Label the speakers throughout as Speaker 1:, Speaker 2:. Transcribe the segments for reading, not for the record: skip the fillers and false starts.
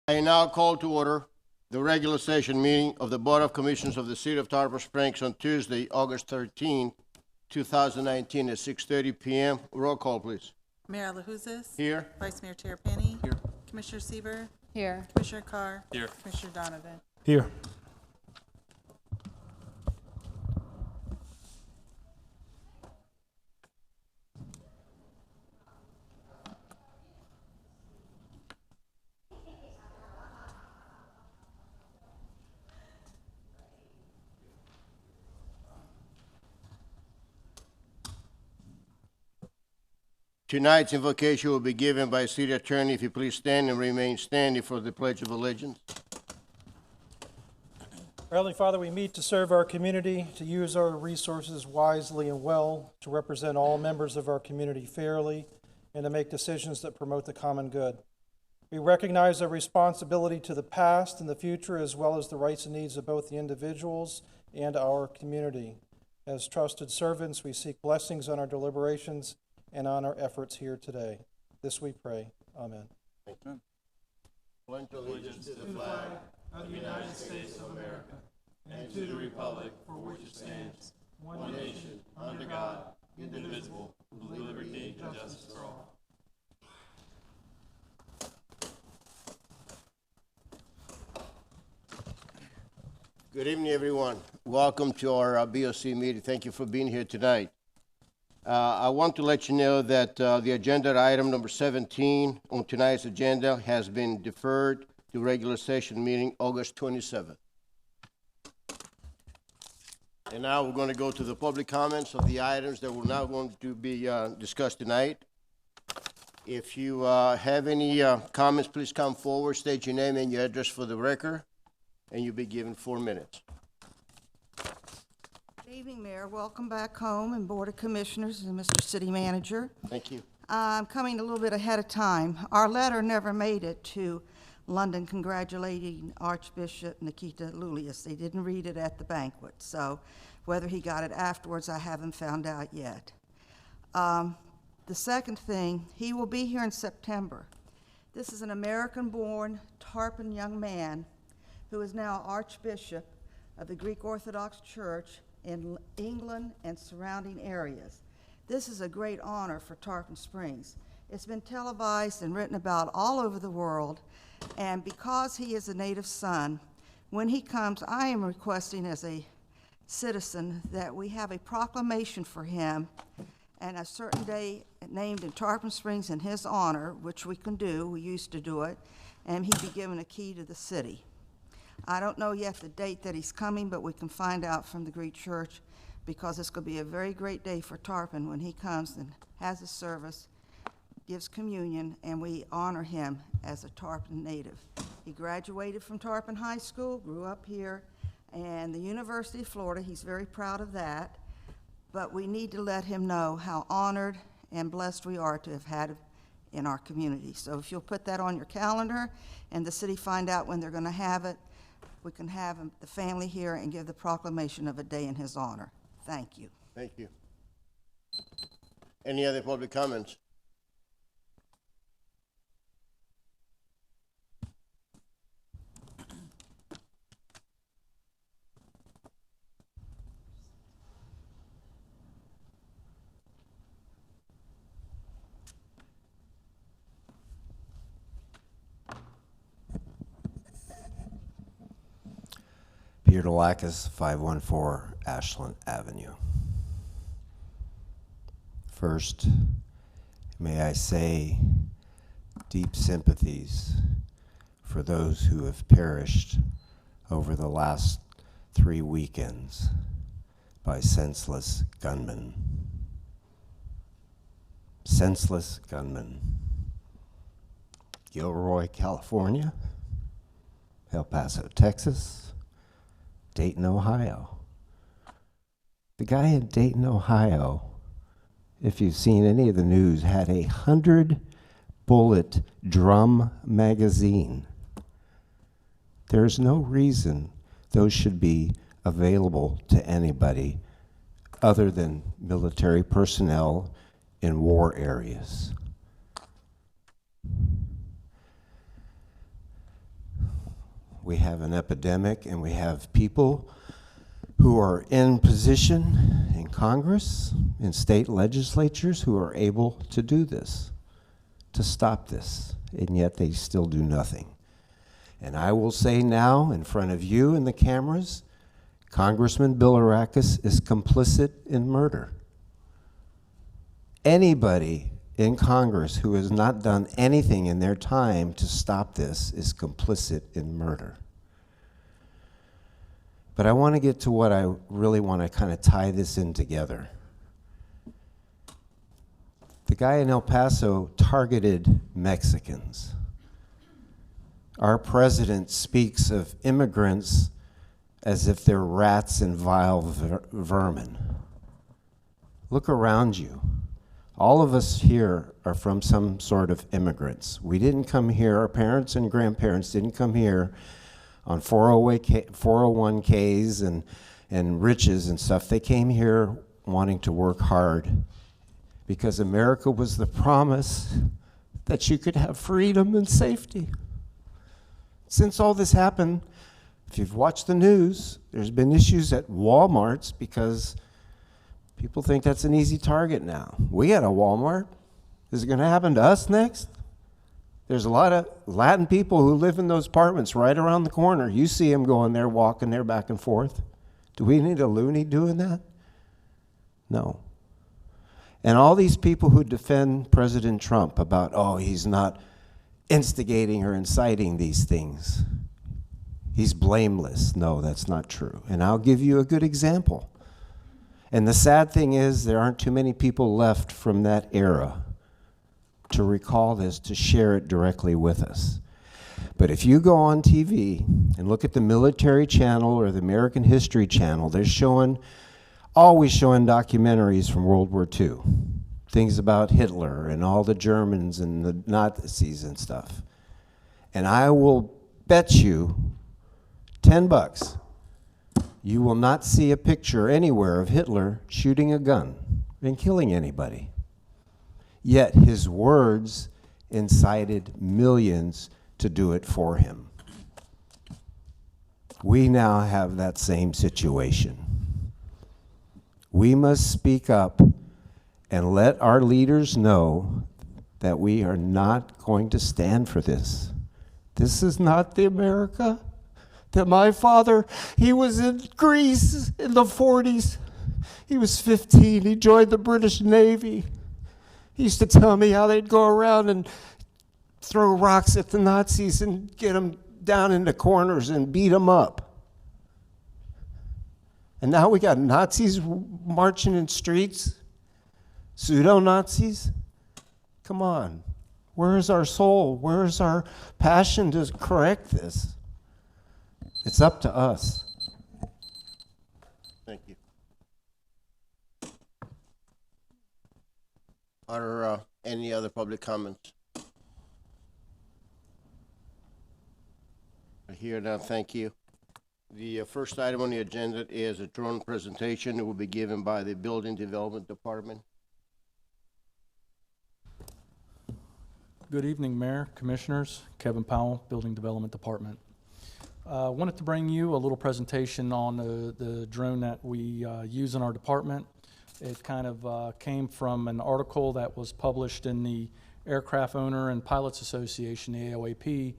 Speaker 1: I now call to order the regular session meeting of the Board of Commissioners of the City of Tarpon Springs on Tuesday, August 13, 2019 at 6:30 p.m. Roll call, please.
Speaker 2: Mayor Alahouzes?
Speaker 1: Here.
Speaker 2: Vice Mayor Terapany? Here. Commissioner Sieber,
Speaker 3: Here.
Speaker 2: Commissioner Carr?
Speaker 4: Here.
Speaker 2: Commissioner Donovan?
Speaker 4: Here.
Speaker 1: Tonight's invocation will be given by City Attorney. If you please stand and remain standing for the Pledge of Allegiance.
Speaker 5: Our Heavenly Father, we meet to serve our community, to use our resources wisely and well, to represent all members of our community fairly, and to make decisions that promote the common good. We recognize our responsibility to the past and the future, as well as the rights and needs of both the individuals and our community. As trusted servants, we seek blessings on our deliberations and on our efforts here today. This we pray. Amen.
Speaker 1: Pledge allegiance to the flag
Speaker 5: Of the United States of America, and to the republic for which it stands, one nation, under God, indivisible, with liberty and justice for all.
Speaker 1: Good evening, everyone. Welcome to our BOC meeting. Thank you for being here tonight. I want to let you know that the agenda item number 17 on tonight's agenda has been deferred to regular session meeting August 27th. And now we're going to go to the public comments of the items that we're now going to be discussed tonight. If you have any comments, please come forward, state your name and your address for the record, and you'll be given 4 minutes.
Speaker 6: Good evening, Mayor. Welcome back home, and Board of Commissioners and Mr. City Manager.
Speaker 1: Thank you.
Speaker 6: I'm coming a little bit ahead of time. Our letter never made it to London congratulating Archbishop Nikita Lulius. They didn't read it at the banquet, so whether he got it afterwards, I haven't found out yet. The second thing, he will be here in September. This is an American-born Tarpon young man who is now Archbishop of the Greek Orthodox Church in England and surrounding areas. This is a great honor for Tarpon Springs. It's been televised and written about all over the world, and because he is a native son, when he comes, I am requesting as a citizen that we have a proclamation for him and a certain day named in Tarpon Springs in his honor, which we can do, we used to do it, and he'd be given a key to the city. I don't know yet the date that he's coming, but we can find out from the Greek Church, because it's going to be a very great day for Tarpon when he comes and has his service, gives communion, and we honor him as a Tarpon native. He graduated from Tarpon High School, grew up here, and the University of Florida. He's very proud of that, but we need to let him know how honored and blessed we are to have had him in our community. So if you'll put that on your calendar and the city find out when they're going to have it, we can have him, the family here, and give the proclamation of a day in his honor. Thank you.
Speaker 1: Thank you. Any other public comments?
Speaker 7: Peter Delacus, 514 Ashland Avenue. First, may I say deep sympathies for those who have perished over the last 3 weekends by senseless gunmen. Senseless gunmen. Gilroy, California, El Paso, Texas, Dayton, Ohio. The guy in Dayton, Ohio, if you've seen any of the news, had a 100-bullet drum magazine. There's no reason those should be available to anybody other than military personnel in war areas. We have an epidemic, and we have people who are in position in Congress, in state legislatures, who are able to do this, to stop this, and yet they still do nothing. And I will say now, in front of you and the cameras, Congressman Bilirakis is complicit in murder. Anybody in Congress who has not done anything in their time to stop this is complicit in murder. But I want to get to what I really want to kind of tie this in together. The guy in El Paso targeted Mexicans. Our president speaks of immigrants as if they're rats and vile vermin. Look around you. All of us here are from some sort of immigrants. We didn't come here, our parents and grandparents didn't come here on 401ks and riches and stuff. They came here wanting to work hard because America was the promise that you could have freedom and safety. Since all this happened, if you've watched the news, there's been issues at Walmarts because people think that's an easy target now. We had a Walmart. Is it going to happen to us next? There's a lot of Latin people who live in those apartments right around the corner. You see them going there, walking there back and forth. Do we need a loony doing that? No. And all these people who defend President Trump about, oh, he's not instigating or inciting these things. He's blameless. No, that's not true. And I'll give you a good example. And the sad thing is there aren't too many people left from that era to recall this, to share it directly with us. But if you go on TV and look at the Military Channel or the American History Channel, they're always showing documentaries from World War II. Things about Hitler and all the Germans and the Nazis and stuff. And I will bet you $10 you will not see a picture anywhere of Hitler shooting a gun and killing anybody. Yet his words incited millions to do it for him. We now have that same situation. We must speak up and let our leaders know that we are not going to stand for this. This is not the America that my father, he was in Greece in the 40s. He was 15. He joined the British Navy. He used to tell me how they'd go around and throw rocks at the Nazis and get them down into corners and beat them up. And now we got Nazis marching in streets, pseudo-Nazis. Come on. Where is our soul? Where is our passion to correct this? It's up to us.
Speaker 1: Thank you. Are any other public comments? I hear none. Thank you. The first item on the agenda is a drone presentation. It will be given by the Building Development Department.
Speaker 3: Good evening, Mayor, Commissioners. Kevin Powell, Building Development Department. Wanted to bring you a little presentation on the drone that we use in our department. It kind of came from an article that was published in the Aircraft Owner and Pilots Association, the AOAP,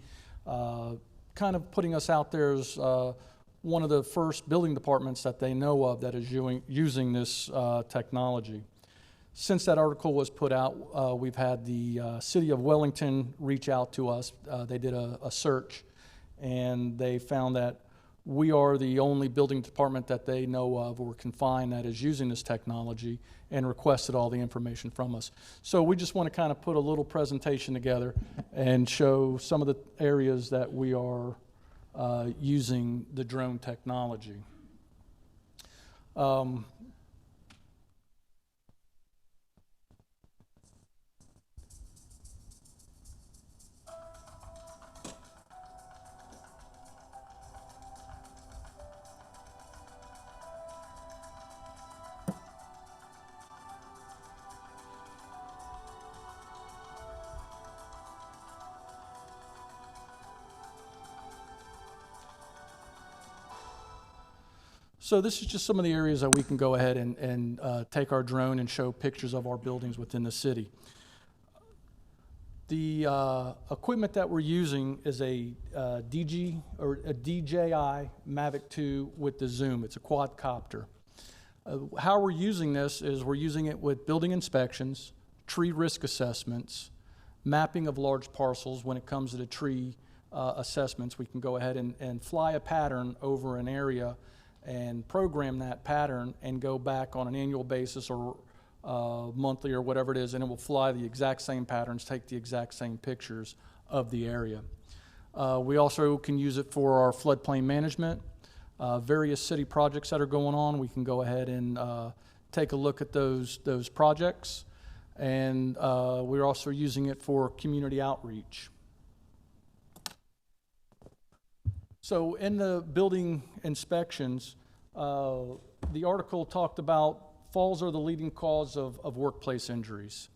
Speaker 3: kind of putting us out there as one of the first building departments that they know of that is using this technology. Since that article was put out, we've had the City of Wellington reach out to us. They did a search, and they found that we are the only building department that they know of or can find that is using this technology, and requested all the information from us. So we just want to kind of put a little presentation together and show some of the areas that we are using the drone technology. So this is just some of the areas that we can go ahead and take our drone and show pictures of our buildings within the city. The equipment that we're using is a DJI Mavic 2 with the zoom. It's a quadcopter. How we're using this is we're using it with building inspections, tree risk assessments, mapping of large parcels. When it comes to the tree assessments, we can go ahead and fly a pattern over an area and program that pattern and go back on an annual basis or monthly or whatever it is, and it will fly the exact same patterns, take the exact same pictures of the area. We also can use it for our floodplain management, various city projects that are going on. We can go ahead and take a look at those projects, and we're also using it for community outreach. So in the building inspections, the article talked about falls are the leading cause of workplace injuries.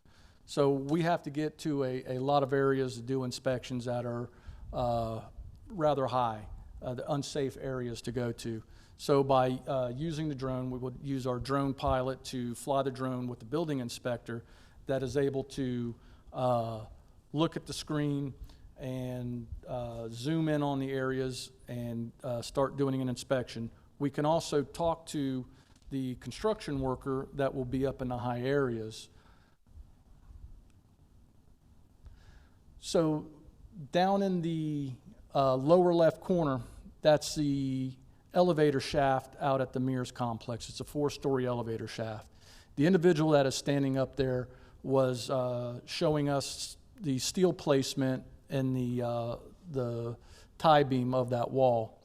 Speaker 3: So we have to get to a lot of areas to do inspections that are rather high, the unsafe areas to go to. So by using the drone, we would use our drone pilot to fly the drone with the building inspector that is able to look at the screen and zoom in on the areas and start doing an inspection. We can also talk to the construction worker that will be up in the high areas. So down in the lower left corner, that's the elevator shaft out at the Mears complex. It's a 4-story elevator shaft. The individual that is standing up there was showing us the steel placement and the tie beam of that wall.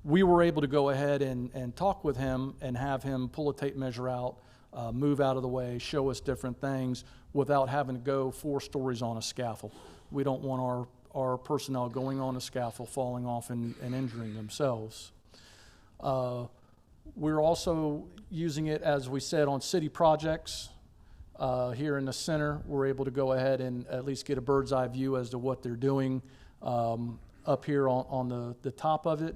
Speaker 3: We were able to go ahead and talk with him and have him pull a tape measure out, move out of the way, show us different things without having to go 4 stories on a scaffold. We don't want our personnel going on a scaffold, falling off and injuring themselves. We're also using it, as we said, on city projects. Here in the center, we're able to go ahead and at least get a bird's eye view as to what they're doing up here on the top of it.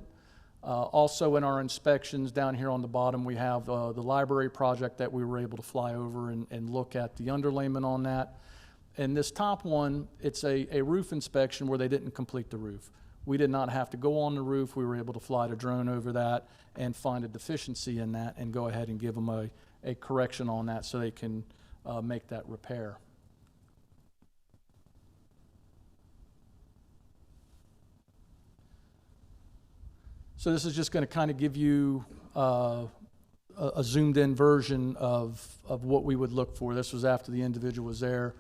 Speaker 3: Also in our inspections down here on the bottom, we have the library project that we were able to fly over and look at the underlayment on that. And this top one, it's a roof inspection where they didn't complete the roof. We did not have to go on the roof. We were able to fly the drone over that and find a deficiency in that and go ahead and give them a correction on that so they can make that repair. So this is just going to kind of give you a zoomed in version of what we would look for. This was after the individual was there.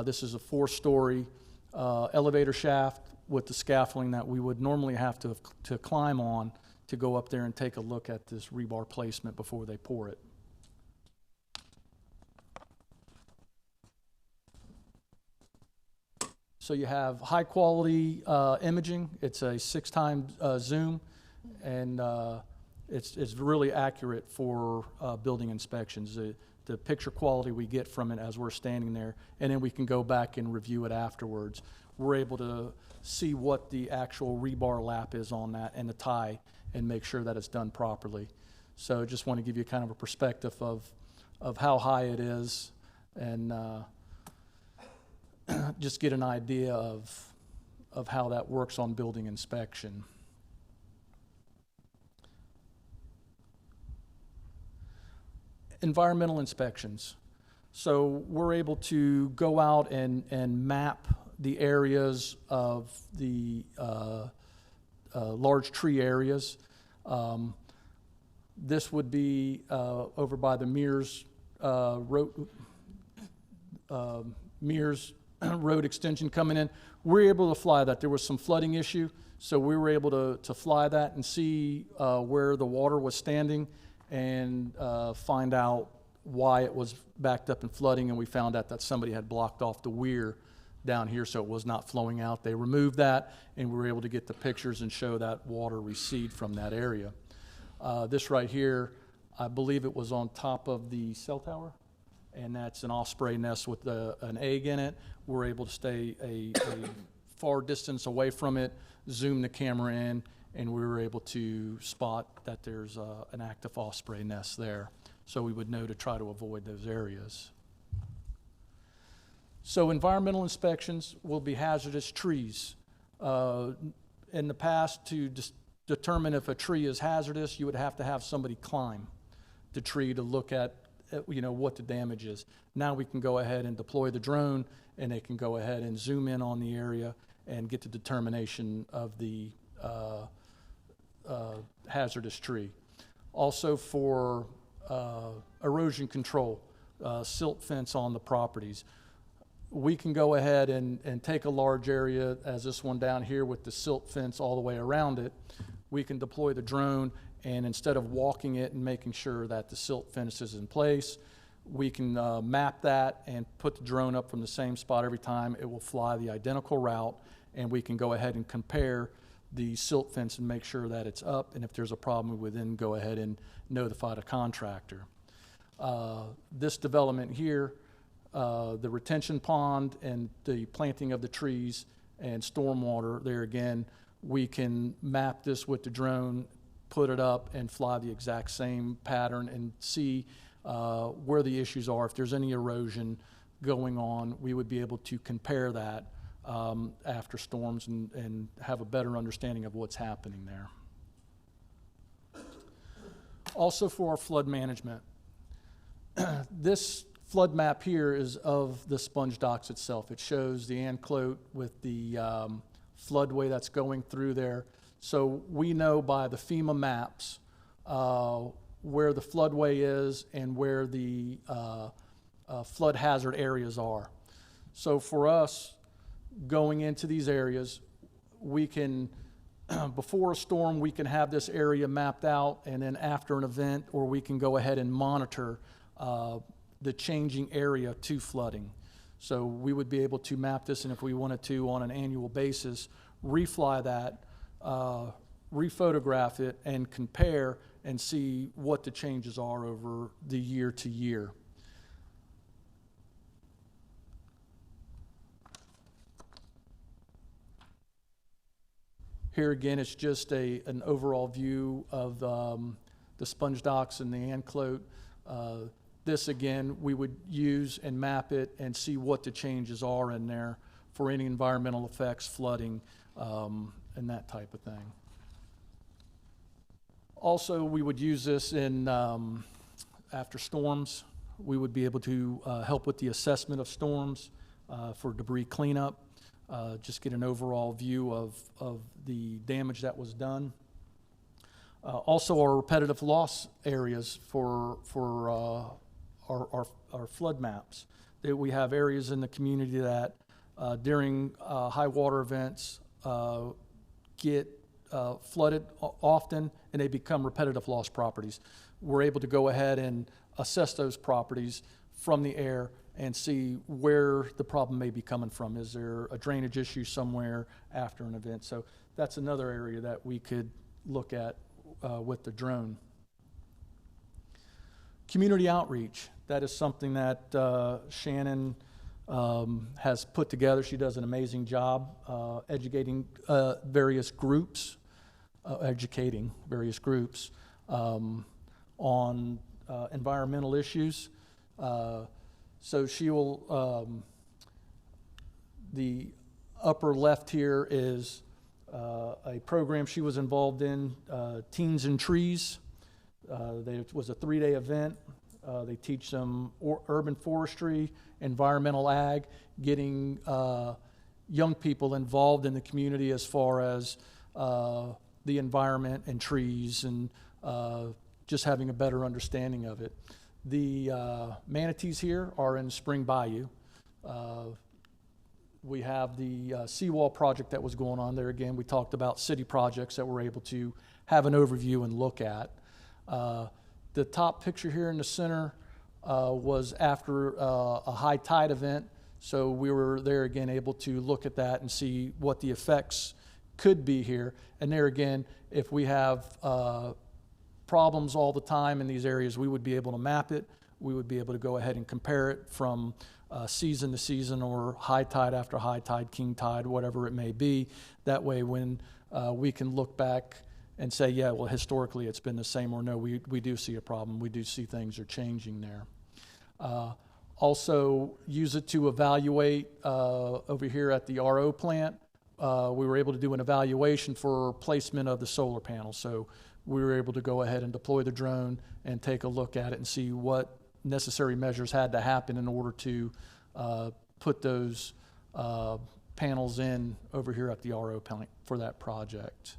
Speaker 3: This is a 4-story elevator shaft with the scaffolding that we would normally have to climb on to go up there and take a look at this rebar placement before they pour it. So you have high quality imaging. It's a 6x zoom, and it's really accurate for building inspections. The picture quality we get from it as we're standing there, and then we can go back and review it afterwards. We're able to see what the actual rebar lap is on that and the tie and make sure that it's done properly. So just want to give you kind of a perspective of how high it is and just get an idea of how that works on building inspection. Environmental inspections. So we're able to go out and map the areas of the large tree areas. This would be over by the Mears Mears Road extension coming in. We're able to fly that. There was some flooding issue, so we were able to fly that and see where the water was standing and find out why it was backed up and flooding, and we found out that somebody had blocked off the weir down here so it was not flowing out. They removed that, and we were able to get the pictures and show that water recede from that area. This right here, I believe it was on top of the cell tower, and that's an osprey nest with an egg in it. We're able to stay a far distance away from it, zoom the camera in, and we were able to spot that there's an active osprey nest there. So we would know to try to avoid those areas. So environmental inspections will be hazardous trees. In the past, to determine if a tree is hazardous, you would have to have somebody climb the tree to look at what the damage is. Now we can go ahead and deploy the drone, and they can go ahead and zoom in on the area and get the determination of the hazardous tree. Also for erosion control, silt fence on the properties. We can go ahead and take a large area, as this one down here with the silt fence all the way around it. We can deploy the drone, and instead of walking it and making sure that the silt fence is in place, we can map that and put the drone up from the same spot every time. It will fly the identical route, and we can go ahead and compare the silt fence and make sure that it's up, and if there's a problem, we would then go ahead and notify the contractor. This development here, the retention pond and the planting of the trees and stormwater, there again, we can map this with the drone, put it up, and fly the exact same pattern and see where the issues are. If there's any erosion going on, we would be able to compare that after storms and have a better understanding of what's happening there. Also for our flood management, this flood map here is of the sponge docks itself. It shows the Anclote with the floodway that's going through there. So we know by the FEMA maps where the floodway is and where the flood hazard areas are. So for us, going into these areas, we can, before a storm, we can have this area mapped out, and then after an event, or we can go ahead and monitor the changing area to flooding. So we would be able to map this, and if we wanted to, on an annual basis, refly that, rephotograph it, and compare and see what the changes are over the year to year. Here again, it's just an overall view of the sponge docks and the Anclote. This again, we would use and map it and see what the changes are in there for any environmental effects, flooding, and that type of thing. Also, we would use this in after storms. We would be able to help with the assessment of storms for debris cleanup, just get an overall view of the damage that was done. Also, our repetitive loss areas for our flood maps. We have areas in the community that during high water events get flooded often, and they become repetitive loss properties. We're able to go ahead and assess those properties from the air and see where the problem may be coming from. Is there a drainage issue somewhere after an event? So that's another area that we could look at with the drone. Community outreach, that is something that Shannon has put together. She does an amazing job educating various groups on environmental issues. So she will, the upper left here is a program she was involved in, Teens and Trees. It was a 3-day event. They teach them urban forestry, environmental ag, getting young people involved in the community as far as the environment and trees, and just having a better understanding of it. The manatees here are in Spring Bayou. We have the seawall project that was going on there. Again, we talked about city projects that we're able to have an overview and look at. The top picture here in the center was after a high tide event, so we were there again able to look at that and see what the effects could be here. And there again, if we have problems all the time in these areas, we would be able to map it. We would be able to go ahead and compare it from season to season or high tide after high tide, king tide, whatever it may be. That way when we can look back and say, yeah, well, historically it's been the same, or no, we do see a problem. We do see things are changing there. Also use it to evaluate over here at the RO plant. We were able to do an evaluation for placement of the solar panels. So we were able to go ahead and deploy the drone and take a look at it and see what necessary measures had to happen in order to put those panels in over here at the RO plant for that project.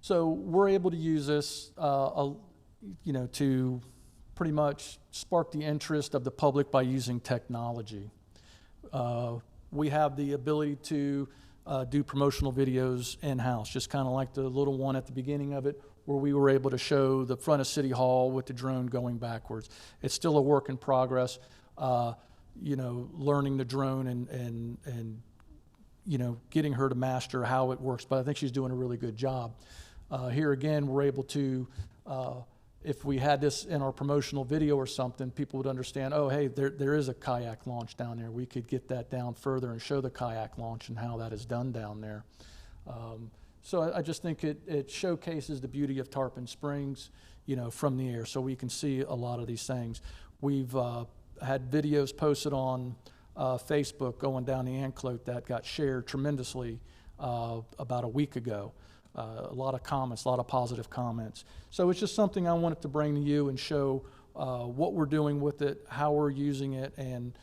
Speaker 3: So we're able to use this, to pretty much spark the interest of the public by using technology. We have the ability to do promotional videos in-house, just kind of like the little one at the beginning of it, where we were able to show the front of City Hall with the drone going backwards. It's still a work in progress, learning the drone and getting her to master how it works, but I think she's doing a really good job. Here again, we're able to, if we had this in our promotional video or something, people would understand, oh, hey, there is a kayak launch down there. We could get that down further and show the kayak launch and how that is done down there. So I just think it showcases the beauty of Tarpon Springs, from the air, so we can see a lot of these things. We've had videos posted on Facebook going down the Anclote that got shared tremendously about a week ago. A lot of comments, a lot of positive comments. So it's just something I wanted to bring to you and show what we're doing with it, how we're using it, and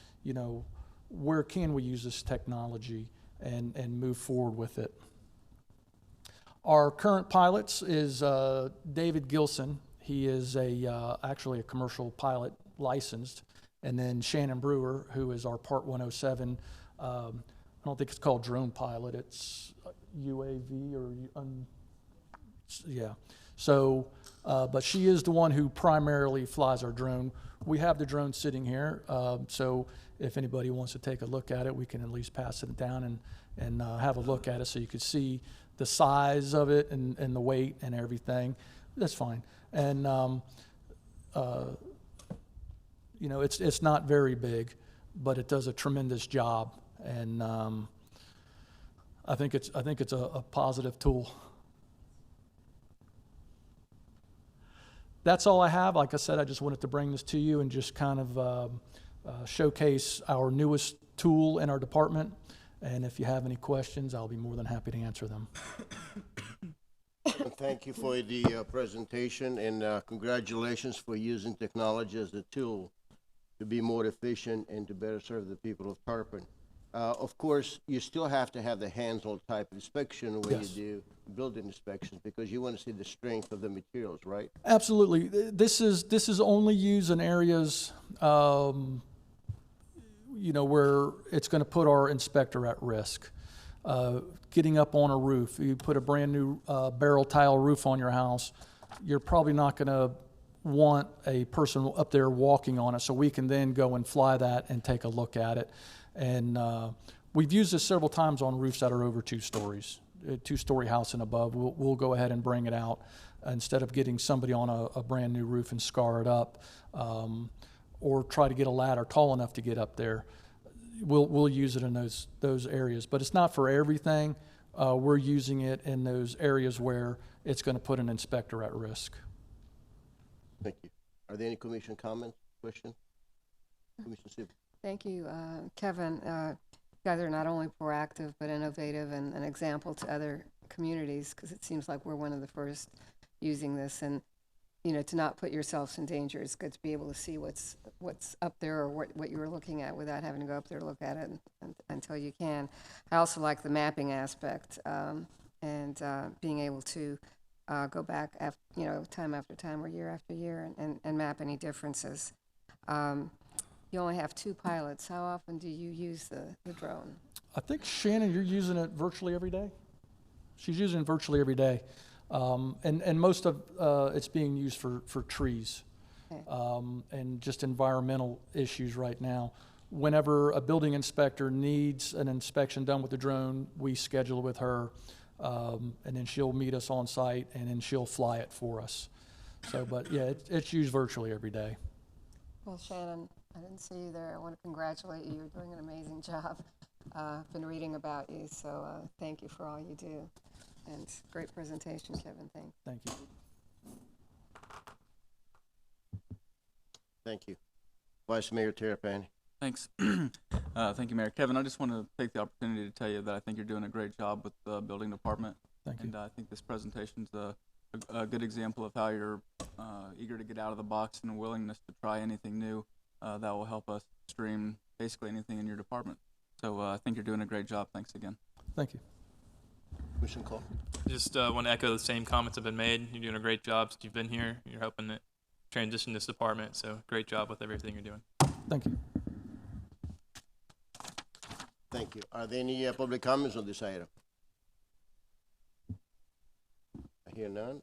Speaker 3: where can we use this technology and move forward with it. Our current pilots is David Gilson. He is actually a commercial pilot licensed, and then Shannon Brewer, who is our Part 107. I don't think it's called drone pilot. It's UAV yeah. So, but she is the one who primarily flies our drone. We have the drone sitting here, so if anybody wants to take a look at it, we can at least pass it down and have a look at it so you can see the size of it and the weight and everything. That's fine. And it's not very big, but it does a tremendous job. And I think it's a positive tool. That's all I have. Like I said, I just wanted to bring this to you and just kind of showcase our newest tool in our department. And if you have any questions, I'll be more than happy to answer them.
Speaker 1: Thank you for the presentation, and congratulations for using technology as a tool to be more efficient and to better serve the people of Tarpon. Of course, you still have to have the hands-on type inspection when
Speaker 3: Yes.
Speaker 1: you do building inspections, because you want to see the strength of the materials, right?
Speaker 3: Absolutely. This is only used in areas, where it's going to put our inspector at risk. Getting up on a roof, you put a brand new barrel tile roof on your house, you're probably not going to want a person up there walking on it, so we can then go and fly that and take a look at it. And we've used this several times on roofs that are over 2 stories, a 2-story house and above. We'll go ahead and bring it out instead of getting somebody on a brand new roof and scar it up, or try to get a ladder tall enough to get up there. We'll use it in those areas, but it's not for everything. We're using it in those areas where it's going to put an inspector at risk.
Speaker 1: Thank you. Are there any commission comments, questions? Commissioner Sibley?
Speaker 4: Thank you, Kevin. You guys are not only proactive but innovative and an example to other communities, because it seems like we're one of the first using this. And to not put yourselves in danger, it's good to be able to see what's up there or what you were looking at without having to go up there to look at it until you can. I also like the mapping aspect and being able to go back time after time or year after year and map any differences. You only have 2 pilots. How often do you use the drone?
Speaker 3: I think, Shannon, you're using it virtually every day? She's using it virtually every day. And most of it's being used for trees,
Speaker 4: Okay.
Speaker 3: And just environmental issues right now. Whenever a building inspector needs an inspection done with the drone, we schedule it with her. And then she'll meet us on site, and then she'll fly it for us. So, but yeah, it's used virtually every day.
Speaker 4: Well, Shannon, I didn't see you there. I want to congratulate you. You're doing an amazing job. I've been reading about you, so thank you for all you do. And great presentation, Kevin. Thanks.
Speaker 3: Thank you.
Speaker 1: Thank you. Vice Mayor Terrapini.
Speaker 8: Thanks. Thank you, Mayor. Kevin, I just want to take the opportunity to tell you that I think you're doing a great job with the building department.
Speaker 3: Thank you.
Speaker 8: And I think this presentation's a good example of how you're eager to get out of the box and a willingness to try anything new that will help us stream basically anything in your department. So I think you're doing a great job. Thanks again.
Speaker 3: Thank you.
Speaker 1: Commissioner Cole.
Speaker 9: Just want to echo the same comments have been made. You're doing a great job since you've been here. You're helping it transition this department, so great job with everything you're doing.
Speaker 3: Thank you.
Speaker 1: Thank you. Are there any public comments on this item? I hear none.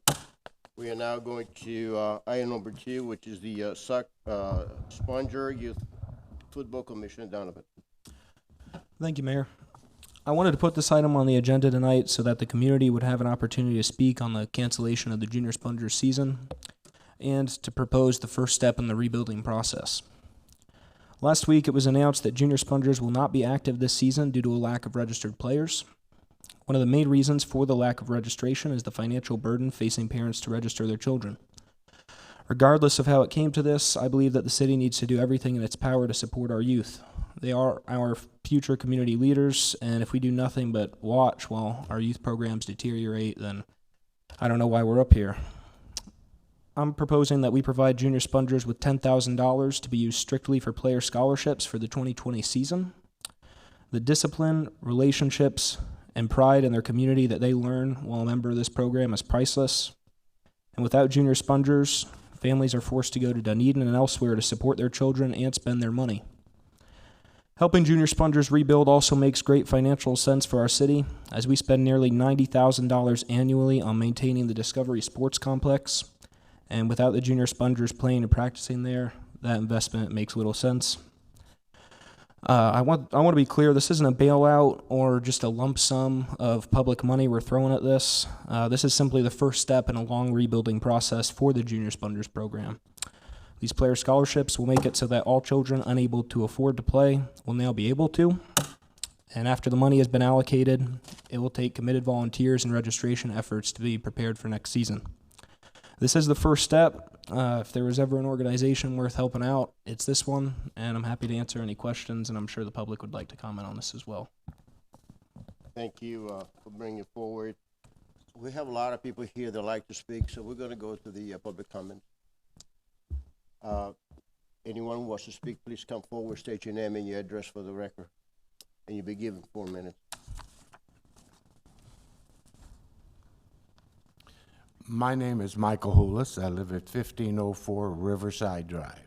Speaker 1: We are now going to item number 2, which is the Sponger Youth Football Commissioner Donovan.
Speaker 10: Thank you, Mayor. I wanted to put this item on the agenda tonight so that the community would have an opportunity to speak on the cancellation of the Junior Spongers season and to propose the first step in the rebuilding process. Last week, it was announced that Junior Spongers will not be active this season due to a lack of registered players. One of the main reasons for the lack of registration is the financial burden facing parents to register their children. Regardless of how it came to this, I believe that the city needs to do everything in its power to support our youth. They are our future community leaders, and if we do nothing but watch while our youth programs deteriorate, then I don't know why we're up here. I'm proposing that we provide Junior Spongers with $10,000 to be used strictly for player scholarships for the 2020 season. The discipline, relationships, and pride in their community that they learn while a member of this program is priceless. And without Junior Spongers, families are forced to go to Dunedin and elsewhere to support their children and spend their money. Helping Junior Spongers rebuild also makes great financial sense for our city, as we spend nearly $90,000 annually on maintaining the Discovery Sports Complex. And without the Junior Spongers playing and practicing there, that investment makes little sense. I want to be clear, this isn't a bailout or just a lump sum of public money we're throwing at this. This is simply the first step in a long rebuilding process for the Junior Spongers program. These player scholarships will make it so that all children unable to afford to play will now be able to. And after the money has been allocated, it will take committed volunteers and registration efforts to be prepared for next season. This is the first step. If there was ever an organization worth helping out, it's this one, and I'm happy to answer any questions, and I'm sure the public would like to comment on this as well.
Speaker 1: Thank you for bringing it forward. We have a lot of people here that like to speak, so we're going to go to the public comment. Anyone who wants to speak, please come forward, state your name and your address for the record, and you'll be given 4 minutes.
Speaker 11: My name is Michael Hulis. I live at 1504 Riverside Drive.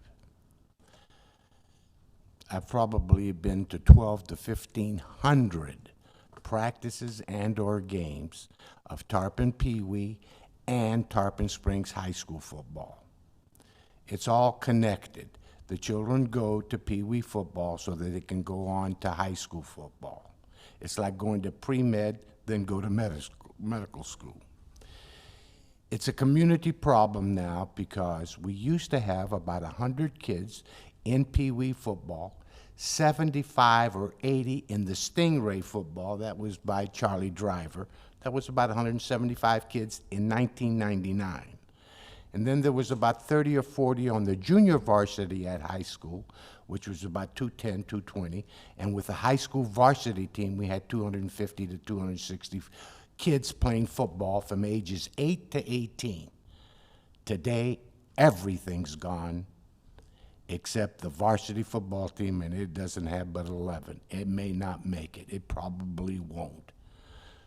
Speaker 11: I've probably been to 12 to 1,500 practices and or games of Tarpon Pee Wee and Tarpon Springs High School football. It's all connected. The children go to Pee Wee football so that they can go on to high school football. It's like going to pre-med, then go to medical school. It's a community problem now because we used to have about 100 kids in Pee Wee football, 75 or 80 in the Stingray football, that was by Charlie Driver. That was about 175 kids in 1999. And then there was about 30 or 40 on the junior varsity at high school, which was about 210, 220. And with the high school varsity team, we had 250 to 260 kids playing football from ages 8 to 18. Today, everything's gone except the varsity football team, and it doesn't have but 11. It may not make it. It probably won't.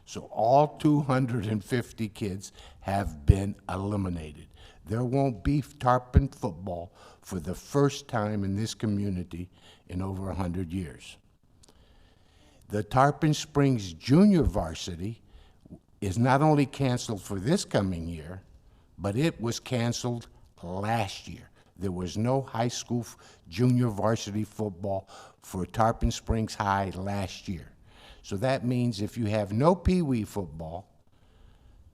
Speaker 11: So all 250 kids have been eliminated. There won't be Tarpon football for the first time in this community in over 100 years. The Tarpon Springs Junior Varsity is not only canceled for this coming year, but it was canceled last year. There was no high school junior varsity football for Tarpon Springs High last year. So that means if you have no Pee Wee football,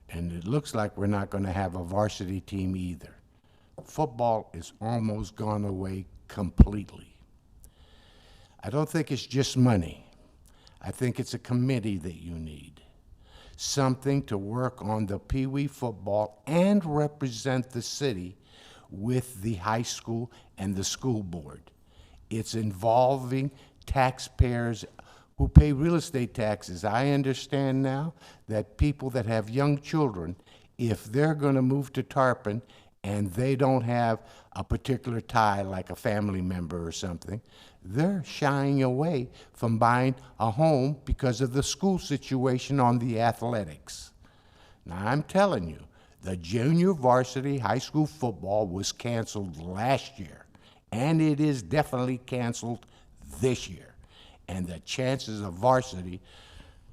Speaker 11: and it looks like we're not going to have a varsity team either, football is almost gone away completely. I don't think it's just money. I think it's a committee that you need. Something to work on the Pee Wee football and represent the city with the high school and the school board. It's involving taxpayers who pay real estate taxes. I understand now that people that have young children, if they're going to move to Tarpon and they don't have a particular tie, like a family member or something, they're shying away from buying a home because of the school situation on the athletics. Now, I'm telling you, the junior varsity high school football was canceled last year, and it is definitely canceled this year. And the chances of varsity,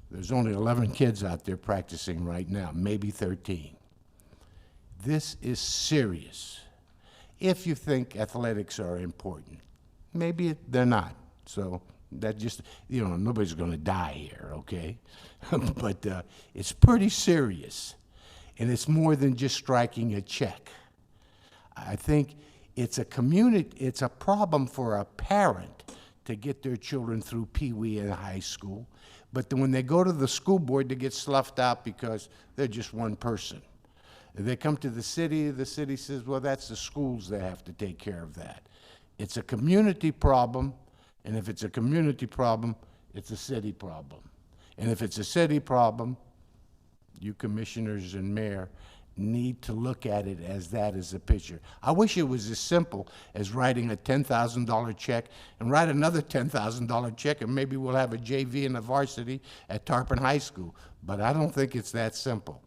Speaker 11: there's only 11 kids out there practicing right now, maybe 13. This is serious. If you think athletics are important, maybe they're not. So that just, nobody's going to die here, okay? But it's pretty serious. And it's more than just striking a check. I think it's a problem for a parent to get their children through Pee Wee and high school. But then when they go to the school board, they get sloughed out because they're just one person. They come to the city says, well, that's the schools that have to take care of that. It's a community problem, and if it's a community problem, it's a city problem. And if it's a city problem, you commissioners and mayor need to look at it as that as a picture. I wish it was as simple as writing a $10,000 check and write another $10,000 check, and maybe we'll have a JV and a varsity at Tarpon High School. But I don't think it's that simple.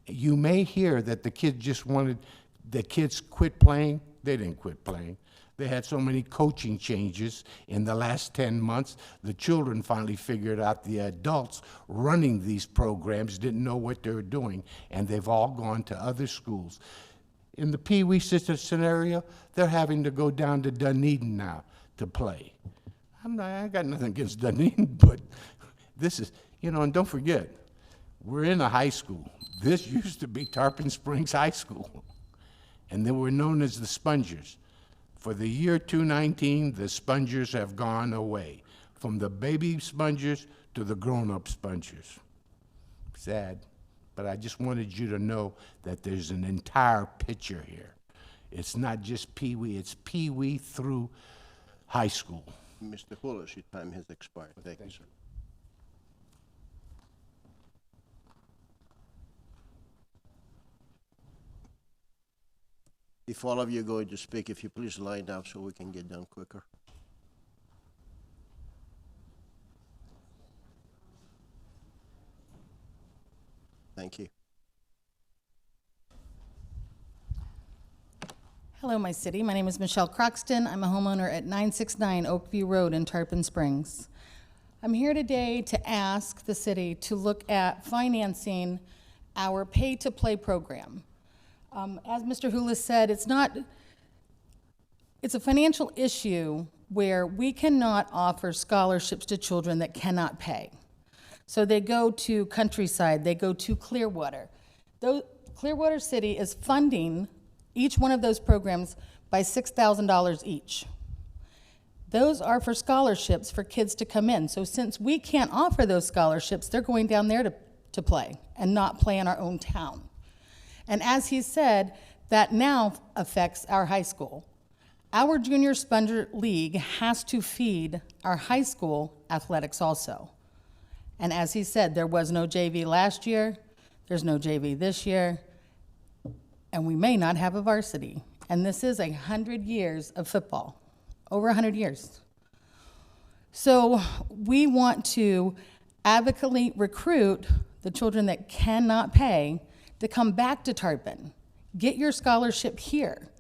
Speaker 11: You may hear that the kids quit playing. They didn't quit playing. They had so many coaching changes in the last 10 months. The children finally figured out the adults running these programs didn't know what they were doing, and they've all gone to other schools. In the Pee Wee scenario, they're having to go down to Dunedin now to play. I got nothing against Dunedin, but this is, and don't forget, we're in a high school. This used to be Tarpon Springs High School, and they were known as the Spongers. For the year 2019, the Spongers have gone away, from the baby Spongers to the grown-up Spongers. Sad, but I just wanted you to know that there's an entire picture here. It's not just Pee Wee, it's Pee Wee through high school.
Speaker 1: Mr. Willis, your time has expired. Thank you, sir. If all of you are going to speak, if you please line up so we can get done quicker. Thank you.
Speaker 12: Hello, my city. My name is Michelle Croxton. I'm a homeowner at 969 Oakview Road in Tarpon Springs. I'm here today to ask the city to look at financing our pay-to-play program. As Mr. Hulis said, it's a financial issue where we cannot offer scholarships to children that cannot pay. So they go to Countryside, they go to Clearwater. Clearwater City is funding each one of those programs by $6,000 each. Those are for scholarships for kids to come in. So since we can't offer those scholarships, they're going down there to play and not play in our own town. And as he said, that now affects our high school. Our Junior Sponger League has to feed our high school athletics also. And as he said, there was no JV last year, there's no JV this year, and we may not have a varsity. And this is 100 years of football, over 100 years. So we want to advocaately recruit the children that cannot pay to come back to Tarpon. Get your scholarship here.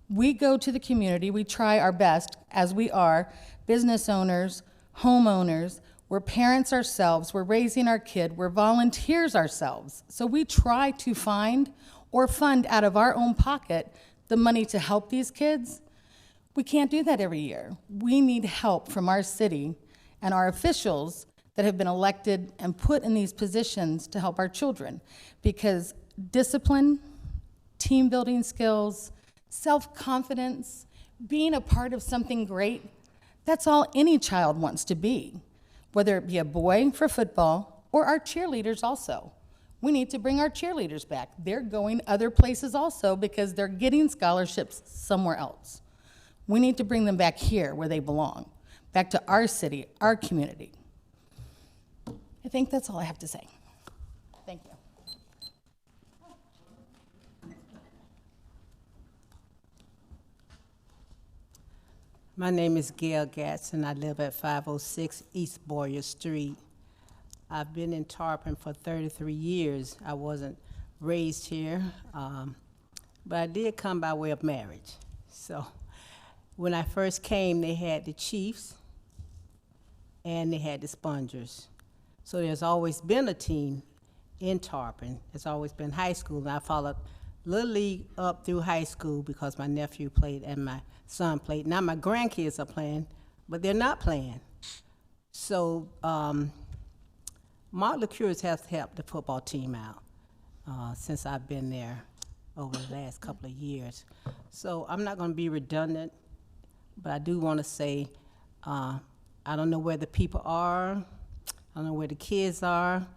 Speaker 12: We go to the community, we try our best, as we are business owners, homeowners, we're parents ourselves, we're raising our kid, we're volunteers ourselves. So we try to find or fund out of our own pocket the money to help these kids. We can't do that every year. We need help from our city and our officials that have been elected and put in these positions to help our children, because discipline, team building skills, self-confidence, being a part of something great, that's all any child wants to be, whether it be a boy for football or our cheerleaders also. We need to bring our cheerleaders back. They're going other places also because they're getting scholarships somewhere else. We need to bring them back here where they belong, back to our city, our community. I think that's all I have to say. Thank you.
Speaker 13: My name is Gail Gatson. I live at 506 East Boyer Street. I've been in Tarpon for 33 years. I wasn't raised here, but I did come by way of marriage. So when I first came, they had the Chiefs and they had the Spongers. So there's always been a team in Tarpon. It's always been high school, and I followed Little League up through high school because my nephew played and my son played. Now my grandkids are playing, but they're not playing. So Mark LaCures has helped the football team out since I've been there over the last couple of years. So I'm not going to be redundant, but I do want to say I don't know where the people are. I don't know where the kids are.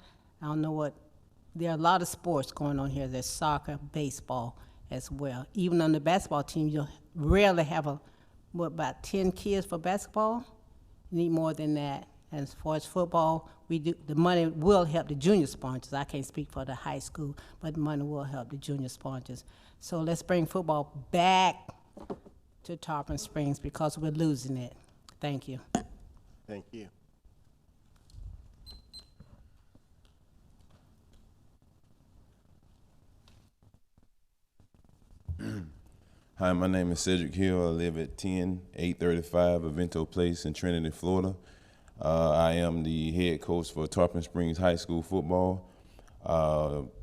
Speaker 13: I don't know what. There are a lot of sports going on here. There's soccer, baseball as well. Even on the basketball team, you'll rarely have about 10 kids for basketball. You need more than that. And as far as football, the money will help the junior sponsors. I can't speak for the high school, but the money will help the junior sponsors. So let's bring football back to Tarpon Springs because we're losing it. Thank you.
Speaker 1: Thank you.
Speaker 14: Hi, my name is Cedric Hill. I live at 10835 Avento Place in Trinity, Florida. I am the head coach for Tarpon Springs High School football.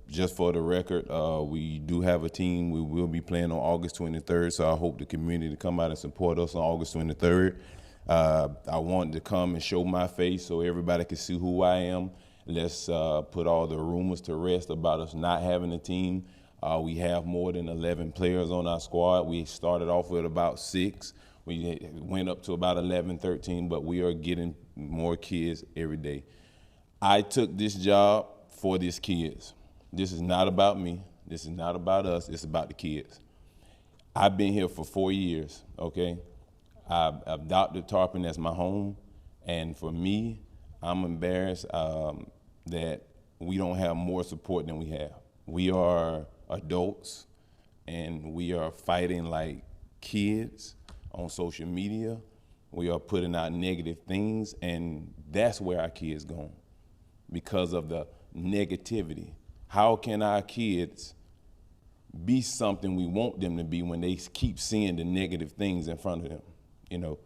Speaker 14: Just for the record, we do have a team. We will be playing on August 23rd, so I hope the community to come out and support us on August 23rd. I want to come and show my face so everybody can see who I am. Let's put all the rumors to rest about us not having a team. We have more than 11 players on our squad. We started off with about 6. We went up to about 11, 13, but we are getting more kids every day. I took this job for these kids. This is not about me. This is not about us. It's about the kids. I've been here for 4 years, okay? I've adopted Tarpon as my home, and for me, I'm embarrassed that we don't have more support than we have. We are adults, and we are fighting like kids on social media. We are putting out negative things, and that's where our kids going because of the negativity. How can our kids be something we want them to be when they keep seeing the negative things in front of them, you know?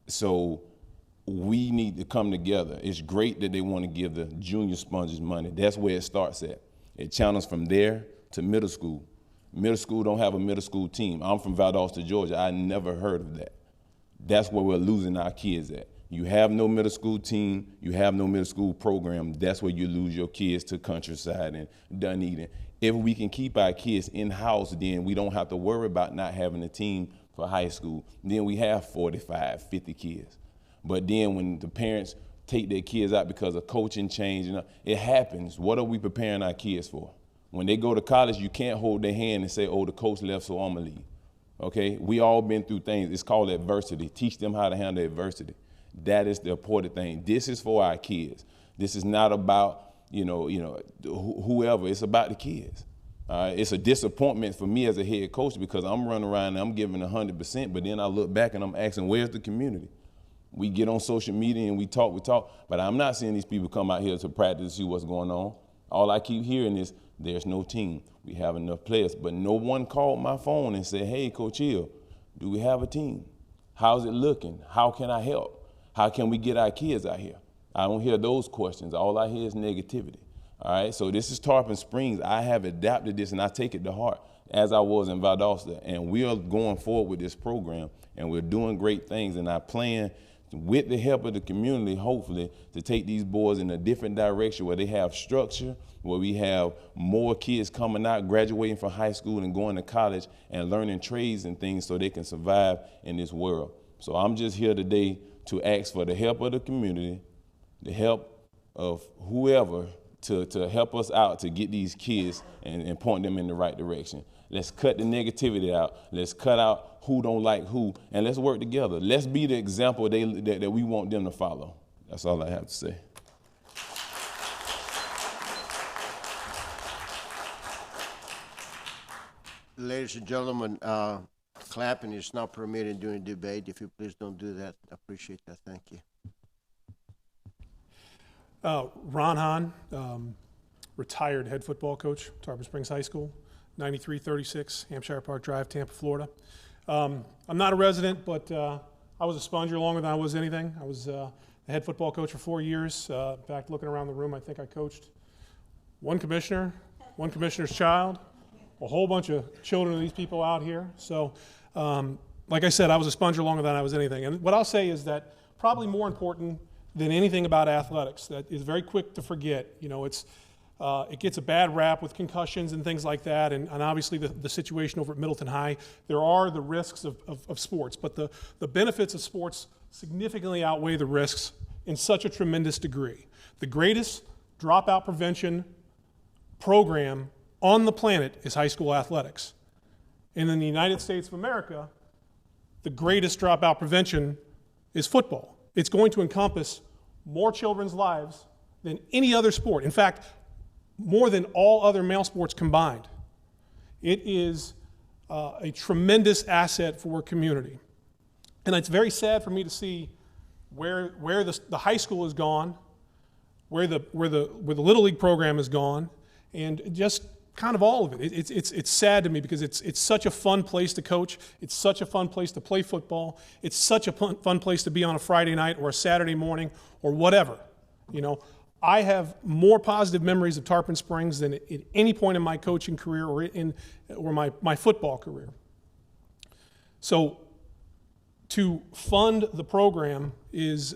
Speaker 14: So we need to come together. It's great that they want to give the junior sponges money. That's where it starts at. It channels from there to middle school. Middle school don't have a middle school team. I'm from Valdosta, Georgia. I never heard of that. That's where we're losing our kids at. You have no middle school team, you have no middle school program, that's where you lose your kids to Countryside and Dunedin. If we can keep our kids in-house, then we don't have to worry about not having a team for high school. Then we have 45, 50 kids. But then when the parents take their kids out because of coaching change, it happens. What are we preparing our kids for? When they go to college, you can't hold their hand and say, oh, the coach left, so I'm gonna leave. Okay? We all been through things. It's called adversity. Teach them how to handle adversity. That is the important thing. This is for our kids. This is not about, whoever. It's about the kids. It's a disappointment for me as a head coach because I'm running around and I'm giving 100%, but then I look back and I'm asking, where's the community? We get on social media and we talk, but I'm not seeing these people come out here to practice to see what's going on. All I keep hearing is, there's no team. We have enough players. But no one called my phone and said, hey, Coach Hill, do we have a team? How's it looking? How can I help? How can we get our kids out here? I don't hear those questions. All I hear is negativity. All right, so this is Tarpon Springs. I have adapted this and I take it to heart as I was in Valdosta. And we are going forward with this program and we're doing great things. And I plan with the help of the community, hopefully, to take these boys in a different direction where they have structure, where we have more kids coming out, graduating from high school and going to college and learning trades and things so they can survive in this world. So I'm just here today to ask for the help of the community, the help of whoever to help us out to get these kids and point them in the right direction. Let's cut the negativity out. Let's cut out who don't like who, and let's work together. Let's be the example that we want them to follow. That's all I have to say.
Speaker 1: Ladies and gentlemen, clapping is not permitted during debate. If you please don't do that, I appreciate that. Thank you.
Speaker 15: Ron Hahn, retired head football coach, Tarpon Springs High School, 9336 Hampshire Park Drive, Tampa, Florida. I'm not a resident, but I was a sponger longer than I was anything. I was the head football coach for 4 years. In fact, looking around the room, I think I coached one commissioner, one commissioner's child, a whole bunch of children of these people out here. So, like I said, I was a sponger longer than I was anything. And what I'll say is that probably more important than anything about athletics that is very quick to forget. You know, it gets a bad rap with concussions and things like that, and obviously the situation over at Middleton High. There are the risks of sports, but the benefits of sports significantly outweigh the risks in such a tremendous degree. The greatest dropout prevention program on the planet is high school athletics. And in the United States of America, the greatest dropout prevention is football. It's going to encompass more children's lives than any other sport. In fact, more than all other male sports combined. It is a tremendous asset for a community. And it's very sad for me to see where the high school is gone, where the Little League program is gone, and just kind of all of it. It's sad to me because it's such a fun place to coach. It's such a fun place to play football. It's such a fun place to be on a Friday night or a Saturday morning or whatever. You know, I have more positive memories of Tarpon Springs than at any point in my coaching career or my football career. So to fund the program is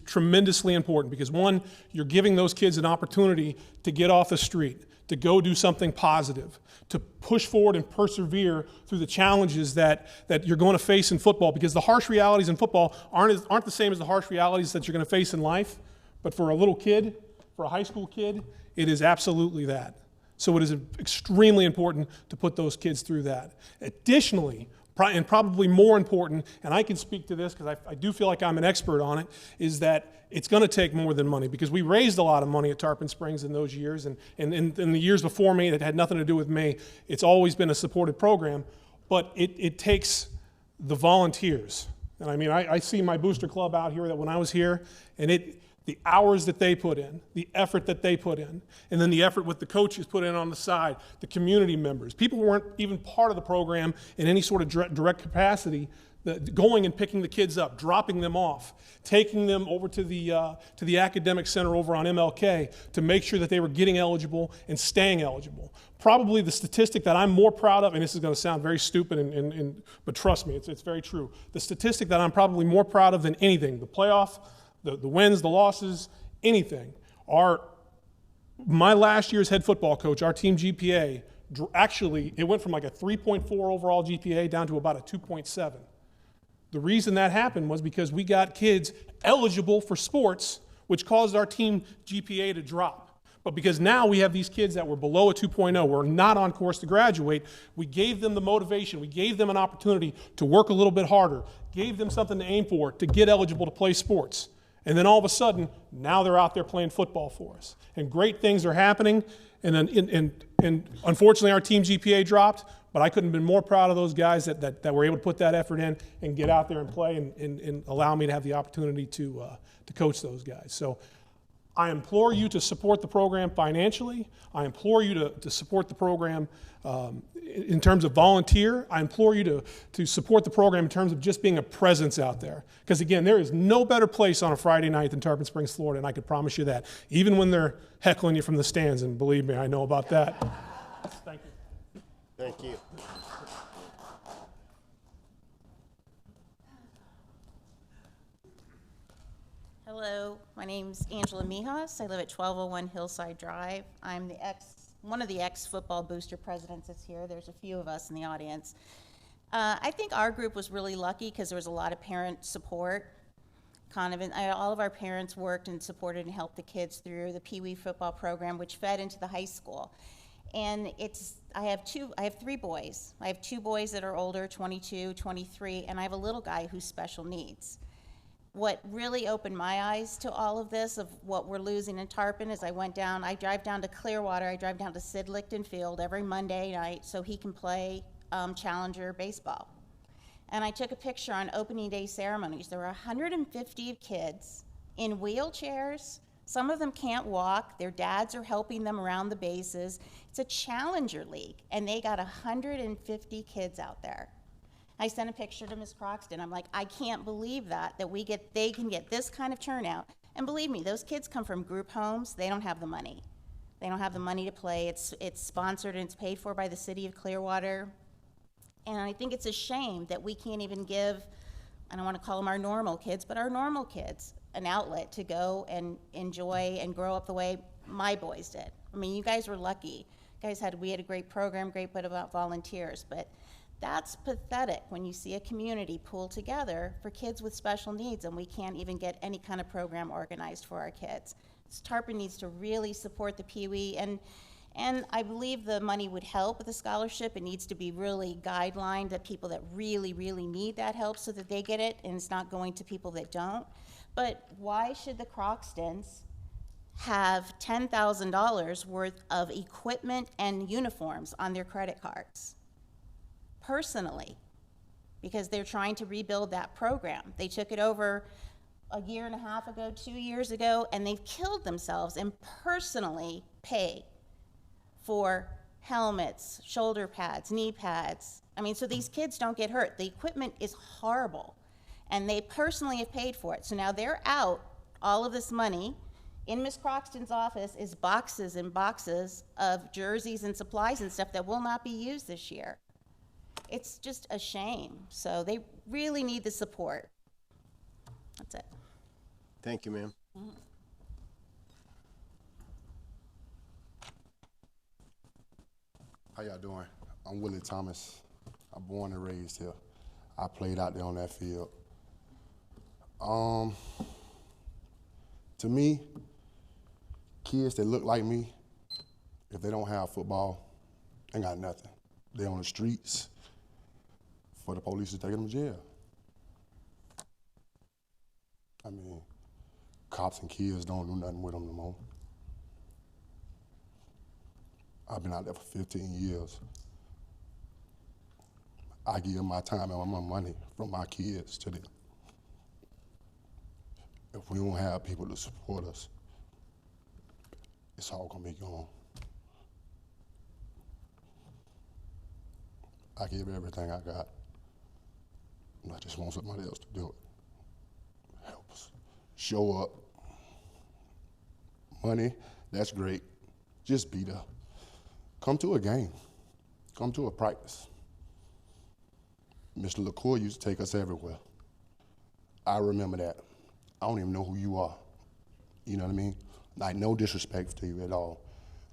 Speaker 15: tremendously important because, one, you're giving those kids an opportunity to get off the street, to go do something positive, to push forward and persevere through the challenges that you're going to face in football, because the harsh realities in football aren't the same as the harsh realities that you're going to face in life. But for a little kid, for a high school kid, it is absolutely that. So it is extremely important to put those kids through that. Additionally, and probably more important, and I can speak to this because I do feel like I'm an expert on it, is that it's going to take more than money, because we raised a lot of money at Tarpon Springs in those years, and in the years before me, it had nothing to do with me. It's always been a supported program, but it takes the volunteers. And I mean, I see my booster club out here that when I was here, and the hours that they put in, the effort that they put in, and then the effort what the coaches put in on the side, the community members. People weren't even part of the program in any sort of direct capacity, going and picking the kids up, dropping them off, taking them over to the academic center over on MLK to make sure that they were getting eligible and staying eligible. Probably the statistic that I'm more proud of, and this is going to sound very stupid, but trust me, it's very true. The statistic that I'm probably more proud of than anything, the playoff, the wins, the losses, anything, my last year's head football coach, our team GPA, actually, it went from like a 3.4 overall GPA down to about a 2.7. The reason that happened was because we got kids eligible for sports, which caused our team GPA to drop. But because now we have these kids that were below a 2.0, were not on course to graduate, we gave them the motivation, we gave them an opportunity to work a little bit harder, gave them something to aim for, to get eligible to play sports. And then all of a sudden, now they're out there playing football for us. And great things are happening. And unfortunately, our team GPA dropped, but I couldn't have been more proud of those guys that were able to put that effort in and get out there and play and allow me to have the opportunity to coach those guys. So I implore you to support the program financially. I implore you to support the program in terms of volunteer. I implore you to support the program in terms of just being a presence out there. Because again, there is no better place on a Friday night than Tarpon Springs, Florida, and I can promise you that. Even when they're heckling you from the stands, and believe me, I know about that. Thank you.
Speaker 1: Thank you.
Speaker 16: Hello, my name's Angela Mijas. I live at 1201 Hillside Drive. I'm one of the ex-football booster presidents that's here. There's a few of us in the audience. I think our group was really lucky because there was a lot of parent support. All of our parents worked and supported and helped the kids through the Pee Wee football program, which fed into the high school. And I have 3 boys. I have 2 boys that are older, 22, 23, and I have a little guy who's special needs. What really opened my eyes to all of this, of what we're losing in Tarpon, is I drive down to Clearwater, I drive down to Sid Lichten Field every Monday night so he can play Challenger baseball. And I took a picture on opening day ceremonies. There were 150 kids in wheelchairs. Some of them can't walk. Their dads are helping them around the bases. It's a Challenger league, and they got 150 kids out there. I sent a picture to Ms. Croxton. I'm like, I can't believe that they can get this kind of turnout. And believe me, those kids come from group homes. They don't have the money. They don't have the money to play. It's sponsored and it's paid for by the city of Clearwater. And I think it's a shame that we can't even give, I don't want to call them our normal kids, but our normal kids an outlet to go and enjoy and grow up the way my boys did. I mean, you guys were lucky. We had a great program, great bit about volunteers, but that's pathetic when you see a community pull together for kids with special needs and we can't even get any kind of program organized for our kids. Tarpon needs to really support the Pee Wee, and I believe the money would help with the scholarship. It needs to be really guidelined that people that really, really need that help so that they get it and it's not going to people that don't. But why should the Croxtons have $10,000 worth of equipment and uniforms on their credit cards? Personally, because they're trying to rebuild that program. They took it over a year and a half ago, 2 years ago, and they've killed themselves and personally pay for helmets, shoulder pads, knee pads. I mean, so these kids don't get hurt. The equipment is horrible, and they personally have paid for it. So now they're out all of this money. In Ms. Croxton's office is boxes and boxes of jerseys and supplies and stuff that will not be used this year. It's just a shame. So they really need the support. That's it.
Speaker 1: Thank you, ma'am.
Speaker 17: How y'all doing? I'm Willie Thomas. I'm born and raised here. I played out there on that field. To me, kids that look like me, if they don't have football, ain't got nothing. They're on the streets for the police to take them to jail. I mean, cops and kids don't do nothing with them no more. I've been out there for 15 years. I give my time and my money from my kids to them. If we don't have people to support us, it's all gonna be gone. I give everything I got, and I just want somebody else to do it. Help us. Show up. Money, that's great. Just be there. Come to a game. Come to a practice. Mr. LaCour used to take us everywhere. I remember that. I don't even know who you are. You know what I mean? Like, no disrespect to you at all.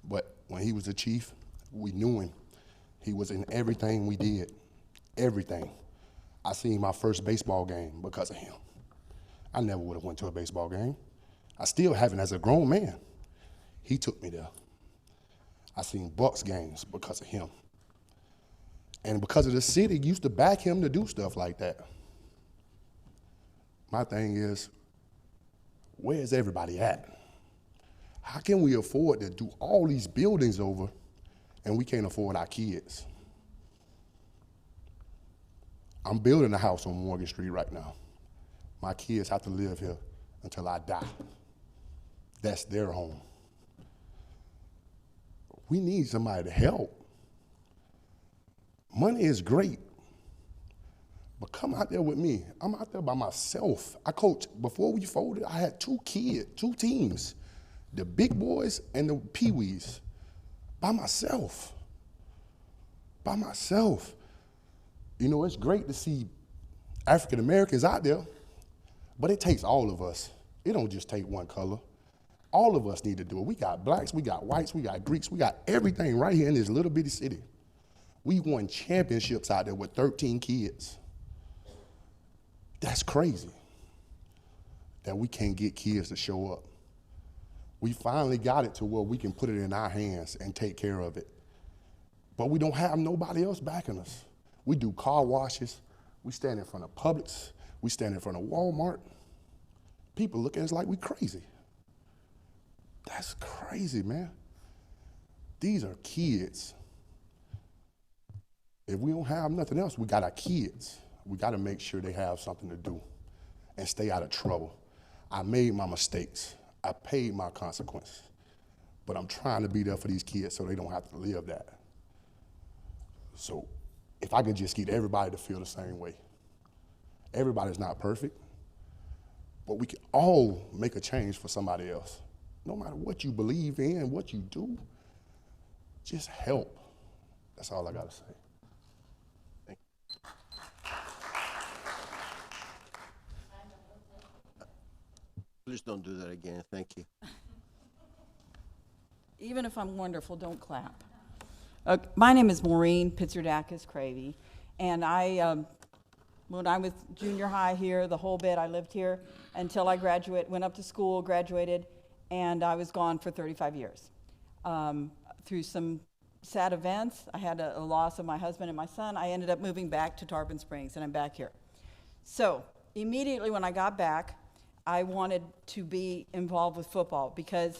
Speaker 17: But when he was the chief, we knew him. He was in everything we did. Everything. I seen my first baseball game because of him. I never would have went to a baseball game. I still haven't as a grown man. He took me there. I seen Bucks games because of him. And because of the city used to back him to do stuff like that. My thing is, where's everybody at? How can we afford to do all these buildings over and we can't afford our kids? I'm building a house on Morgan Street right now. My kids have to live here until I die. That's their home. We need somebody to help. Money is great, but come out there with me. I'm out there by myself. I coached, before we folded, I had 2 teams, the big boys and the pee-wees, by myself. By myself. You know, it's great to see African Americans out there, but it takes all of us It don't just take one color. All of us need to do it. We got blacks, we got whites, we got Greeks, we got everything right here in this little bitty city. We won championships out there with 13 kids. That's crazy that we can't get kids to show up. We finally got it to where we can put it in our hands and take care of it. But we don't have nobody else backing us. We do car washes. We stand in front of Publix. We stand in front of Walmart. People look at us like we crazy. That's crazy, man. These are kids. If we don't have nothing else, we got our kids. We got to make sure they have something to do and stay out of trouble. I made my mistakes. I paid my consequence. But I'm trying to be there for these kids so they don't have to live that. So if I could just get everybody to feel the same way. Everybody's not perfect, but we can all make a change for somebody else. No matter what you believe in, what you do, just help. That's all I got to say. Thank you.
Speaker 1: Please don't do that again. Thank you.
Speaker 18: Even if I'm wonderful, don't clap. My name is Maureen Pizzardakis Cravey, and when I was junior high here, the whole bit, I lived here until I went up to school, graduated, and I was gone for 35 years. Through some sad events, I had a loss of my husband and my son. I ended up moving back to Tarpon Springs, and I'm back here. So immediately when I got back, I wanted to be involved with football because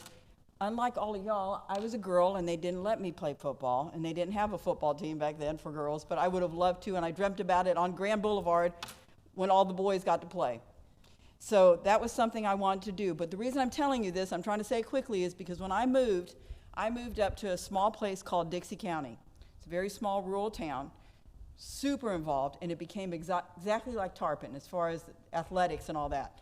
Speaker 18: unlike all of y'all, I was a girl and they didn't let me play football, and they didn't have a football team back then for girls, but I would have loved to, and I dreamt about it on Grand Boulevard when all the boys got to play. So that was something I wanted to do. But the reason I'm telling you this, I'm trying to say it quickly, is because when I moved up to a small place called Dixie County. It's a very small rural town, super involved, and it became exactly like Tarpon as far as athletics and all that.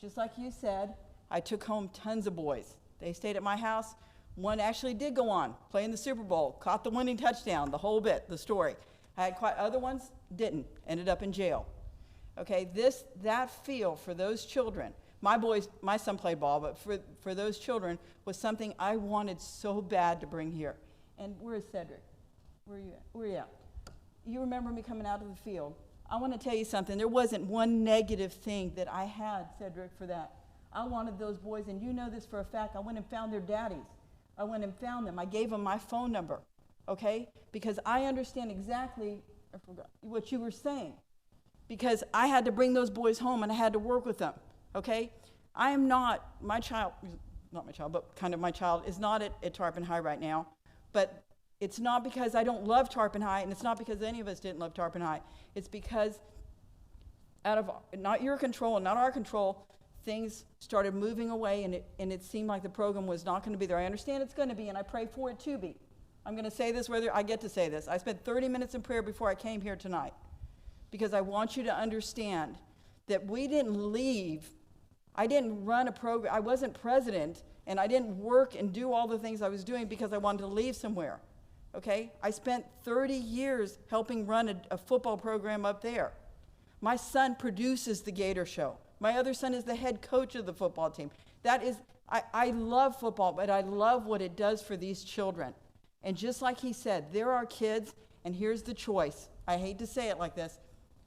Speaker 18: Just like you said, I took home tons of boys. They stayed at my house. One actually did go on, play in the Super Bowl, caught the winning touchdown, the whole bit, the story. I had quite other ones, didn't, ended up in jail. Okay, that feel for those children, my son played ball, but for those children was something I wanted so bad to bring here. And where is Cedric? Where are you at? Where are you at? You remember me coming out of the field. I want to tell you something. There wasn't one negative thing that I had, Cedric, for that. I wanted those boys, and you know this for a fact, I went and found their daddies. I went and found them. I gave them my phone number, okay? Because I understand exactly, I forgot what you were saying. Because I had to bring those boys home and I had to work with them, okay? I am not, not my child, but kind of my child is not at Tarpon High right now. But it's not because I don't love Tarpon High, and it's not because any of us didn't love Tarpon High. It's because out of not your control and not our control, things started moving away, and it seemed like the program was not going to be there. I understand it's going to be, and I pray for it to be. I'm going to say this whether I get to say this. I spent 30 minutes in prayer before I came here tonight because I want you to understand that we didn't leave. I didn't run a program. I wasn't president, and I didn't work and do all the things I was doing because I wanted to leave somewhere, okay? I spent 30 years helping run a football program up there. My son produces the Gator Show. My other son is the head coach of the football team. I love football, but I love what it does for these children. And just like he said, there are kids, and here's the choice. I hate to say it like this.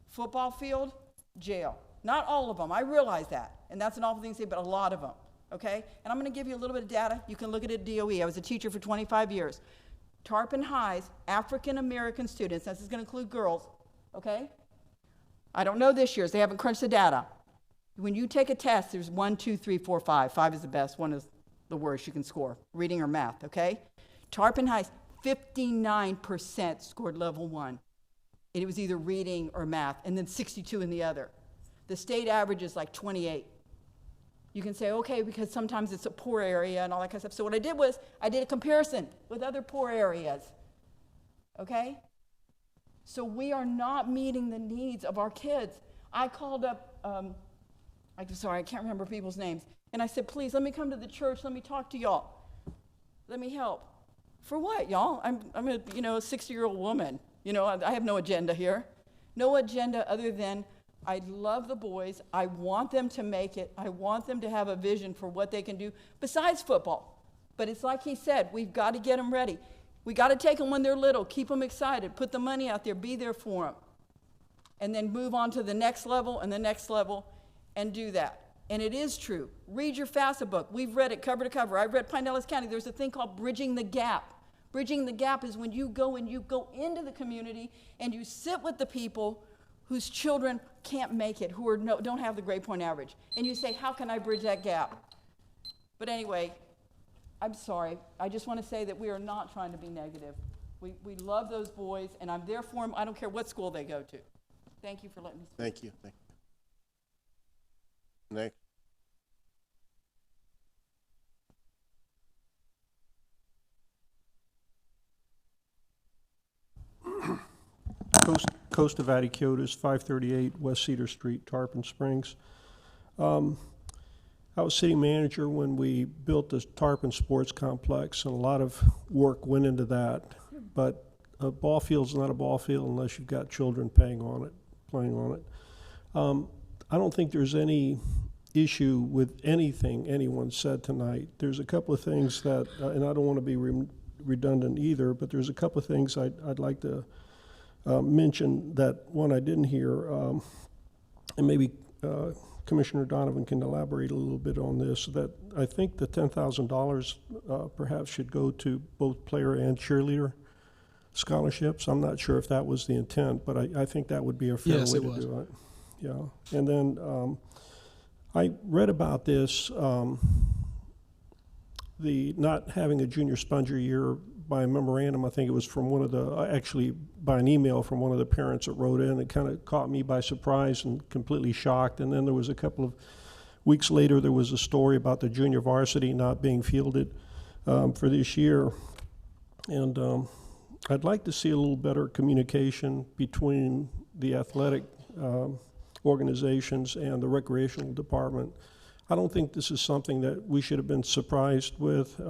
Speaker 18: Football field, jail. Not all of them, I realize that. And that's an awful thing to say, but a lot of them, okay? And I'm going to give you a little bit of data. You can look at it at DOE. I was a teacher for 25 years. Tarpon High's African-American students, this is going to include girls, okay? I don't know this year's. They haven't crunched the data. When you take a test, there's 1, 2, 3, 4, 5. 5 is the best. 1 is the worst you can score, reading or math, okay? Tarpon High's 59% scored level 1. And it was either reading or math, and then 62 in the other. The state average is like 28. You can say, okay, because sometimes it's a poor area and all that kind of stuff. So what I did was I did a comparison with other poor areas, okay? So we are not meeting the needs of our kids. I called up, I'm sorry, I can't remember people's names. And I said, please, let me come to the church. Let me talk to y'all. Let me help. For what, y'all? I'm a 60-year-old woman. I have no agenda here. No agenda other than I love the boys. I want them to make it. I want them to have a vision for what they can do besides football. But it's like he said, we've got to get them ready. We got to take them when they're little, keep them excited, put the money out there, be there for them, and then move on to the next level and the next level and do that. And it is true. Read your FAFSA book. We've read it cover to cover. I've read Pinellas County. There's a thing called Bridging the Gap. Bridging the Gap is when you go into the community and you sit with the people whose children can't make it, who don't have the grade point average. And you say, how can I bridge that gap? But anyway, I'm sorry. I just want to say that we are not trying to be negative. We love those boys, and I'm there for them. I don't care what school they go to. Thank you for letting me speak.
Speaker 1: Thank you. Thank you. Next.
Speaker 19: Costa Vaticiotis, 538 West Cedar Street, Tarpon Springs. I was city manager when we built the Tarpon Sports Complex, and a lot of work went into that. But a ball field's not a ball field unless you've got children playing on it. I don't think there's any issue with anything anyone said tonight. There's a couple of things that, and I don't want to be redundant either, but there's a couple of things I'd like to mention that one I didn't hear, and maybe Commissioner Donovan can elaborate a little bit on this, that I think the $10,000 perhaps should go to both player and cheerleader scholarships. I'm not sure if that was the intent, but I think that would be a fair way to do it. Yeah. And then I read about this, the not having a junior sponger year by a memorandum. I think it was from one of the, actually by an email from one of the parents that wrote in. It kind of caught me by surprise and completely shocked. And then there was a couple of weeks later, there was a story about the junior varsity not being fielded for this year. And I'd like to see a little better communication between the athletic organizations and the recreational department. I don't think this is something that we should have been surprised with.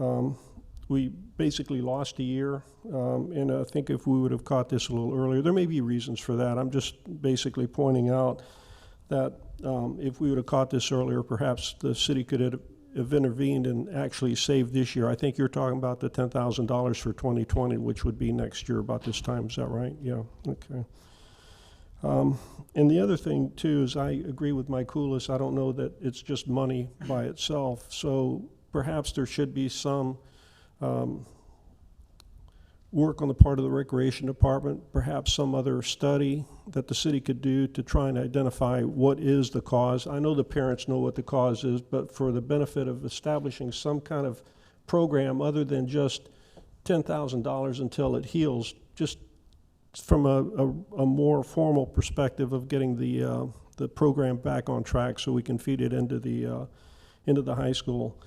Speaker 19: We basically lost a year, and I think if we would have caught this a little earlier, there may be reasons for that. I'm just basically pointing out that if we would have caught this earlier, perhaps the city could have intervened and actually saved this year. I think you're talking about the $10,000 for 2020, which would be next year about this time. Is that right? Yeah. Okay. And the other thing, too, is I agree with Mike Koulis. I don't know that it's just money by itself. So perhaps there should be some work on the part of the Recreation Department, perhaps some other study that the city could do to try and identify what is the cause. I know the parents know what the cause is, but for the benefit of establishing some kind of program other than just $10,000 until it heals, just from a more formal perspective of getting the program back on track so we can feed it into the high school.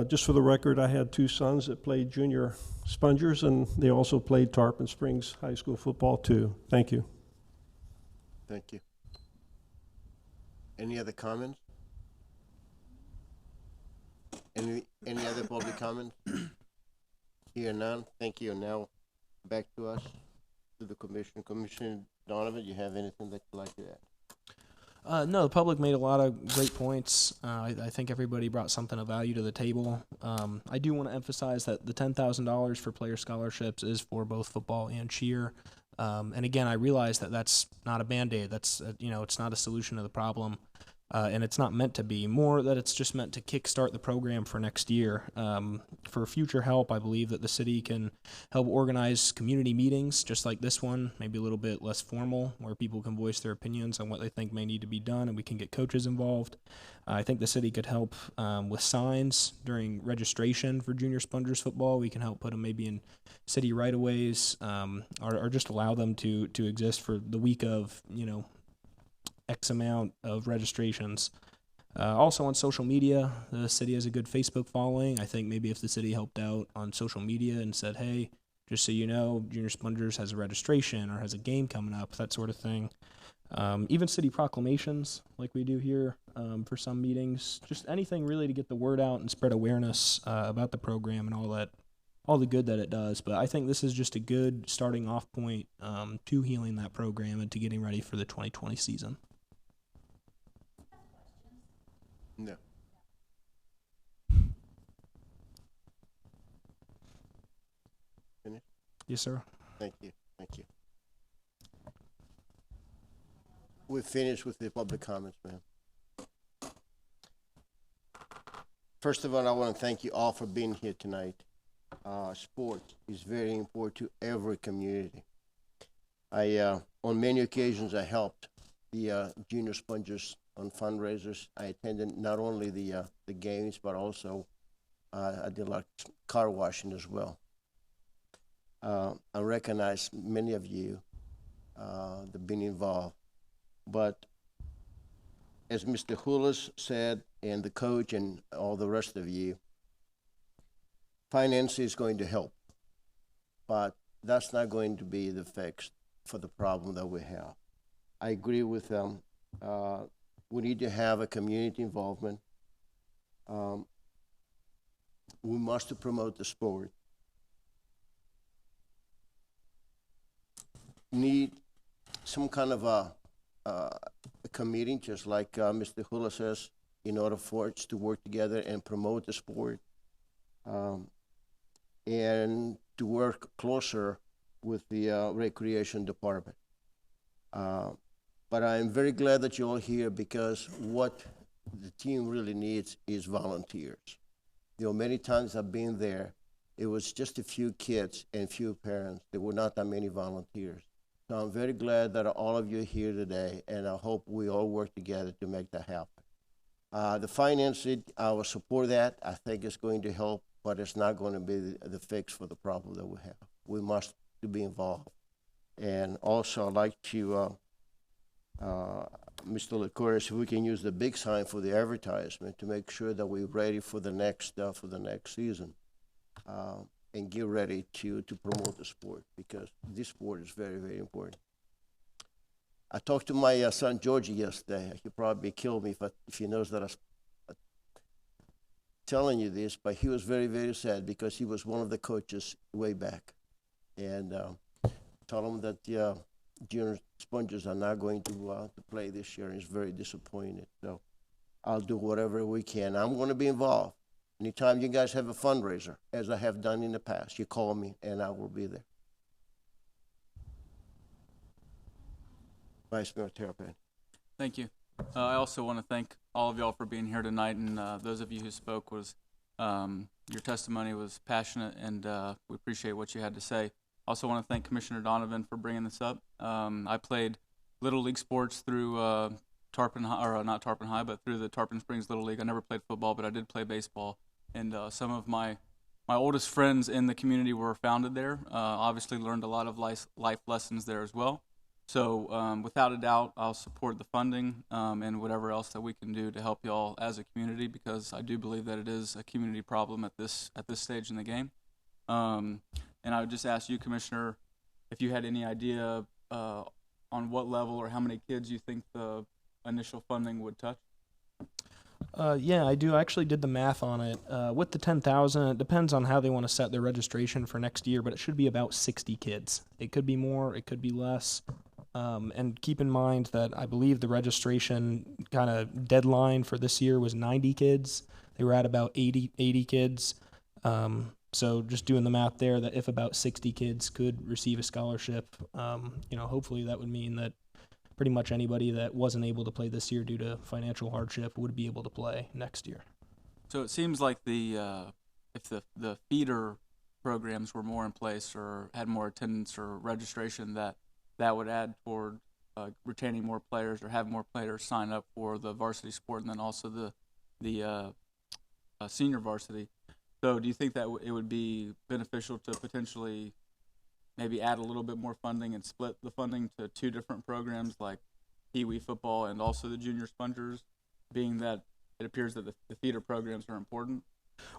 Speaker 19: Just for the record, I had two sons that played junior spongers, and they also played Tarpon Springs High School football too. Thank you.
Speaker 1: Thank you. Any other comments? Any other public comments? Here none. Thank you. Now back to us, to the commission. Commissioner Donovan, you have anything that you'd like to add?
Speaker 10: No, the public made a lot of great points. I think everybody brought something of value to the table. I do want to emphasize that the $10,000 for player scholarships is for both football and cheer. And again, I realize that that's not a Band-Aid. That's, it's not a solution to the problem. And it's not meant to be. More that it's just meant to kickstart the program for next year. For future help, I believe that the city can help organize community meetings just like this one, maybe a little bit less formal, where people can voice their opinions on what they think may need to be done, and we can get coaches involved. I think the city could help with signs during registration for junior spongers football. We can help put them maybe in city right-of-ways, or just allow them to exist for the week of, X amount of registrations. Also on social media, the city has a good Facebook following. I think maybe if the city helped out on social media and said, hey, just so you know, Junior Spongers has a registration or has a game coming up, that sort of thing. Even city proclamations like we do here for some meetings. Just anything really to get the word out and spread awareness about the program and all the good that it does. But I think this is just a good starting off point to healing that program and to getting ready for the 2020 season.
Speaker 1: No. Finished?
Speaker 10: Yes, sir.
Speaker 1: Thank you, thank you. We're finished with the public comments, ma'am. First of all, I want to thank you all for being here tonight. Sport is very important to every community. On many occasions, I helped the junior spongers on fundraisers. I attended not only the games, but also I did a lot of car washing as well. I recognize many of you that have been involved, but as Mr. Hulis said, and the coach and all the rest of you, finance is going to help, but that's not going to be the fix for the problem that we have. I agree with them. We need to have a community involvement. We must promote the sport. Need some kind of a committee, just like Mr. Hula says, in order for us to work together and promote the sport, and to work closer with the recreation department. But I'm very glad that you're all here, because what the team really needs is volunteers. You know, many times I've been there, it was just a few kids and few parents. There were not that many volunteers. So I'm very glad that all of you are here today, and I hope we all work together to make that happen. The financing, I will support that. I think it's going to help, but it's not going to be the fix for the problem that we have. We must be involved. And also, I'd like to, Mr. Licorice, if we can use the big sign for the advertisement to make sure that we're ready for the next season, and get ready to promote the sport, because this sport is very, very important. I talked to my son Georgie yesterday. He'll probably kill me if he knows that I'm telling you this, but he was very, very sad, because he was one of the coaches way back. And told him that the junior spongers are not going to play this year, and he's very disappointed. So I'll do whatever we can. I'm going to be involved. Anytime you guys have a fundraiser, as I have done in the past, you call me and I will be there. Vice Mayor Terrapin.
Speaker 8: Thank you. I also want to thank all of y'all for being here tonight, and those of you who spoke, your testimony was passionate, and we appreciate what you had to say. Also want to thank Commissioner Donovan for bringing this up. I played Little League sports through Tarpon High, or not Tarpon High, but through the Tarpon Springs Little League. I never played football, but I did play baseball. And some of my oldest friends in the community were founded there. Obviously learned a lot of life lessons there as well. So without a doubt, I'll support the funding and whatever else that we can do to help y'all as a community, because I do believe that it is a community problem at this stage in the game. And I would just ask you, Commissioner, if you had any idea on what level or how many kids you think the initial funding would touch?
Speaker 10: Yeah, I do. I actually did the math on it. With the 10,000, it depends on how they want to set their registration for next year, but it should be about 60 kids. It could be more, it could be less. And keep in mind that I believe the registration kind of deadline for this year was 90 kids. They were at about 80 kids. So just doing the math there, that if about 60 kids could receive a scholarship, hopefully that would mean that pretty much anybody that wasn't able to play this year due to financial hardship would be able to play next year.
Speaker 8: So it seems like if the feeder programs were more in place or had more attendance or registration, that would add toward retaining more players or have more players sign up for the varsity sport, and then also the senior varsity. So do you think that it would be beneficial to potentially maybe add a little bit more funding and split the funding to two different programs, like Pee Wee football and also the junior spongers, being that it appears that the feeder programs are important?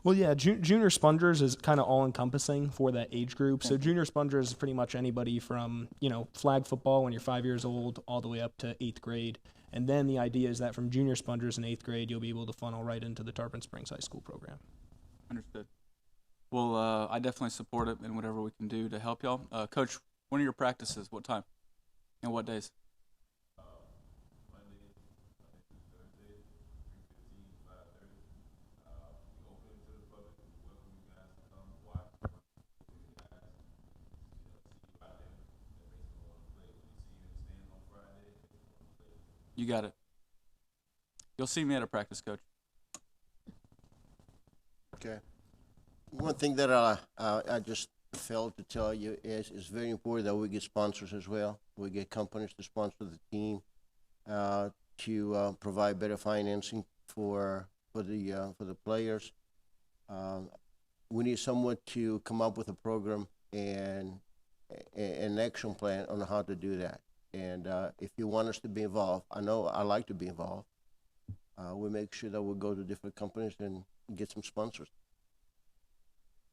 Speaker 10: Well, yeah, junior spongers is kind of all-encompassing for that age group. So junior spongers is pretty much anybody from, flag football when you're 5 years old all the way up to 8th grade. And then the idea is that from junior spongers in 8th grade, you'll be able to funnel right into the Tarpon Springs High School program.
Speaker 8: Understood. Well, I definitely support it and whatever we can do to help y'all. Coach, when are your practices? What time? And what days?
Speaker 14: Monday, Thursday, 3:15,
Speaker 8: You got it. You'll see me at a practice, Coach.
Speaker 1: Okay. One thing that I just failed to tell you is it's very important that we get sponsors as well. We get companies to sponsor the team, to provide better financing for the players. We need someone to come up with a program and an action plan on how to do that. And if you want us to be involved, I know I like to be involved. We make sure that we go to different companies and get some sponsors.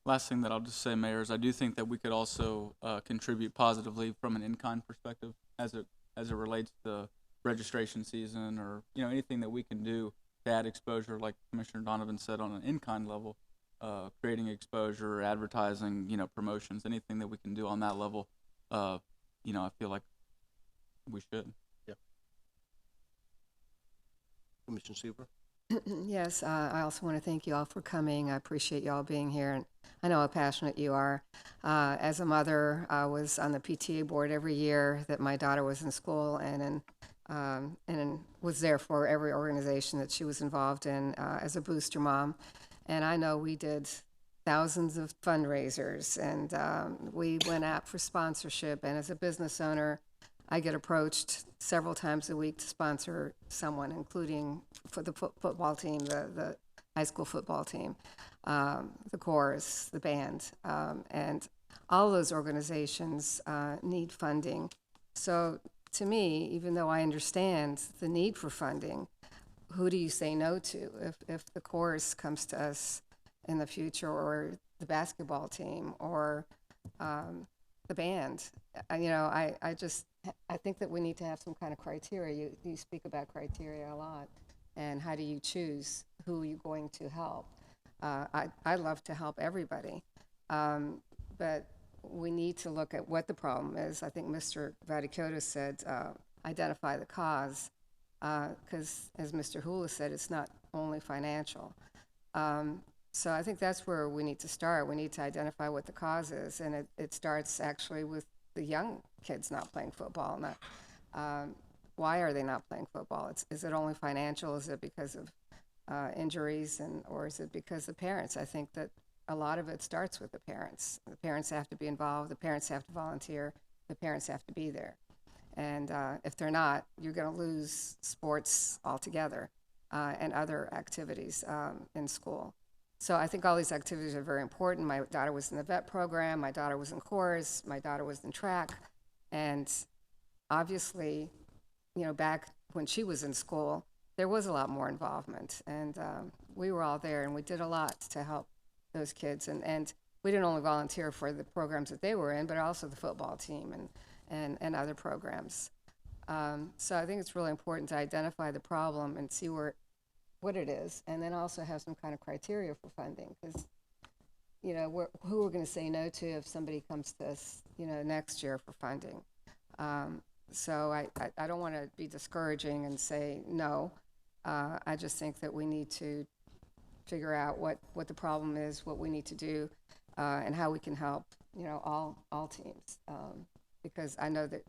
Speaker 8: Last thing that I'll just say, Mayor, is I do think that we could also contribute positively from an in-kind perspective as it relates to registration season, or anything that we can do to add exposure, like Commissioner Donovan said, on an in-kind level, creating exposure, advertising, promotions, anything that we can do on that level. I feel like we should.
Speaker 1: Yeah. Commissioner Sieber?
Speaker 4: Yes, I also want to thank you all for coming. I appreciate you all being here, and I know how passionate you are. As a mother, I was on the PTA board every year that my daughter was in school, and was there for every organization that she was involved in as a booster mom. And I know we did thousands of fundraisers, and we went out for sponsorship. And as a business owner, I get approached several times a week to sponsor someone, including for the football team, the high school football team, the chorus, the band, and all those organizations need funding. So to me, even though I understand the need for funding, who do you say no to if the chorus comes to us in the future, or the basketball team, or the band? I think that we need to have some kind of criteria. You speak about criteria a lot, and how do you choose who you're going to help? I love to help everybody, but we need to look at what the problem is. I think Mr. Vaticotis said identify the cause, because as Mr. Hula said, it's not only financial. So I think that's where we need to start. We need to identify what the cause is, and it starts actually with the young kids not playing football. Why are they not playing football? Is it only financial? Is it because of injuries, or is it because of parents? I think that a lot of it starts with the parents. The parents have to be involved. The parents have to volunteer. The parents have to be there. And if they're not, you're going to lose sports altogether and other activities in school. So I think all these activities are very important. My daughter was in the vet program. My daughter was in chorus. My daughter was in track. And obviously, back when she was in school, there was a lot more involvement. And we were all there, and we did a lot to help those kids. And we didn't only volunteer for the programs that they were in, but also the football team and other programs. So I think it's really important to identify the problem and see what it is, and then also have some kind of criteria for funding, because who we're going to say no to if somebody comes to us next year for funding. So I don't want to be discouraging and say no. I just think that we need to figure out what the problem is, what we need to do, and how we can help all teams, because I know that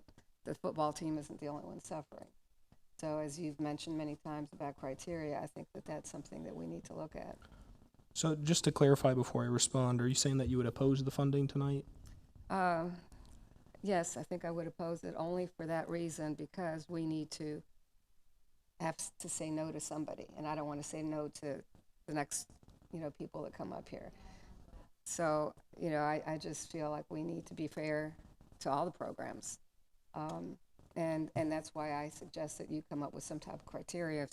Speaker 4: the football team isn't the only one suffering. So as you've mentioned many times about criteria, I think that that's something that we need to look at.
Speaker 10: So just to clarify before I respond, are you saying that you would oppose the funding tonight?
Speaker 4: Yes, I think I would oppose it only for that reason, because we need to have to say no to somebody, and I don't want to say no to the next, people that come up here. So, I just feel like we need to be fair to all the programs. And that's why I suggest that you come up with some type of criteria.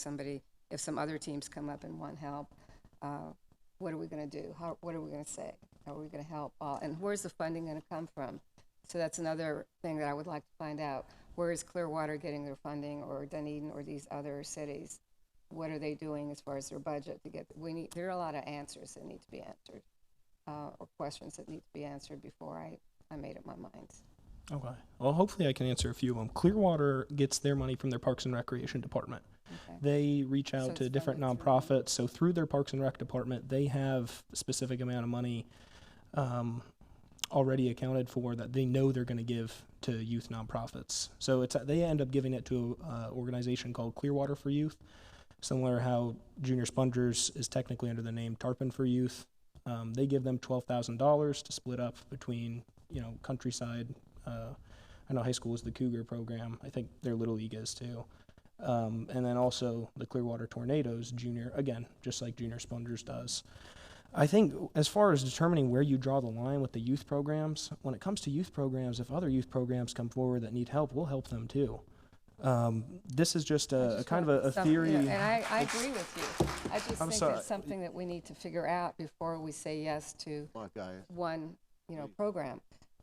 Speaker 4: If some other teams come up and want help, what are we going to do? What are we going to say? How are we going to help? And where's the funding going to come from? So that's another thing that I would like to find out. Where is Clearwater getting their funding, or Dunedin, or these other cities? What are they doing as far as their budget to get? There are a lot of answers that need to be answered, or questions that need to be answered before I made up my mind.
Speaker 10: Okay. Well, hopefully I can answer a few of them. Clearwater gets their money from their Parks and Recreation Department. Okay. They reach out to different nonprofits. So through their Parks and Rec department, they have a specific amount of money already accounted for that they know they're going to give to youth nonprofits. So they end up giving it to an organization called Clearwater for Youth, similar how Junior Spongers is technically under the name Tarpon for Youth. They give them $12,000 to split up between, Countryside. I know high school is the Cougar program. I think their Little League is too. And then also the Clearwater Tornadoes Junior, again, just like Junior Spongers does. I think as far as determining where you draw the line with the youth programs, when it comes to youth programs, if other youth programs come forward that need help, we'll help them too. This is just a kind of a theory.
Speaker 4: And I agree with you. I just think
Speaker 10: sorry.
Speaker 4: it's something that we need to figure out before we say yes to one, program.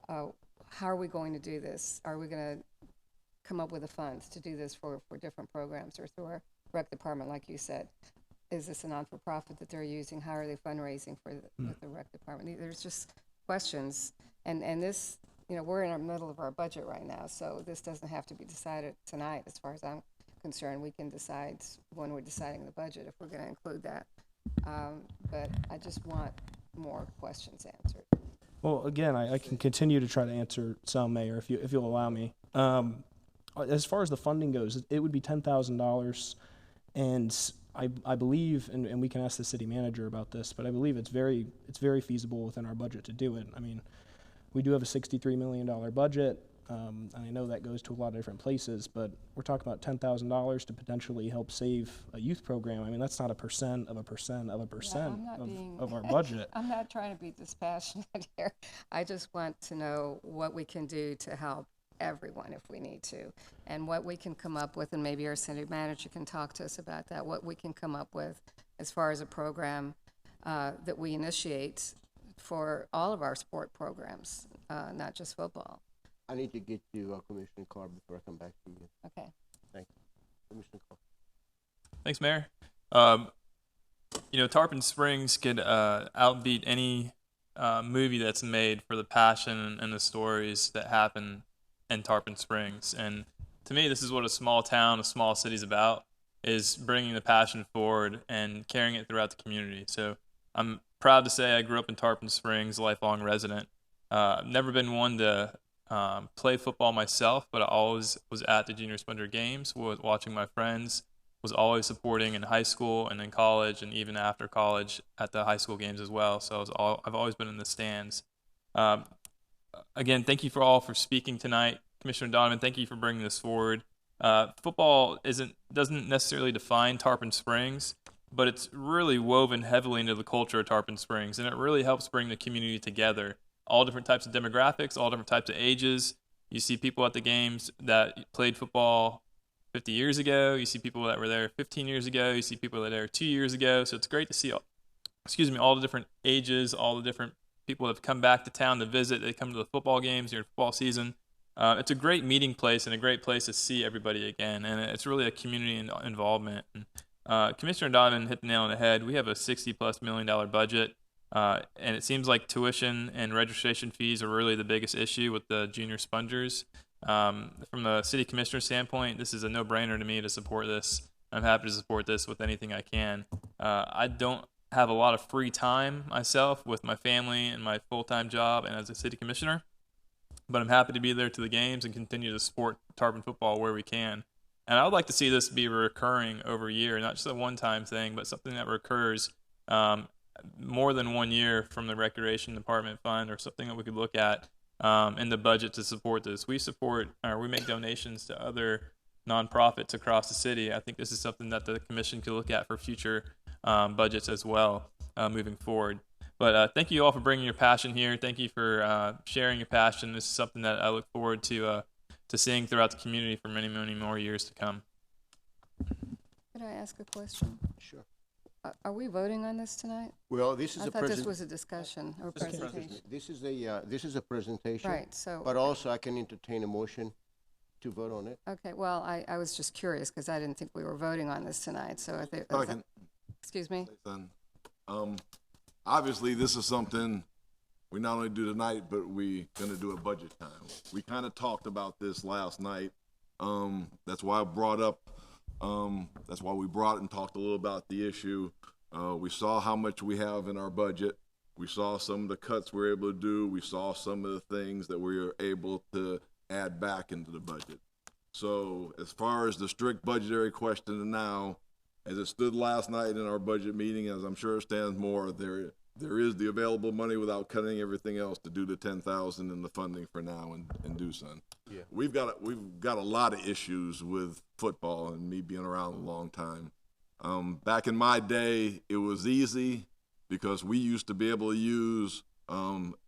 Speaker 4: How are we going to do this? Are we going to come up with the funds to do this for different programs or through our rec department, like you said? Is this a non-for-profit that they're using? How are they fundraising with the rec department? There's just questions. And this, we're in the middle of our budget right now, so this doesn't have to be decided tonight as far as I'm concerned. We can decide when we're deciding the budget if we're going to include that. But I just want more questions answered.
Speaker 10: Well, again, I can continue to try to answer some, Mayor, if you'll allow me. As far as the funding goes, it would be $10,000, and I believe, and we can ask the city manager about this, but I believe it's very feasible within our budget to do it. I mean, we do have a $63 million budget, and I know that goes to a lot of different places, but we're talking about $10,000 to potentially help save a youth program. I mean, that's not a percent of a percent of a percent of our budget.
Speaker 4: I'm not trying to be dispassionate here. I just want to know what we can do to help everyone if we need to, and what we can come up with, and maybe our city manager can talk to us about that, what we can come up with as far as a program that we initiate for all of our sport programs, not just football.
Speaker 1: I need to get you Commissioner Carr before I come back to you.
Speaker 4: Okay.
Speaker 1: Thank you. Commissioner Carr.
Speaker 9: Thanks, Mayor. Tarpon Springs could outbeat any movie that's made for the passion and the stories that happen in Tarpon Springs. And to me, this is what a small town, a small city is about, is bringing the passion forward and carrying it throughout the community. So I'm proud to say I grew up in Tarpon Springs, lifelong resident. I've never been one to play football myself, but I always was at the Junior Sponger games, was watching my friends, was always supporting in high school and in college, and even after college at the high school games as well. So I've always been in the stands. Again, thank you for speaking tonight. Commissioner Donovan, thank you for bringing this forward. Football doesn't necessarily define Tarpon Springs, but it's really woven heavily into the culture of Tarpon Springs, and it really helps bring the community together. All different types of demographics, all different types of ages. You see people at the games that played football 50 years ago. You see people that were there 15 years ago. You see people that were there 2 years ago. So it's great to see all the different ages, all the different people that have come back to town to visit. They come to the football games during football season. It's a great meeting place and a great place to see everybody again. And it's really a community involvement. And, Commissioner Donovan hit the nail on the head. We have a $60+ million budget. And it seems like tuition and registration fees are really the biggest issue with the Junior Spongers. From the city commissioner standpoint, this is a no-brainer to me to support this. I'm happy to support this with anything I can. I don't have a lot of free time myself with my family and my full-time job and as a city commissioner, but I'm happy to be there to the games and continue to support Tarpon football where we can. And I would like to see this be recurring over a year, not just a one-time thing, but something that recurs more than 1 year from the Recreation Department fund, or something that we could look at in the budget to support this. We make donations to other nonprofits across the city. I think this is something that the commission could look at for future budgets as well moving forward. But thank you all for bringing your passion here. Thank you for sharing your passion. This is something that I look forward to seeing throughout the community for many, many more years to come.
Speaker 4: Could I ask a question?
Speaker 1: Sure.
Speaker 4: Are we voting on this tonight?
Speaker 1: Well, this is
Speaker 4: I thought this was a discussion or presentation.
Speaker 1: This is a presentation.
Speaker 4: Right, so.
Speaker 1: But also I can entertain a motion to vote on it.
Speaker 4: Okay, well, I was just curious because I didn't think we were voting on this tonight, so I think. Excuse me?
Speaker 20: Obviously, this is something we not only do tonight, but we gonna do at budget time. We kind of talked about this last night. That's why I brought up, that's why we brought and talked a little about the issue. We saw how much we have in our budget. We saw some of the cuts we were able to do. We saw some of the things that we were able to add back into the budget. So as far as the strict budgetary question now, as it stood last night in our budget meeting, as I'm sure it stands more, there is the available money without cutting everything else to do the 10,000 in the funding for now and do something.
Speaker 1: Yeah.
Speaker 20: We've got a lot of issues with football and me being around a long time. Back in my day, it was easy because we used to be able to use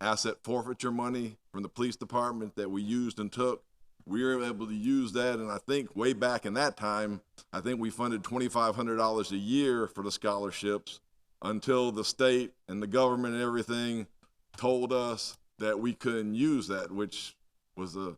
Speaker 20: asset forfeiture money from the police department that we used and took. We were able to use that, and I think way back in that time, I think we funded $2,500 a year for the scholarships until the state and the government and everything told us that we couldn't use that, which was a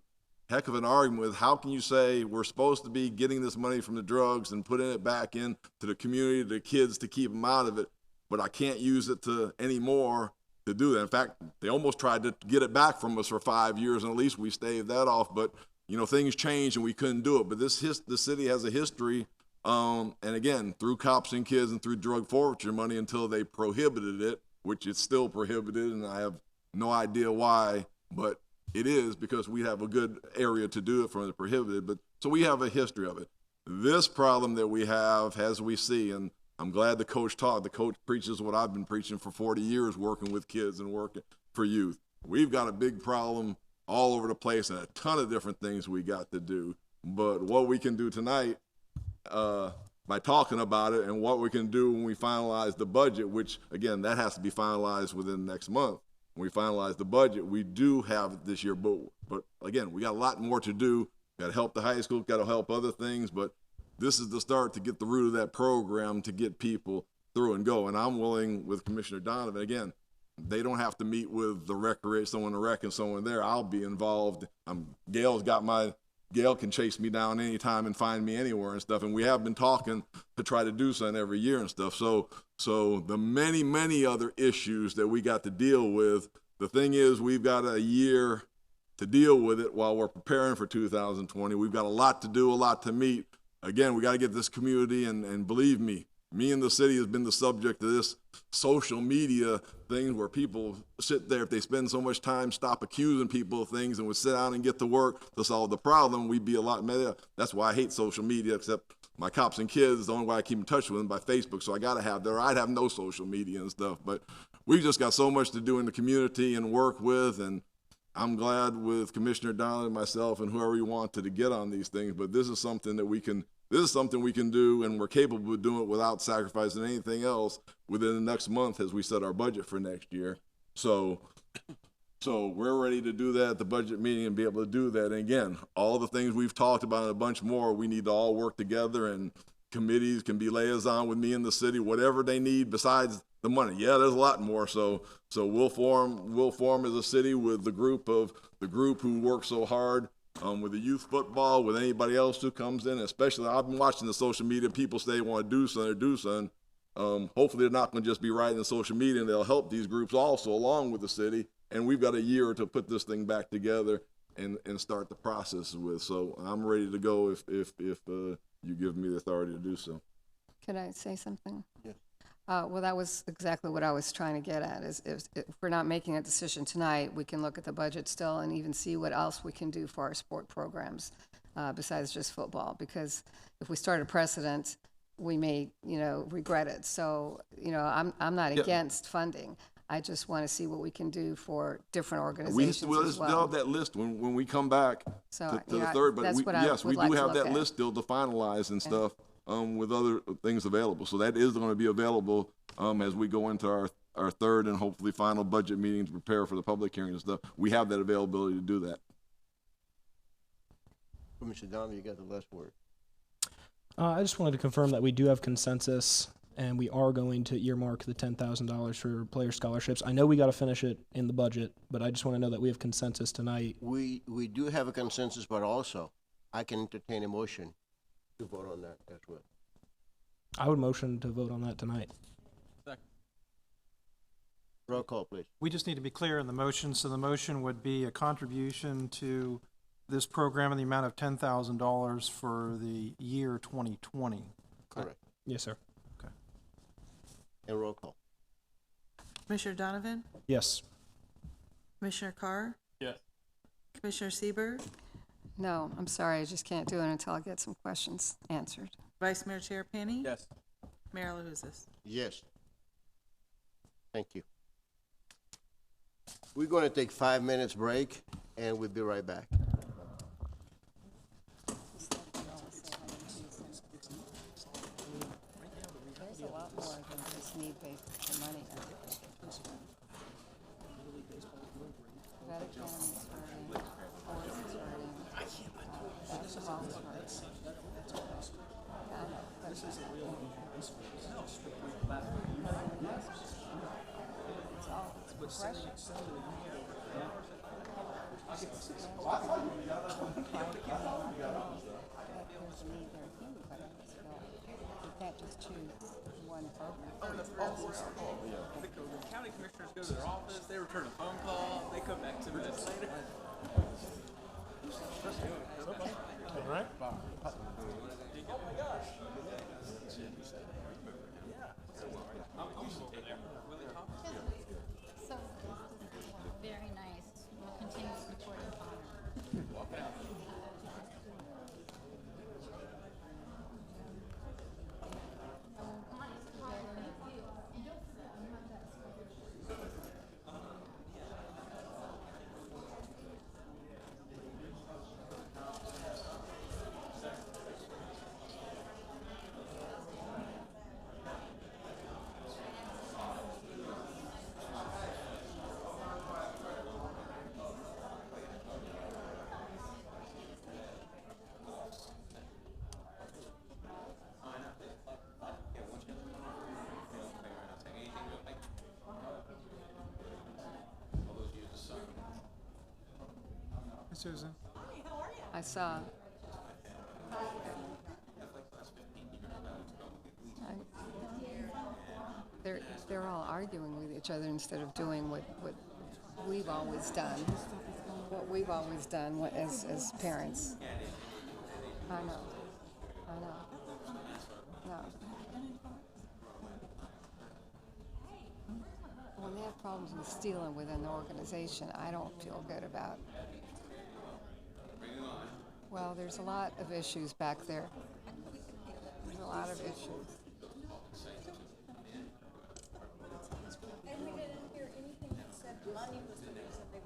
Speaker 20: heck of an argument with how can you say we're supposed to be getting this money from the drugs and putting it back into the community, the kids to keep them out of it, but I can't use it to anymore to do that. In fact, they almost tried to get it back from us for 5 years, and at least we staved that off, but you know, things changed and we couldn't do it. But the city has a history, and again, through cops and kids and through drug forfeiture money until they prohibited it, which is still prohibited, and I have no idea why, but it is because we have a good area to do it from the prohibited. But so we have a history of it. This problem that we have, as we see, and I'm glad the coach talked. The coach preaches what I've been preaching for 40 years, working with kids and working for youth. We've got a big problem all over the place and a ton of different things we got to do. But what we can do tonight by talking about it and what we can do when we finalize the budget, which again, that has to be finalized within next month. When we finalize the budget, we do have it this year, but again, we got a lot more to do. Got to help the high school, got to help other things, but this is the start to get the root of that program to get people through and go. And I'm willing with Commissioner Donovan, again, they don't have to meet with the recreate, someone to rec and someone there. I'll be involved. Gail can chase me down anytime and find me anywhere and stuff. And we have been talking to try to do something every year and stuff. So the many, many other issues that we got to deal with, the thing is we've got a year to deal with it while we're preparing for 2020. We've got a lot to do, a lot to meet. Again, we got to get this community, and believe me and the city has been the subject of this social media thing where people sit there, if they spend so much time, stop accusing people of things and would sit down and get to work to solve the problem, we'd be a lot better. That's why I hate social media, except my cops and kids, the only way I keep in touch with them by Facebook, so I got to have there. I'd have no social media and stuff, but we've just got so much to do in the community and work with, and I'm glad with Commissioner Donnelly and myself and whoever you wanted to get on these things, but this is something we can do, and we're capable of doing it without sacrificing anything else within the next month as we set our budget for next year. So we're ready to do that at the budget meeting and be able to do that. And again, all the things we've talked about and a bunch more, we need to all work together, and committees can be liaison with me in the city, whatever they need besides the money. Yeah, there's a lot more. So we'll form as a city with the group who works so hard. With the youth football, with anybody else who comes in, especially I've been watching the social media, people say they want to do something. Hopefully they're not going to just be writing in social media, and they'll help these groups also along with the city. And we've got a year to put this thing back together and start the process with. So I'm ready to go if you give me the authority to do so.
Speaker 4: Can I say something?
Speaker 1: Yes.
Speaker 4: Well, that was exactly what I was trying to get at, is if we're not making a decision tonight, we can look at the budget still and even see what else we can do for our sport programs besides just football. Because if we start a precedent, we may, regret it. So, I'm not against funding. I just want to see what we can do for different organizations
Speaker 20: We'll
Speaker 4: as well.
Speaker 20: still have that list when we come back to the third. But we do have that list still to finalize and stuff. With other things available. So that is going to be available as we go into our third and hopefully final budget meeting to prepare for the public hearing and stuff. We have that availability to do that.
Speaker 1: Commissioner Donovan, you got the last word.
Speaker 10: I just wanted to confirm that we do have consensus, and we are going to earmark the $10,000 for player scholarships. I know we got to finish it in the budget, but I just want to know that we have consensus tonight.
Speaker 1: We do have a consensus, but also I can entertain a motion to vote on that as well.
Speaker 10: I would motion to vote on that tonight.
Speaker 1: Roll call, please.
Speaker 5: We just need to be clear in the motion. So the motion would be a contribution to this program in the amount of $10,000 for the year 2020.
Speaker 1: Correct.
Speaker 10: Yes, sir.
Speaker 5: Okay.
Speaker 1: And roll call.
Speaker 2: Commissioner Donovan?
Speaker 10: Yes.
Speaker 2: Commissioner Carr?
Speaker 9: Yes.
Speaker 2: Commissioner Sieber,
Speaker 4: No, I'm sorry, I just can't do it until I get some questions answered.
Speaker 2: Vice Mayor Terapany?
Speaker 8: Yes.
Speaker 2: Mayor LaHousas?
Speaker 1: Yes. Thank you. We're going to take 5 minutes break, and we'll be right back.
Speaker 4: There's a lot more than just need-based money. Vet Academy is hurting, Forest is hurting, basketball is hurting. Yeah, I know, but it's all, it's pressure. There's a need there too, but you can't just choose one program.
Speaker 8: The county commissioners go to their office, they return a phone call, they come back 2 minutes later.
Speaker 15: All right.
Speaker 21: So, very nice. We'll continue supporting Connor.
Speaker 15: Susan.
Speaker 4: I saw. They're all arguing with each other instead of doing what we've always done. What we've always done as parents. I know. No. When they have problems with stealing within the organization, I don't feel good about. Well, there's a lot of issues back there. There's a lot of issues.
Speaker 21: And we didn't hear anything that said money was the reason they were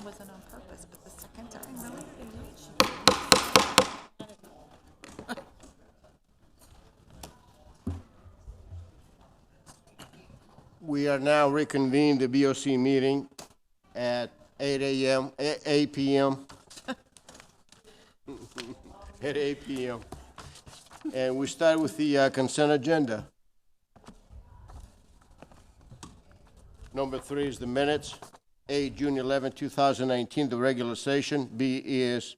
Speaker 2: wasn't on purpose, but the second time, really?
Speaker 1: We are now reconvening the BOC meeting at 8 p.m. At 8 p.m. And we start with the consent agenda. Number 3 is the minutes. A, June 11, 2019, the regular session. B is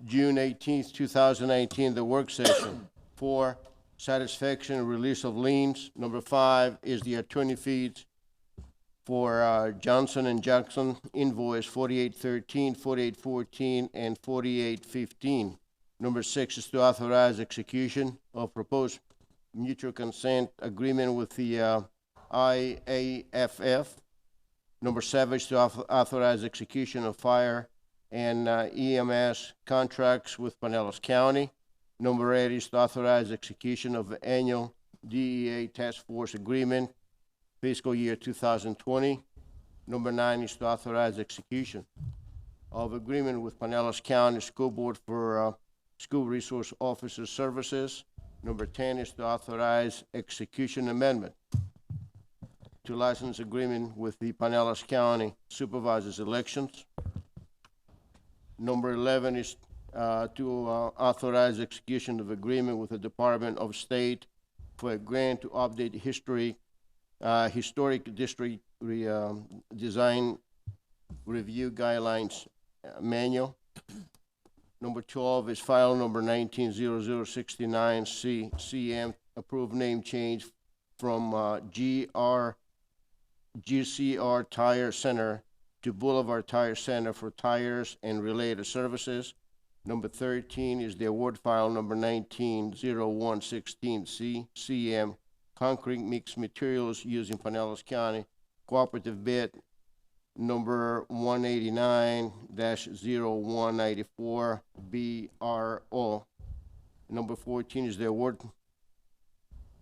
Speaker 1: June 18, 2019, the work session. 4, satisfaction and release of liens. Number 5 is the attorney fees for Johnson & Jackson, invoice 4813, 4814, and 4815. Number 6 is to authorize execution of proposed mutual consent agreement with the IAFF. Number 7 is to authorize execution of fire and EMS contracts with Pinellas County. Number 8 is to authorize execution of the annual DEA task force agreement, fiscal year 2020. Number 9 is to authorize execution of agreement with Pinellas County School Board for school resource officer services. Number 10 is to authorize execution amendment to license agreement with the Pinellas County Supervisors Elections. Number 11 is to authorize execution of agreement with the Department of State for a grant to update historic district design review guidelines manual. Number 12 is file number 190069 CM, approved name change from GCR Tire Center to Boulevard Tire Center for tires and related services. Number 13 is the award file number 190116 CM, concrete mixed materials used in Pinellas County, cooperative bid number 189-0194 BRO. Number 14 is the award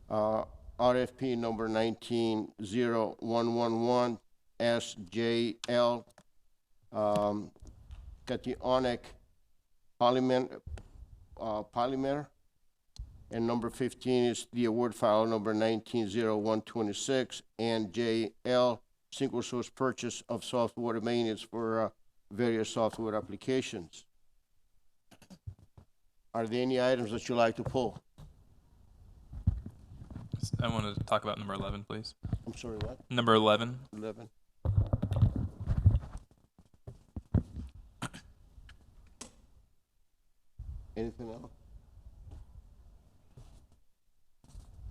Speaker 1: RFP number 190111 SJL cationic polymer. And number 15 is the award file number 190126 and JL single source purchase of software maintenance for various software applications. Are there any items that you'd like to pull?
Speaker 9: I want to talk about number 11, please.
Speaker 1: I'm sorry, what?
Speaker 9: Number 11.
Speaker 1: 11. Anything else?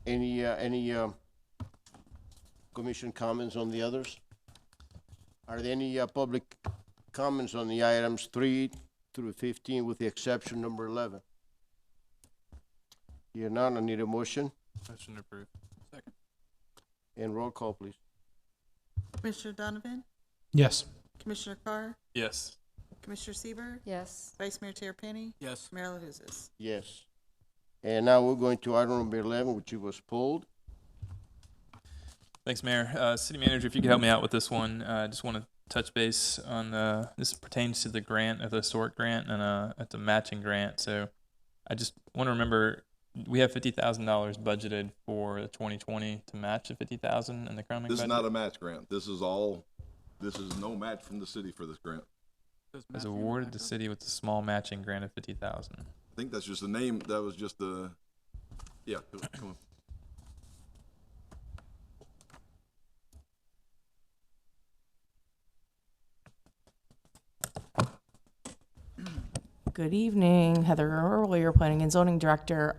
Speaker 1: Any commission comments on the others? Are there any public comments on the items 3 through 15 with the exception number 11? Here none, I need a motion.
Speaker 9: Motion approved. Second.
Speaker 1: And roll call, please.
Speaker 2: Commissioner Donovan?
Speaker 10: Yes.
Speaker 2: Commissioner Carr?
Speaker 9: Yes.
Speaker 2: Commissioner Sieber,
Speaker 4: Yes.
Speaker 2: Vice Mayor Terapany?
Speaker 8: Yes.
Speaker 2: Mayor LaHousas?
Speaker 1: Yes. And now we're going to item number 11, which was pulled.
Speaker 9: Thanks, Mayor. City Manager, if you could help me out with this one, I just want to touch base on this pertains to the grant, of the historic grant, and it's a matching grant. So I just want to remember we have $50,000 budgeted for 2020 to match the $50,000 in the Crown
Speaker 20: This is
Speaker 9: budget.
Speaker 20: not a match grant. This is no match from the city for this grant.
Speaker 9: Has awarded the city with a small matching grant of $50,000.
Speaker 20: I think that's just the name, that was just the, yeah, come on.
Speaker 6: Good evening, Heather Earlier, Planning and Zoning Director.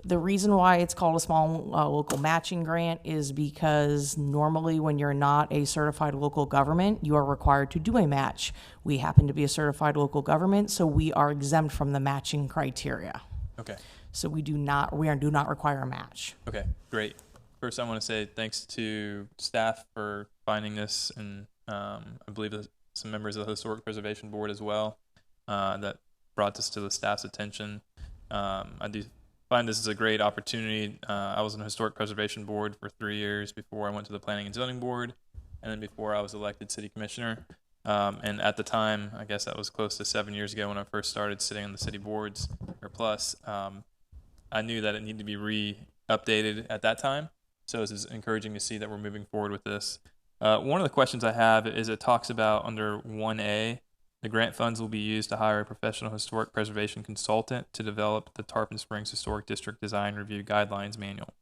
Speaker 6: The reason why it's called a small local matching grant is because normally when you're not a certified local government, you are required to do a match. We happen to be a certified local government, so we are exempt from the matching criteria.
Speaker 9: Okay.
Speaker 6: So we do not require a match.
Speaker 9: Okay, great. First, I want to say thanks to staff for finding this, and I believe that some members of the Historic Preservation Board as well that brought this to the staff's attention. I do find this is a great opportunity. I was on the Historic Preservation Board for 3 years before I went to the Planning and Zoning Board, and then before I was elected City Commissioner. And at the time, I guess that was close to 7 years ago when I first started sitting on the city boards, or plus, I knew that it needed to be updated at that time. So this is encouraging to see that we're moving forward with this. One of the questions I have is it talks about under 1A, the grant funds will be used to hire a professional historic preservation consultant to develop the Tarpon Springs Historic District Design Review Guidelines Manual.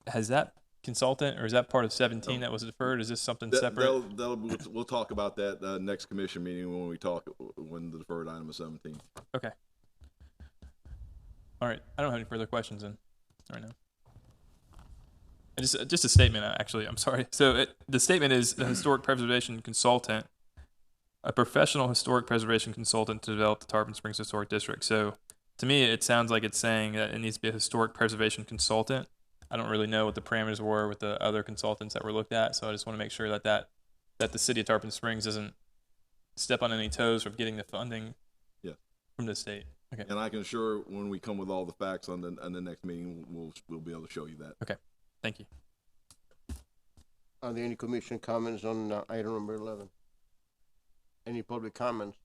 Speaker 9: Has that consultant, or is that part of 17 that was deferred? Is this something separate?
Speaker 20: We'll talk about that next commission meeting when the deferred item is 17.
Speaker 9: Okay. All right. I don't have any further questions then right now. Just a statement, actually. I'm sorry. So the statement is the historic preservation consultant, a professional historic preservation consultant to develop the Tarpon Springs Historic District. So to me, it sounds like it's saying that it needs to be a historic preservation consultant. I don't really know what the parameters were with the other consultants that were looked at, so I just want to make sure that the city of Tarpon Springs doesn't step on any toes from getting the funding from the state. Okay.
Speaker 20: And I can assure when we come with all the facts on the next meeting, we'll be able to show you that.
Speaker 9: Okay. Thank you.
Speaker 1: Are there any commission comments on item number 11? Any public comments?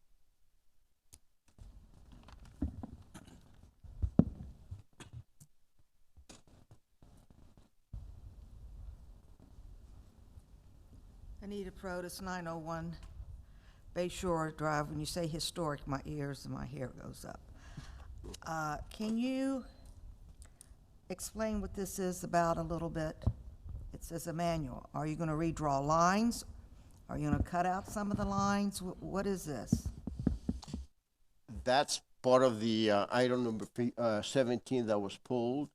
Speaker 7: Anita Protus, 901 Bayshore Drive. When you say historic, my ears and my hair goes up. Can you explain what this is about a little bit? It says a manual. Are you going to redraw lines? Are you going to cut out some of the lines? What is this?
Speaker 1: That's part of the item number 17 that was pulled,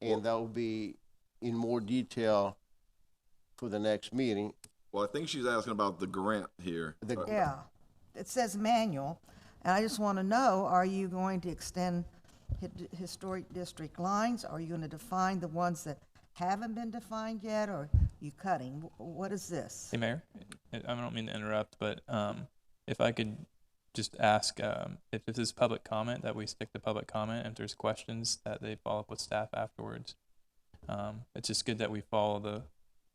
Speaker 1: and that will be in more detail for the next meeting.
Speaker 20: Well, I think she's asking about the grant here.
Speaker 7: Yeah, it says manual, and I just want to know, are you going to extend historic district lines? Are you going to define the ones that haven't been defined yet, or are you cutting? What is this?
Speaker 9: Hey, Mayor, I don't mean to interrupt, but if I could just ask if this is public comment, that we stick to public comment. If there's questions, that they follow up with staff afterwards. It's just good that we follow the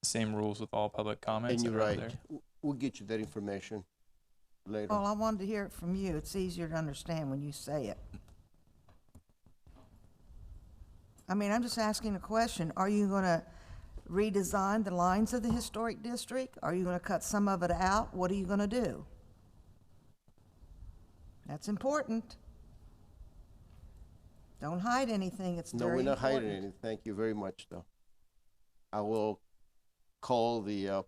Speaker 9: same rules with all public comments.
Speaker 1: And you're
Speaker 9: that are
Speaker 1: right.
Speaker 9: out there.
Speaker 1: We'll get you that information later.
Speaker 7: Well, I wanted to hear it from you. It's easier to understand when you say it. I mean, I'm just asking a question. Are you going to redesign the lines of the historic district? Are you going to cut some of it out? What are you going to do? That's important. Don't hide anything. It's
Speaker 1: No,
Speaker 7: very
Speaker 1: we're not
Speaker 7: important.
Speaker 1: hiding anything. Thank you very much, though. I will call the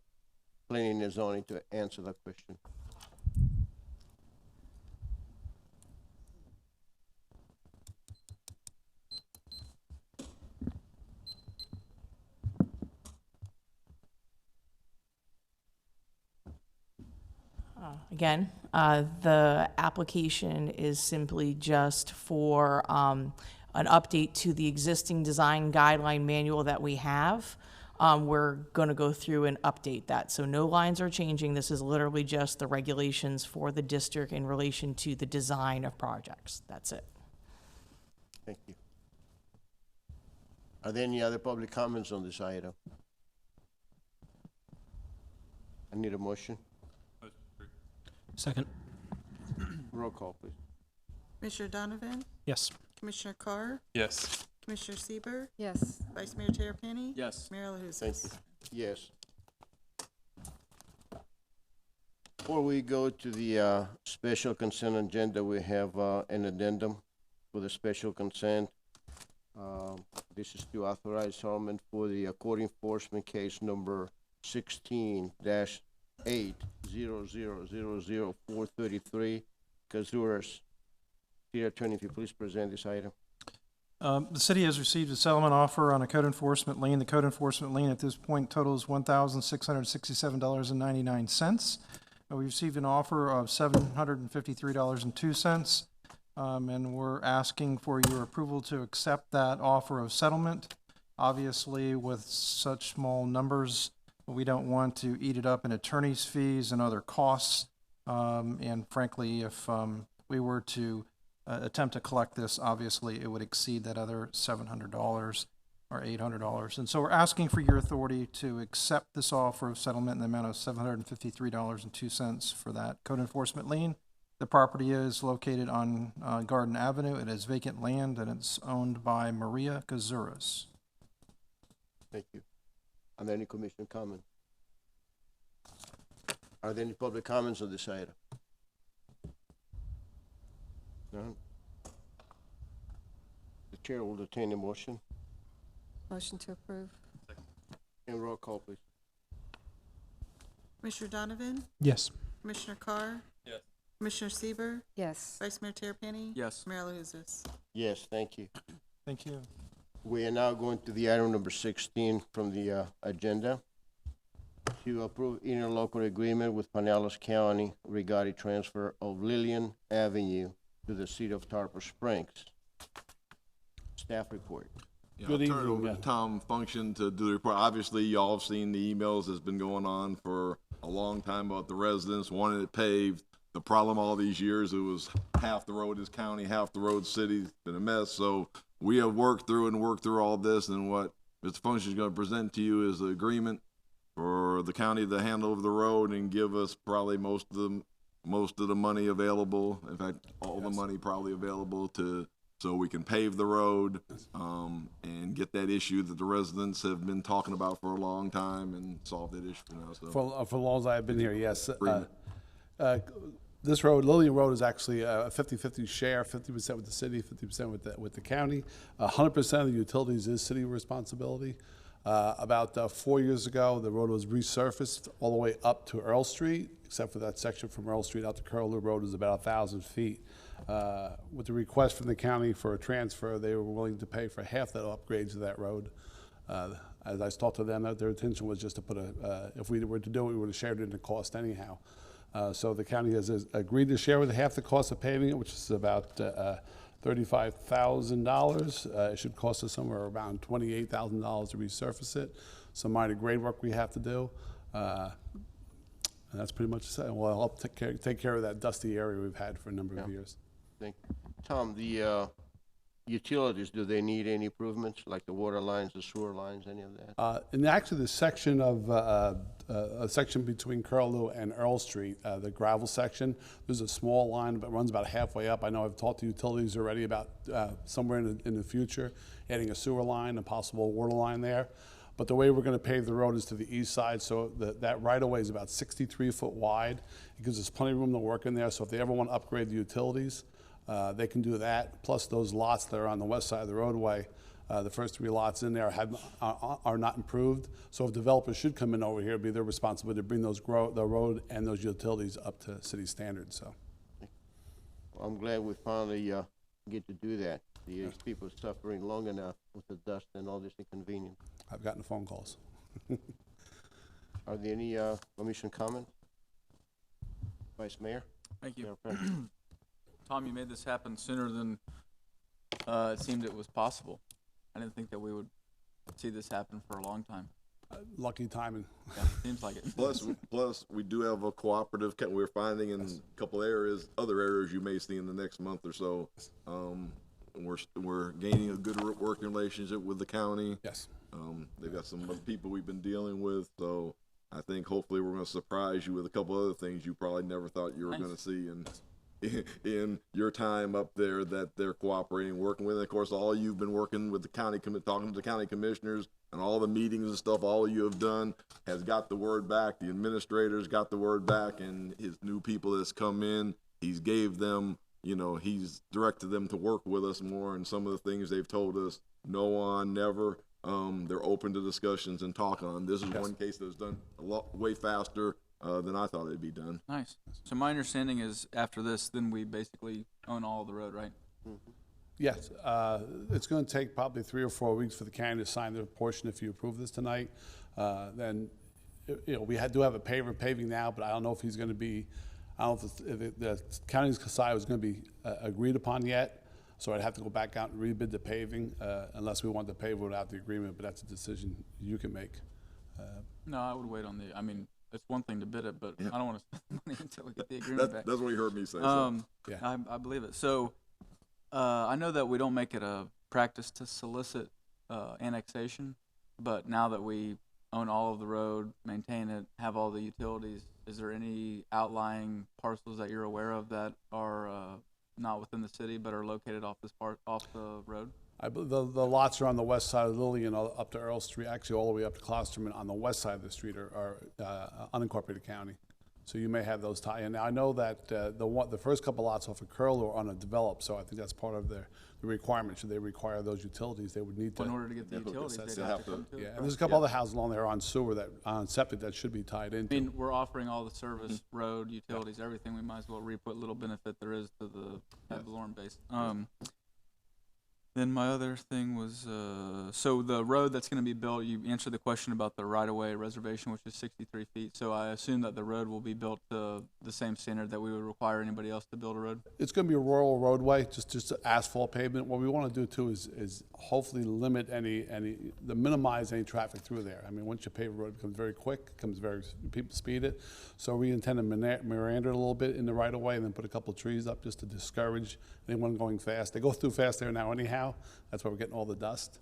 Speaker 1: planning and zoning to answer that question.
Speaker 6: Again, the application is simply just for an update to the existing design guideline manual that we have. We're going to go through and update that. So no lines are changing. This is literally just the regulations for the district in relation to the design of projects. That's it.
Speaker 1: Thank you. Are there any other public comments on this item? I need a motion.
Speaker 10: Second.
Speaker 1: Roll call, please.
Speaker 2: Commissioner Donovan?
Speaker 10: Yes.
Speaker 2: Commissioner Carr?
Speaker 9: Yes.
Speaker 2: Commissioner Sieber,
Speaker 4: Yes.
Speaker 2: Vice Mayor Terapany?
Speaker 8: Yes.
Speaker 2: Mayor LaHousas?
Speaker 1: Thank you. Yes. Before we go to the special consent agenda, we have an addendum for the special consent. This is to authorize settlement for the court enforcement case number 16-8000433. Kazuras. City Attorney, if you please present this item.
Speaker 5: The city has received a settlement offer on a code enforcement lien. The code enforcement lien at this point totals $1,667.99. We received an offer of $753.02, and we're asking for your approval to accept that offer of settlement. Obviously, with such small numbers, we don't want to eat it up in attorney's fees and other costs. And frankly, if we were to attempt to collect this, obviously it would exceed that other $700. or $800. And so we're asking for your authority to accept this offer of settlement in the amount of $753.02 for that code enforcement lien. The property is located on Garden Avenue. It is vacant land, and it's owned by Maria Kazuras.
Speaker 1: Thank you. Are there any commission comments? Are there any public comments on this item? None? The chair will entertain a motion.
Speaker 4: Motion to approve.
Speaker 1: And roll call, please.
Speaker 2: Commissioner Donovan?
Speaker 10: Yes.
Speaker 2: Commissioner Carr?
Speaker 9: Yes.
Speaker 2: Commissioner Sieber,
Speaker 4: Yes.
Speaker 2: Vice Mayor Terapany?
Speaker 8: Yes.
Speaker 2: Mayor LaHousas?
Speaker 1: Yes, thank you.
Speaker 5: Thank you.
Speaker 1: We are now going to the item number 16 from the agenda. To approve interlocal agreement with Pinellas County regarding transfer of Lillian Avenue to the city of Tarpon Springs. Staff report.
Speaker 20: Yeah,
Speaker 19: Good
Speaker 20: I'll turn it
Speaker 19: evening,
Speaker 20: over to Tom Function to do the report. Obviously, y'all have seen the emails that's been going on for a long time about the residents wanting it paved. The problem all these years, it was half the road is county, half the road city. It's been a mess. So we have worked through all this, and what Mr. Function is going to present to you is the agreement for the county to hand over the road and give us probably most of the money available. In fact, all the money probably available so we can pave the road, and get that issue that the residents have been talking about for a long time and solve that issue now. So
Speaker 3: For long as I've been here, yes. This road, Lillian Road, is actually a 50-50 share, 50% with the city, 50% with the county. 100% of the utilities is city responsibility. About 4 years ago, the road was resurfaced all the way up to Earl Street, except for that section from Earl Street out to Curlew Road is about 1,000 feet. With the request from the county for a transfer, they were willing to pay for half the upgrades of that road. As I talked to them, their intention was just to put if we were to do it, we would have shared it in the cost anyhow. So the county has agreed to share with half the cost of paving it, which is about $35,000. It should cost us somewhere around $28,000 to resurface it. Some minor grade work we have to do. And that's pretty much it. Well, I'll take care of that dusty area we've had for a number of years.
Speaker 1: Thank you. Tom, the utilities, do they need any improvements, like the water lines, the sewer lines, any of that?
Speaker 3: And actually, the section of a section between Curlew and Earl Street, the gravel section, there's a small line that runs about halfway up. I know I've talked to utilities already about somewhere in the future adding a sewer line, a possible water line there. But the way we're going to pave the road is to the east side, so that right-of-way is about 63 foot wide. It gives us plenty of room to work in there, so if they ever want to upgrade the utilities, they can do that. Plus, those lots that are on the west side of the roadway, the first 3 lots in there are not improved. So if developers should come in over here, it'd be their responsibility to bring the road and those utilities up to city standards. So,
Speaker 1: Well, I'm glad we finally get to do that. These people are suffering long enough with the dust and all this inconvenience.
Speaker 3: I've gotten phone calls.
Speaker 1: Are there any commission comments? Vice Mayor?
Speaker 8: Thank you.
Speaker 1: Mayor Prince?
Speaker 8: Tom, you made this happen sooner than it seemed it was possible. I didn't think that we would see this happen for a long time.
Speaker 3: Lucky timing.
Speaker 8: Yeah, seems like it.
Speaker 20: plus, we do have a cooperative. We're finding in a couple areas, other areas you may see in the next month or so. We're gaining a good working relationship with the county.
Speaker 3: Yes.
Speaker 20: They've got some other people we've been dealing with, so I think hopefully we're going to surprise you with a couple other things you probably never thought you were going to see in your time up there that they're cooperating, working with. And of course, all you've been working with the county, talking to the county commissioners and all the meetings and stuff, all you have done has got the word back. The administrators got the word back, and his new people that's come in, he's gave them, he's directed them to work with us more. And some of the things they've told us, no on, never. They're open to discussions and talking on. This is one case that was done way faster than I thought it'd be done.
Speaker 8: Nice. So my understanding is after this, then we basically own all of the road, right?
Speaker 3: Mm-hmm. Yes. It's going to take probably 3 or 4 weeks for the county to sign their portion if you approve this tonight. Then, we do have a paver paving now, but I don't know if he's going to be, I don't know if the county's side was going to be agreed upon yet. So I'd have to go back out and rebid the paving unless we want to pave without the agreement, but that's a decision you can make.
Speaker 8: No, I would wait on it's one thing to bid it, but I don't want to spend money until we get the agreement back.
Speaker 20: That's what you heard me say.
Speaker 8: I believe it. So I know that we don't make it a practice to solicit annexation, but now that we own all of the road, maintain it, have all the utilities, is there any outlying parcels that you're aware of that are not within the city but are located off the road?
Speaker 3: The lots are on the west side of Lillian up to Earl Street, actually all the way up to Klosterman on the west side of the street are unincorporated county. So you may have those tie in. Now I know that the first couple lots off of Curlew are undeveloped, so I think that's part of the requirement. Should they require those utilities, they would need to.
Speaker 8: In order to get the utilities, they'd have to come to.
Speaker 3: Yeah, and there's a couple other houses along there on sewer on septic that should be tied into.
Speaker 8: I mean, we're offering all the service, road, utilities, everything. We might as well reap what little benefit there is to the ad valorem base. Then my other thing was, so the road that's going to be built, you answered the question about the right-of-way reservation, which is 63 feet. So I assume that the road will be built to the same standard that we would require anybody else to build a road?
Speaker 3: It's going to be a rural roadway, just asphalt pavement. What we want to do too is hopefully limit minimize any traffic through there. I mean, once you pave a road, it becomes very quick, people speed it. So we intend to meander it a little bit in the right of way and then put a couple of trees up just to discourage anyone going fast. They go through fast there now anyhow. That's why we're getting all the dust.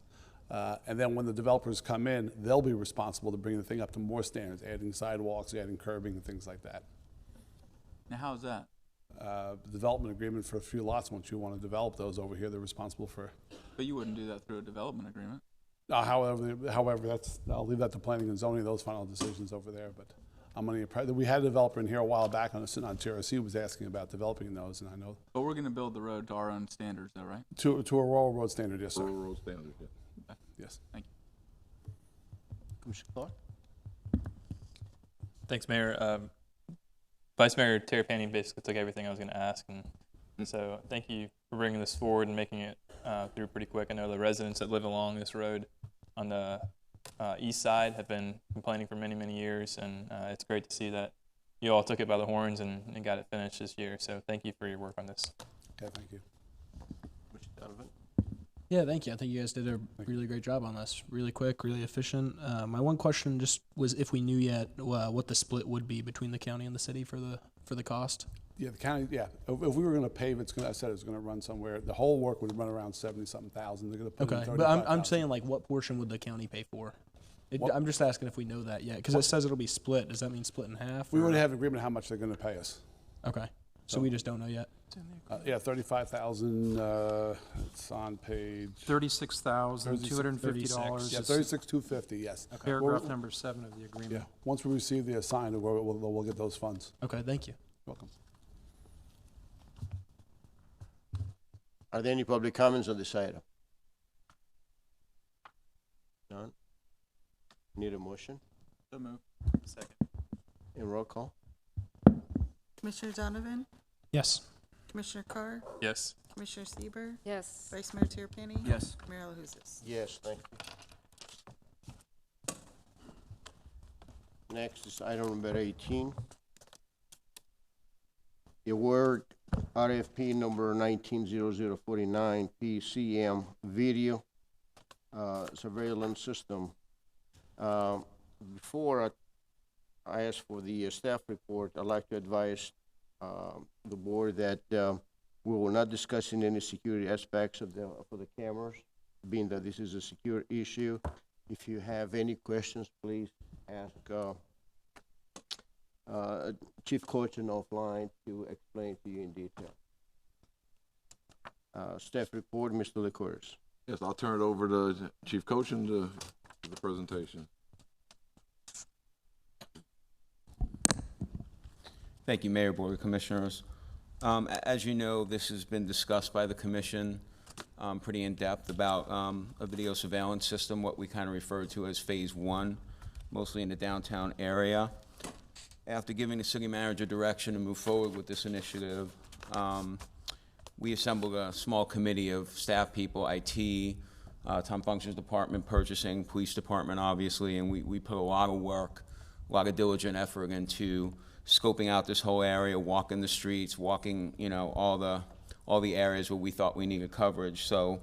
Speaker 3: And then when the developers come in, they'll be responsible to bring the thing up to more standards, adding sidewalks, adding curbing and things like that.
Speaker 8: Now, how's that?
Speaker 3: The development agreement for a few lots, once you want to develop those over here, they're responsible for.
Speaker 8: But you wouldn't do that through a development agreement.
Speaker 3: However, I'll leave that to planning and zoning, those final decisions over there. But we had a developer in here a while back on TRC was asking about developing those, and I know.
Speaker 8: But we're going to build the road to our own standards, though, right?
Speaker 3: To a rural road standard, yes, sir.
Speaker 20: Rural road standard, yeah.
Speaker 8: Okay.
Speaker 3: Yes.
Speaker 8: Thank you.
Speaker 1: Commissioner Clark?
Speaker 9: Thanks, Mayor. Vice Mayor Terrapini basically took everything I was going to ask, and so thank you for bringing this forward and making it through pretty quick. I know the residents that live along this road on the east side have been complaining for many, many years, and it's great to see that you all took it by the horns and got it finished this year. So thank you for your work on this.
Speaker 3: Okay, thank you.
Speaker 1: Mr. Donovan?
Speaker 10: Yeah, thank you. I think you guys did a really great job on this. Really quick, really efficient. My one question just was if we knew yet what the split would be between the county and the city for the cost.
Speaker 3: Yeah, the county. Yeah, if we were going to pave, I said it's going to run somewhere. The whole work would run around $70-something thousand. They're going to put.
Speaker 10: Okay, but I'm saying like what portion would the county pay for? I'm just asking if we know that yet because it says it'll be split. Does that mean split in half?
Speaker 3: We would have an agreement how much they're going to pay us.
Speaker 10: Okay, so we just don't know yet.
Speaker 3: Yeah, 35,000. It's on page.
Speaker 5: $36,250.
Speaker 3: Yeah, 36,250. Yes.
Speaker 5: Okay. Paragraph number 7 of the agreement.
Speaker 3: Yeah. Once we receive the assigned, we'll get those funds.
Speaker 10: Okay. Thank you.
Speaker 3: Welcome.
Speaker 1: Are there any public comments on this item? None? Need a motion?
Speaker 8: So move.
Speaker 9: Second.
Speaker 1: And roll call?
Speaker 2: Commissioner Donovan?
Speaker 10: Yes.
Speaker 2: Commissioner Carr?
Speaker 9: Yes.
Speaker 2: Commissioner Sieber,
Speaker 4: Yes.
Speaker 2: Vice Mayor Terrapini?
Speaker 8: Yes.
Speaker 2: Mayor LaHousas?
Speaker 1: Yes, thank you. Next is item number 18. The award RFP number 190049 PCM video surveillance system. Before I ask for the staff report, I'd like to advise the board that we will not discuss any security aspects of for the cameras, being that this is a secure issue. If you have any questions, please ask Chief Cochin offline to explain to you in detail. Staff report, Mr. Licouris.
Speaker 20: Yes, I'll turn it over to Chief Cochin to the presentation.
Speaker 11: Thank you, Mayor, Board of Commissioners. As you know, this has been discussed by the Commission pretty in depth about a video surveillance system, what we kind of refer to as Phase 1, mostly in the downtown area. After giving the city manager direction to move forward with this initiative, we assembled a small committee of staff people, IT, Tom Functions Department, Purchasing, Police Department, obviously, and we put a lot of work, a lot of diligent effort into scoping out this whole area, walking the streets, walking, all the areas where we thought we needed coverage. So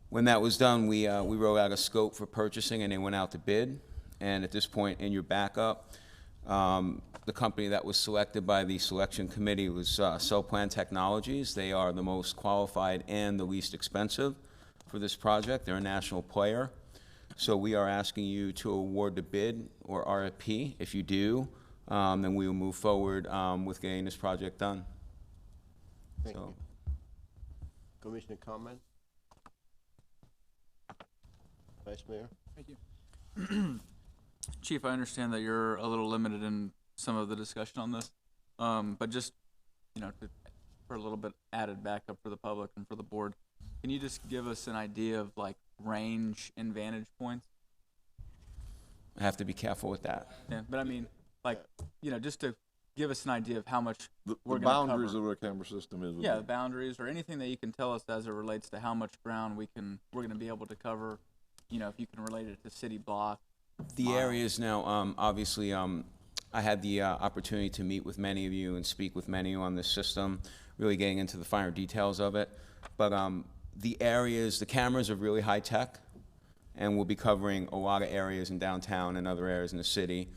Speaker 11: when that was done, we wrote out a scope for purchasing, and they went out to bid. And at this point in your backup, the company that was selected by the selection committee was Cellplan Technologies. They are the most qualified and the least expensive for this project. They're a national player. So we are asking you to award the bid or RFP. If you do, then we will move forward with getting this project done.
Speaker 1: Thank you. Commissioner, comment? Vice Mayor?
Speaker 8: Thank you. Chief, I understand that you're a little limited in some of the discussion on this, but just, for a little bit added backup for the public and for the board, can you just give us an idea of like range and vantage points?
Speaker 11: I have to be careful with that.
Speaker 8: Yeah, but I mean, just to give us an idea of how much we're
Speaker 20: The
Speaker 8: going to
Speaker 20: boundaries
Speaker 8: cover.
Speaker 20: of our camera system is.
Speaker 8: Yeah, the boundaries or anything that you can tell us as it relates to how much ground we're going to be able to cover. If you can relate it to city block.
Speaker 11: The areas now, obviously, I had the opportunity to meet with many of you and speak with many of you on this system, really getting into the finer details of it. But the areas, the cameras are really high tech, and we'll be covering a lot of areas in downtown and other areas in the city.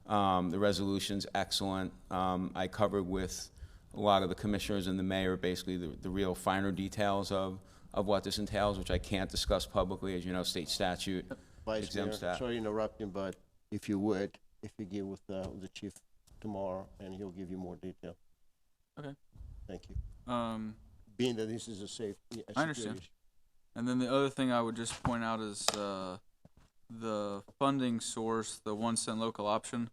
Speaker 11: The resolution's excellent. I covered with a lot of the commissioners and the mayor basically the real finer details of what this entails, which I can't discuss publicly, as you know, state statute
Speaker 1: Vice Mayor,
Speaker 11: exempts that.
Speaker 1: sorry to interrupt you, but if you get with the chief tomorrow, and he'll give you more detail.
Speaker 8: Okay.
Speaker 1: Thank you. Being that this is a safe,
Speaker 8: I understand. And then the other thing I would just point out is the funding source, the 1 cent local option.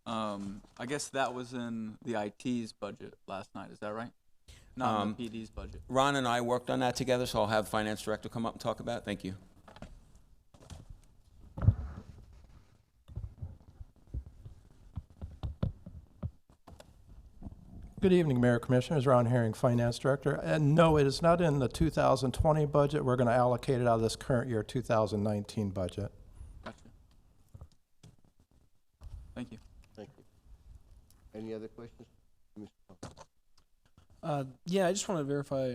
Speaker 8: I guess that was in the IT's budget last night. Is that right? Not in the PD's budget.
Speaker 11: Ron and I worked on that together, so I'll have finance director come up and talk about it. Thank you.
Speaker 12: Good evening, Mayor Commissioners. Ron Herring, Finance Director. And no, it is not in the 2020 budget. We're going to allocate it out of this current year 2019 budget.
Speaker 8: Gotcha. Thank you.
Speaker 1: Thank you. Any other questions?
Speaker 10: Yeah, I just want to verify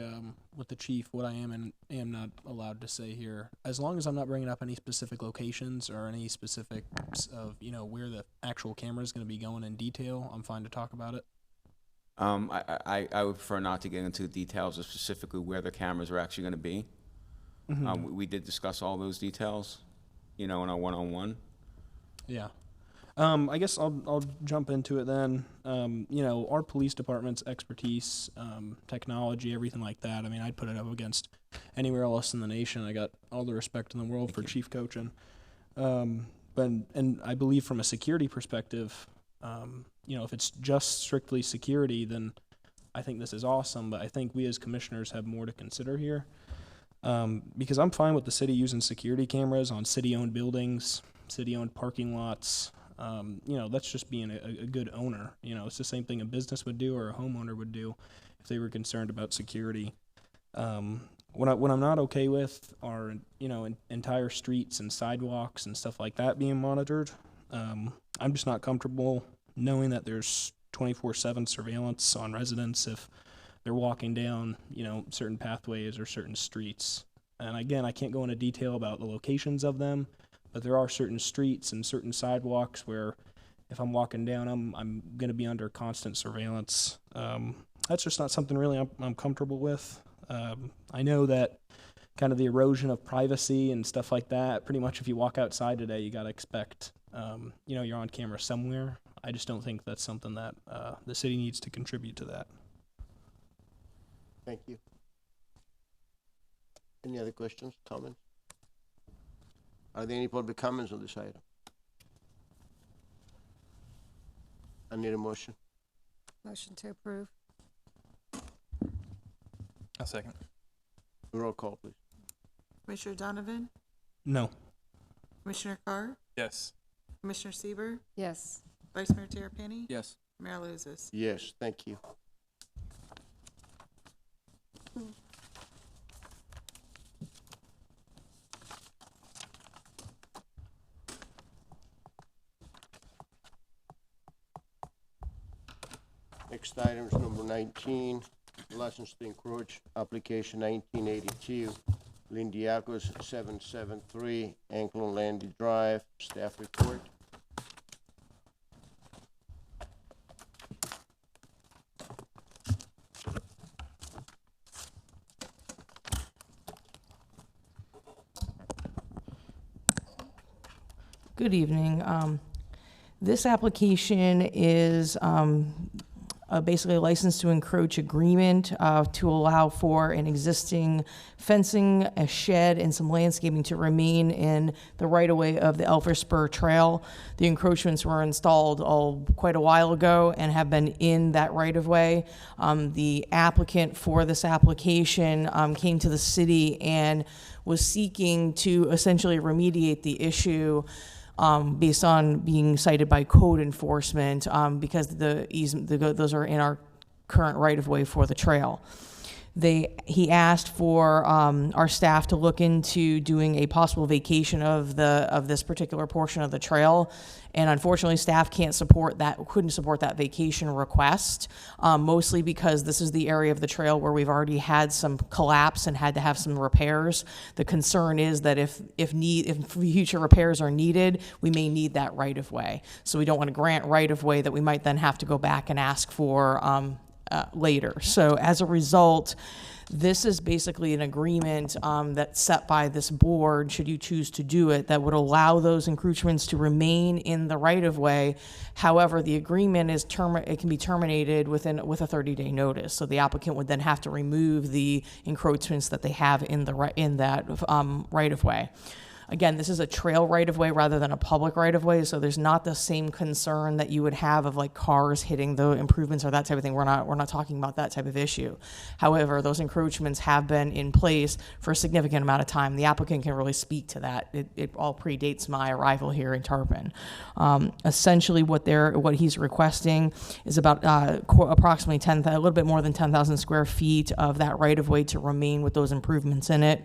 Speaker 10: with the chief what I am and am not allowed to say here. As long as I'm not bringing up any specific locations or any specifics of where the actual camera is going to be going in detail, I'm fine to talk about it.
Speaker 11: I would prefer not to get into the details of specifically where the cameras are actually going to be.
Speaker 10: Mm-hmm.
Speaker 11: We did discuss all those details, in our one-on-one.
Speaker 10: Yeah. I guess I'll jump into it then. Our police department's expertise, technology, everything like that. I mean, I'd put it up against anywhere else in the nation. I got all the respect in the world for chief coaching. And I believe from a security perspective, if it's just strictly security, then I think this is awesome. But I think we as commissioners have more to consider here. Because I'm fine with the city using security cameras on city-owned buildings, city-owned parking lots. That's just being a good owner. It's the same thing a business would do or a homeowner would do if they were concerned about security. What I'm not okay with are, entire streets and sidewalks and stuff like that being monitored. I'm just not comfortable knowing that there's 24/7 surveillance on residents if they're walking down, certain pathways or certain streets. And again, I can't go into detail about the locations of them, but there are certain streets and certain sidewalks where if I'm walking down them, I'm going to be under constant surveillance. That's just not something really I'm comfortable with. I know that kind of the erosion of privacy and stuff like that, pretty much if you walk outside today, you got to expect, you're on camera somewhere. I just don't think that's something that the city needs to contribute to that.
Speaker 1: Thank you. Any other questions, comments? Are there any public comments on this item? I need a motion.
Speaker 4: Motion to approve.
Speaker 9: A second.
Speaker 1: Roll call, please.
Speaker 2: Commissioner Donovan?
Speaker 10: No.
Speaker 2: Commissioner Carr?
Speaker 9: Yes.
Speaker 2: Commissioner Sieber,
Speaker 4: Yes.
Speaker 2: Vice Mayor Terapany?
Speaker 8: Yes.
Speaker 2: Mayor Lozis?
Speaker 1: Yes, thank you. Next item is number 19, license to encroach, application 1982, Lindiakos 773, Anklin Landy Drive, staff report.
Speaker 6: Good evening. This application is basically a license to encroach agreement to allow for an existing fencing, a shed, and some landscaping to remain in the right-of-way of the Elfer Spur Trail. The encroachments were installed quite a while ago and have been in that right-of-way. The applicant for this application came to the city and was seeking to essentially remediate the issue based on being cited by code enforcement because those are in our current right-of-way for the trail. He asked for our staff to look into doing a possible vacation of this particular portion of the trail, and unfortunately, staff couldn't support that vacation request, mostly because this is the area of the trail where we've already had some collapse and had to have some repairs. The concern is that if future repairs are needed, we may need that right of way. So we don't want to grant right of way that we might then have to go back and ask for later. So as a result, this is basically an agreement that's set by this board, should you choose to do it, that would allow those encroachments to remain in the right-of-way. However, the agreement is it can be terminated with a 30-day notice. So the applicant would then have to remove the encroachments that they have in that right-of-way. Again, this is a trail right-of-way rather than a public right-of-way, so there's not the same concern that you would have of like cars hitting the improvements or that type of thing. We're not talking about that type of issue. However, those encroachments have been in place for a significant amount of time. The applicant can really speak to that. It all predates my arrival here in Tarpon. Essentially, what he's requesting is about approximately a little bit more than 10,000 square feet of that right-of-way to remain with those improvements in it.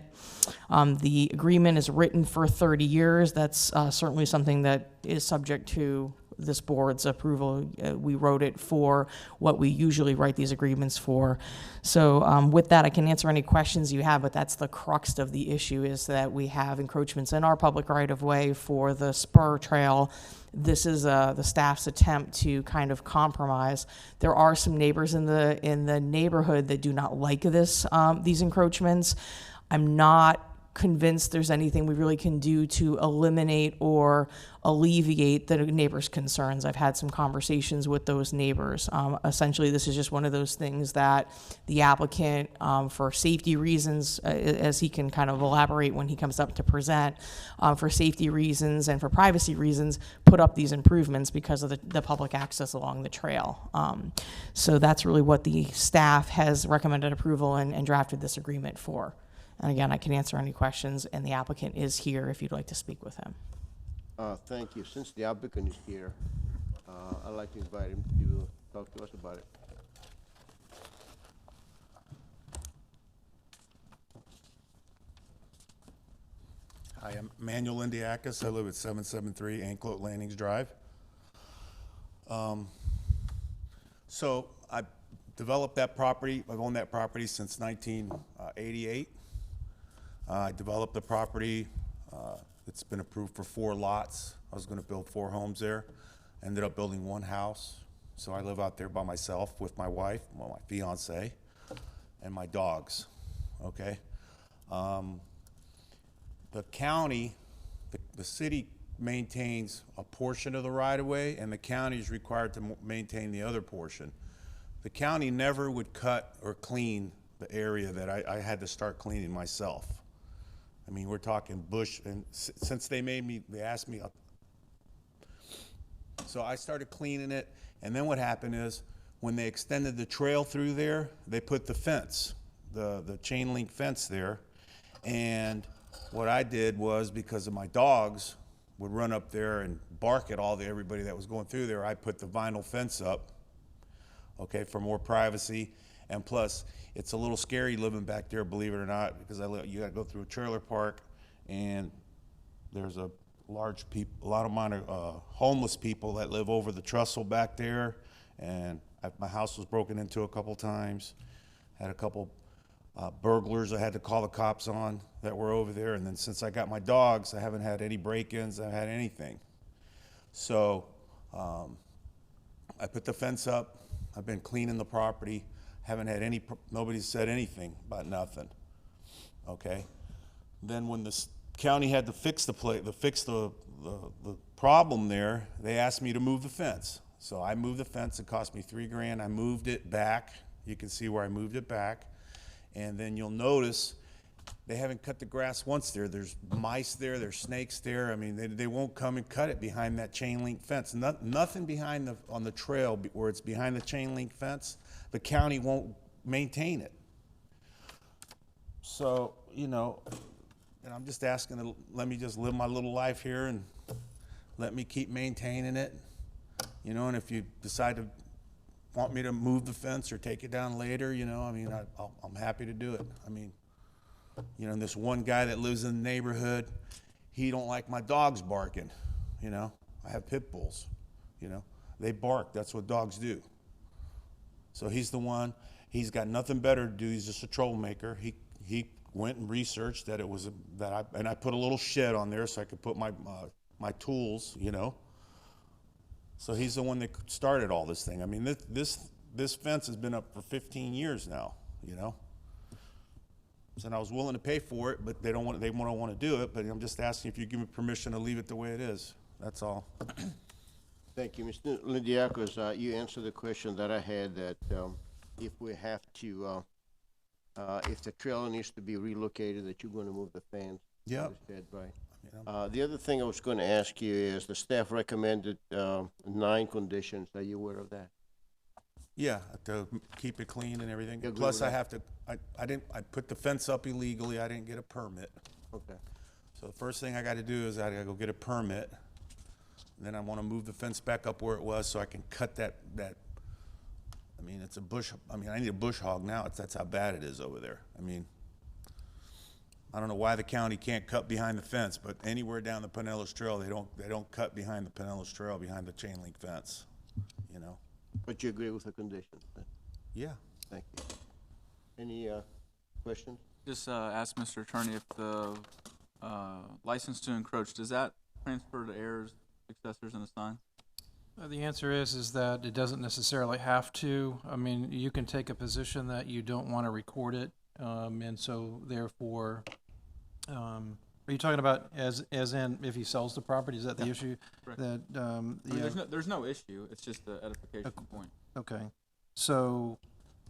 Speaker 6: The agreement is written for 30 years. That's certainly something that is subject to this board's approval. We wrote it for what we usually write these agreements for. So with that, I can answer any questions you have, but that's the crux of the issue, is that we have encroachments in our public right-of-way for the spur trail. This is the staff's attempt to kind of compromise. There are some neighbors in the neighborhood that do not like these encroachments. I'm not convinced there's anything we really can do to eliminate or alleviate the neighbors' concerns. I've had some conversations with those neighbors. Essentially, this is just one of those things that the applicant, for safety reasons, as he can kind of elaborate when he comes up to present, for safety reasons and for privacy reasons, put up these improvements because of the public access along the trail. So that's really what the staff has recommended approval and drafted this agreement for. And again, I can answer any questions, and the applicant is here if you'd like to speak with him.
Speaker 1: Thank you. Since the applicant is here, I'd like to invite him to talk to us about it.
Speaker 13: Hi, I'm Manuel Indiakis. I live at 773 Anclote Landings Drive. So I developed that property. I've owned that property since 1988. I developed the property. It's been approved for 4 lots. I was going to build 4 homes there. Ended up building 1 house. So I live out there by myself with my wife, well, my fiance, and my dogs. Okay. The county, the city maintains a portion of the right-of-way, and the county is required to maintain the other portion. The county never would cut or clean the area that I had to start cleaning myself. I mean, we're talking bush, and since they asked me, so I started cleaning it, and then what happened is, when they extended the trail through there, they put the fence, the chain link fence there, and what I did was, because of my dogs would run up there and bark at everybody that was going through there, I put the vinyl fence up, okay, for more privacy, and plus, it's a little scary living back there, believe it or not, because you got to go through a trailer park, and there's a lot of homeless people that live over the trestle back there, and my house was broken into a couple times. Had a couple burglars I had to call the cops on that were over there, and then since I got my dogs, I haven't had any break-ins, I haven't had anything. So I put the fence up. I've been cleaning the property. Haven't had nobody said anything about nothing. Okay. Then when the county had to fix the the problem there, they asked me to move the fence. So I moved the fence. It cost me $3,000. I moved it back. You can see where I moved it back. And then you'll notice they haven't cut the grass once there. There's mice there, there's snakes there. I mean, they won't come and cut it behind that chain link fence. Nothing behind on the trail where it's behind the chain link fence. The county won't maintain it. So, you know, and I'm just asking to let me just live my little life here and let me keep maintaining it. You know, and if you decide to want me to move the fence or take it down later, you know, I mean, I'm happy to do it. I mean, you know, and this one guy that lives in the neighborhood, he don't like my dogs barking, you know. I have pit bulls, you know. They bark, that's what dogs do. So he's the one, he's got nothing better to do, he's just a troublemaker. He went and researched that it was, and I put a little shed on there so I could put my tools, you know. So he's the one that started all this thing. I mean, this fence has been up for 15 years now, you know. And I was willing to pay for it, but they don't want to do it. But I'm just asking if you give me permission to leave it the way it is. That's all.
Speaker 1: Thank you, Mr. Lindiakos. You answered the question that I had, that if we have to, if the trailer needs to be relocated, that you're going to move the fence.
Speaker 13: Yep.
Speaker 1: Right. The other thing I was going to ask you is the staff recommended 9 conditions. Are you aware of that?
Speaker 13: Yeah, to keep it clean and everything.
Speaker 1: You agree
Speaker 13: Plus,
Speaker 1: with
Speaker 13: I
Speaker 1: that?
Speaker 13: have to. I put the fence up illegally. I didn't get a permit.
Speaker 1: Okay.
Speaker 13: So the first thing I got to do is I got to go get a permit. And then I want to move the fence back up where it was so I can cut that. I mean, it's a bush. I mean, I need a bush hog now. That's how bad it is over there. I mean, I don't know why the county can't cut behind the fence, but anywhere down the Pinellas Trail, they don't cut behind the Pinellas Trail, behind the chain link fence. You know.
Speaker 1: But you agree with the conditions?
Speaker 13: Yeah.
Speaker 1: Thank you. Any questions?
Speaker 8: Just ask Mr. Attorney if the license to encroach, does that transfer to heirs, successors, and assigns?
Speaker 5: The answer is that it doesn't necessarily have to. I mean, you can take a position that you don't want to record it, and so therefore, are you talking about as in if he sells the property? Is that the issue?
Speaker 8: Correct.
Speaker 5: That
Speaker 8: I mean, there's no issue. It's just the edification point.
Speaker 5: Okay, so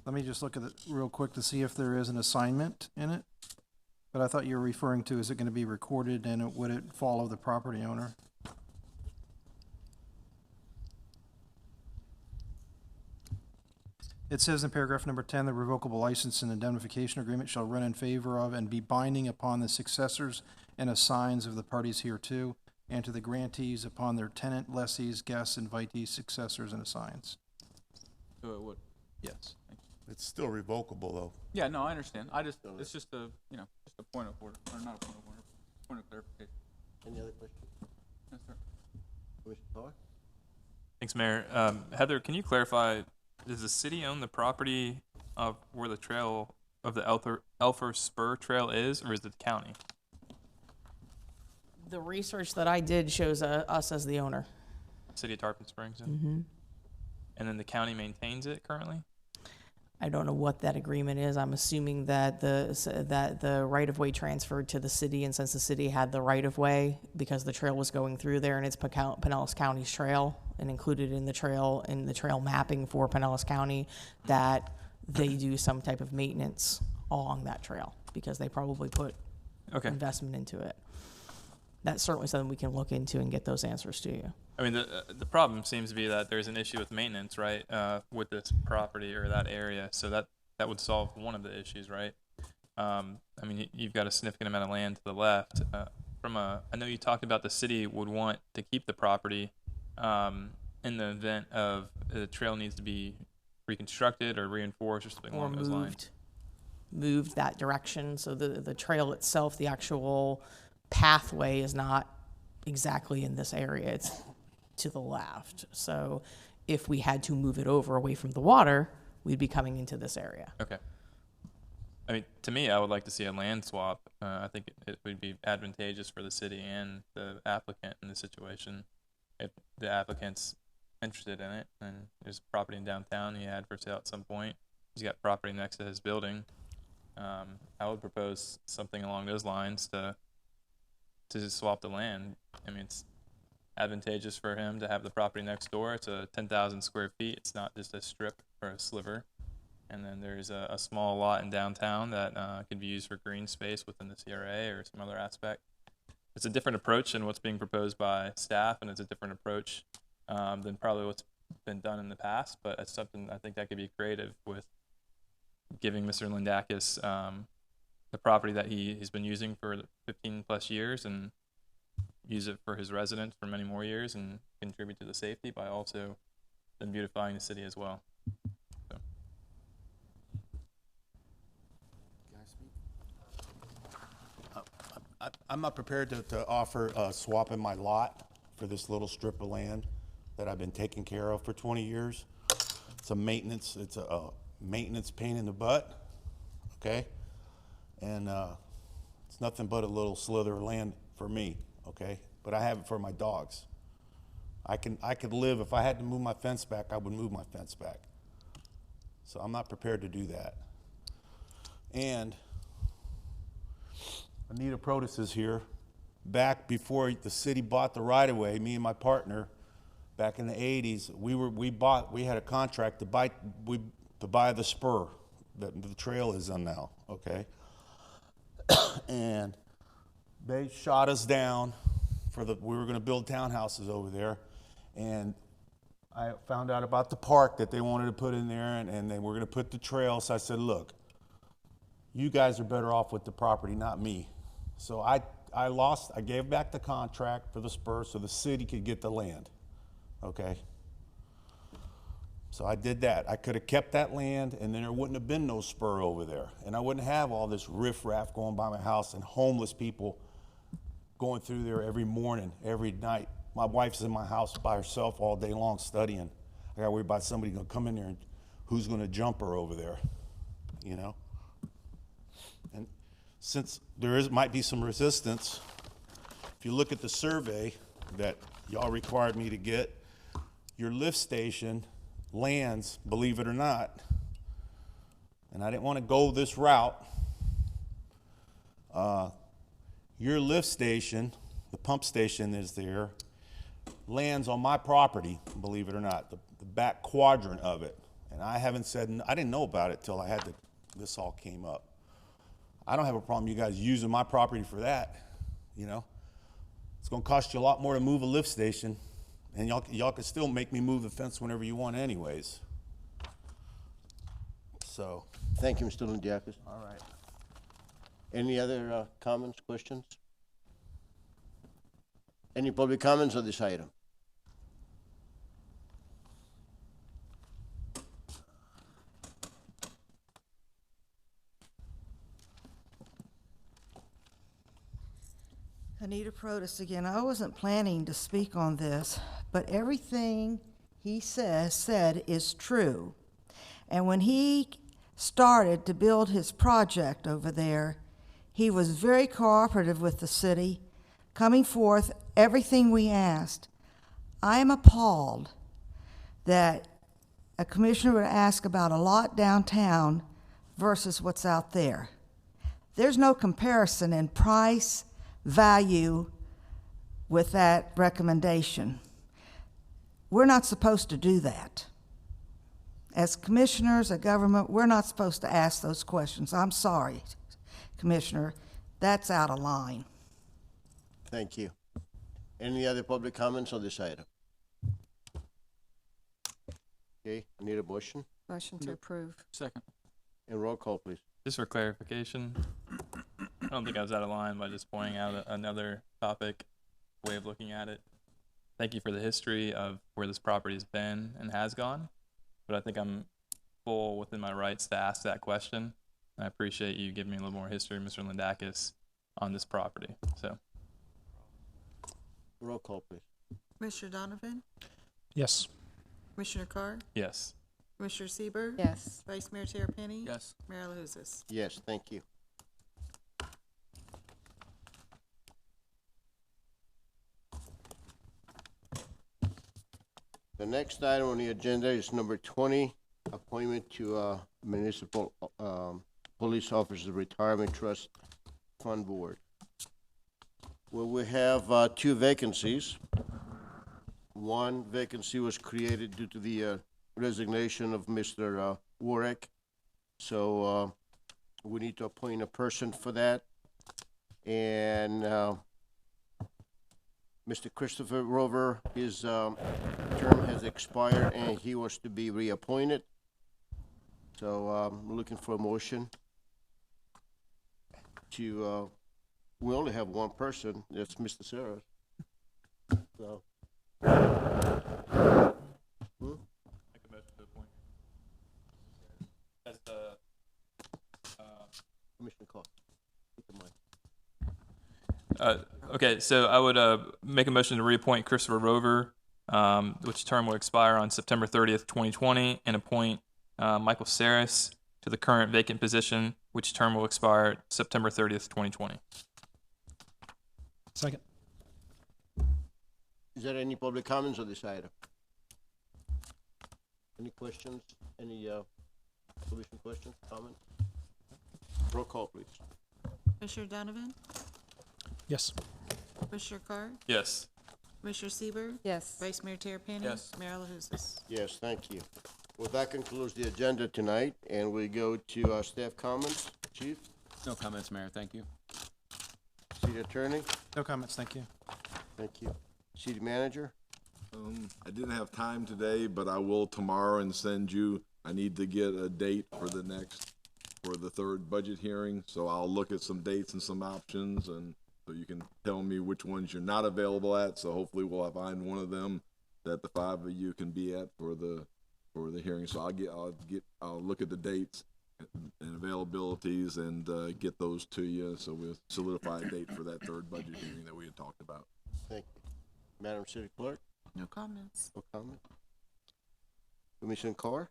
Speaker 5: let me just look at it real quick to see if there is an assignment in it. But I thought you were referring to, is it going to be recorded and would it follow the property owner? It says in paragraph number 10, the revocable license and indemnification agreement shall run in favor of and be binding upon the successors and assigns of the parties hereto, and to the grantees upon their tenant, lessees, guests, invitees, successors, and assigns.
Speaker 8: So it would.
Speaker 5: Yes.
Speaker 13: It's still revocable though.
Speaker 8: Yeah, no, I understand. It's just a, just a point of order, or not a point of order, point of clarification.
Speaker 1: Any other questions?
Speaker 8: Yes, sir.
Speaker 1: Commissioner Carr?
Speaker 9: Thanks, Mayor. Heather, can you clarify, does the city own the property of where the trail of the Elfer Spur Trail is, or is it the county?
Speaker 6: The research that I did shows us as the owner.
Speaker 9: City of Tarpon Springs?
Speaker 6: Mm-hmm.
Speaker 9: And then the county maintains it currently?
Speaker 6: I don't know what that agreement is. I'm assuming that the right-of-way transferred to the city, and since the city had the right-of-way, because the trail was going through there, and it's Pinellas County's trail, and included in the trail mapping for Pinellas County, that they do some type of maintenance along that trail, because they probably put investment into it. That's certainly something we can look into and get those answers to you.
Speaker 9: I mean, the problem seems to be that there's an issue with maintenance, right, with this property or that area. So that would solve one of the issues, right? I mean, you've got a significant amount of land to the left. I know you talked about the city would want to keep the property in the event of the trail needs to be reconstructed or reinforced or something along those lines.
Speaker 6: Moved that direction. So the trail itself, the actual pathway, is not exactly in this area. It's to the left. So if we had to move it over away from the water, we'd be coming into this area.
Speaker 9: Okay. I mean, to me, I would like to see a land swap. I think it would be advantageous for the city and the applicant in this situation. If the applicant's interested in it, and there's property in downtown he had for sale at some point, he's got property next to his building. I would propose something along those lines to swap the land. I mean, advantageous for him to have the property next door. It's a 10,000 square feet. It's not just a strip or a sliver. And then there's a small lot in downtown that can be used for green space within the CRA or some other aspect. It's a different approach than what's being proposed by staff, and it's a different approach than probably what's been done in the past, but it's something I think that could be creative with giving Mr. Lindakis the property that he's been using for 15 plus years and use it for his residents for many more years and contribute to the safety by also then beautifying the city as well. So.
Speaker 13: I'm not prepared to offer swapping my lot for this little strip of land that I've been taking care of for 20 years. It's a maintenance pain in the butt, okay? And it's nothing but a little slither of land for me, okay? But I have it for my dogs. I could live, if I had to move my fence back, I would move my fence back. So I'm not prepared to do that. And Anita Protas is here. Back before the city bought the right-of-way, me and my partner, back in the 80s, we had a contract to buy the spur that the trail is on now, okay? And they shot us down we were gonna build townhouses over there, and I found out about the park that they wanted to put in there, and they were gonna put the trail, so I said, look, you guys are better off with the property, not me. So I gave back the contract for the spur so the city could get the land, okay? So I did that. I could have kept that land, and then there wouldn't have been no spur over there. And I wouldn't have all this riffraff going by my house and homeless people going through there every morning, every night. My wife's in my house by herself all day long studying. I gotta worry about somebody gonna come in there and who's gonna jump her over there, you know? And since might be some resistance, if you look at the survey that y'all required me to get, your lift station lands, believe it or not, and I didn't want to go this route, your lift station, the pump station is there, lands on my property, believe it or not, the back quadrant of it. And I didn't know about it till this all came up. I don't have a problem you guys using my property for that, you know. It's gonna cost you a lot more to move a lift station, and y'all can still make me move the fence whenever you want anyways. So.
Speaker 1: Thank you, Mr. Lindakis.
Speaker 13: All right.
Speaker 1: Any other comments, questions? Any public comments on this item?
Speaker 7: Anita Protas again. I wasn't planning to speak on this, but everything he said is true. And when he started to build his project over there, he was very cooperative with the city, coming forth everything we asked. I am appalled that a commissioner would ask about a lot downtown versus what's out there. There's no comparison in price, value with that recommendation. We're not supposed to do that. As commissioners of government, we're not supposed to ask those questions. I'm sorry, Commissioner, that's out of line.
Speaker 1: Thank you. Any other public comments on this item? Okay, I need a motion.
Speaker 4: Motion to approve.
Speaker 8: Second.
Speaker 1: And roll call, please.
Speaker 9: Just for clarification, I don't think I was out of line by just pointing out another topic, way of looking at it. Thank you for the history of where this property has been and has gone, but I think I'm full within my rights to ask that question. I appreciate you giving me a little more history, Mr. Lindakis, on this property. So,
Speaker 1: roll call, please.
Speaker 2: Commissioner Donovan?
Speaker 10: Yes.
Speaker 2: Commissioner Carr?
Speaker 9: yes.
Speaker 2: Commissioner Sieber,
Speaker 4: Yes.
Speaker 2: Vice Mayor Terapany?
Speaker 8: Yes.
Speaker 2: Mayor LaHousas?
Speaker 1: Yes, thank you. The next item on the agenda is number 20, appointment to Municipal Police Officers Retirement Trust Fund Board. Well, we have two vacancies. One vacancy was created due to the resignation of Mr. Warwick. So we need to appoint a person for that. And Mr. Christopher Rover, his term has expired and he was to be reappointed. So I'm looking for a motion to, we only have one person, that's Mr. Saras. So.
Speaker 9: Make a motion to appoint. As the,
Speaker 1: Commissioner Carr. Keep in mind.
Speaker 9: Okay, so I would make a motion to reappoint Christopher Rover, which term will expire on September 30th, 2020, and appoint Michael Saris to the current vacant position, which term will expire September 30th, 2020.
Speaker 10: Second.
Speaker 1: Is there any public comments on this item? Any questions? Any commission questions, comments? Roll call, please.
Speaker 2: Commissioner Donovan?
Speaker 10: Yes.
Speaker 2: Commissioner Carr?
Speaker 9: Yes.
Speaker 2: Commissioner Sieber,
Speaker 4: Yes.
Speaker 2: Vice Mayor Terapany?
Speaker 8: Yes.
Speaker 2: Mayor LaHousas?
Speaker 1: Yes, thank you. Well, that concludes the agenda tonight, and we go to our staff comments. Chief,
Speaker 11: No comments, Mayor, thank you.
Speaker 1: city attorney,
Speaker 5: No comments, thank you.
Speaker 1: thank you. City manager,
Speaker 20: I didn't have time today, but I will tomorrow and send you, I need to get a date for the third budget hearing, so I'll look at some dates and some options, and so you can tell me which ones you're not available at, so hopefully we'll find one of them that the five of you can be at for the hearing. So I'll look at the dates and availabilities and get those to you, so we'll solidify a date for that third budget hearing that we had talked about.
Speaker 1: thank you. Madam City Clerk,
Speaker 2: No comments.
Speaker 1: no comment. Commissioner Carr,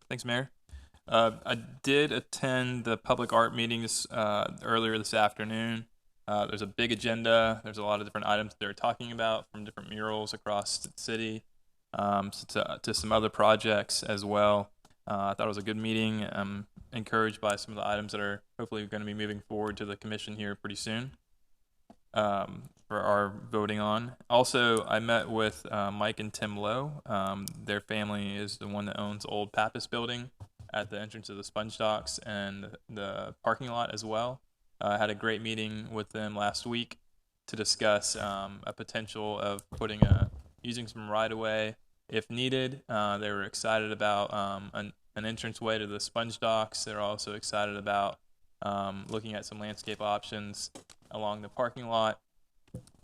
Speaker 9: Thanks, Mayor. I did attend the public art meetings earlier this afternoon. There's a big agenda. There's a lot of different items they're talking about, from different murals across the city to some other projects as well. I thought it was a good meeting. I'm encouraged by some of the items that are hopefully going to be moving forward to the commission here pretty soon for our voting on. Also, I met with Mike and Tim Lowe. Their family is the one that owns Old Pappas Building at the entrance of the Sponge Docks and the parking lot as well. I had a great meeting with them last week to discuss a potential of using some right-of-way if needed. They were excited about an entranceway to the Sponge Docks. They're also excited about looking at some landscape options along the parking lot,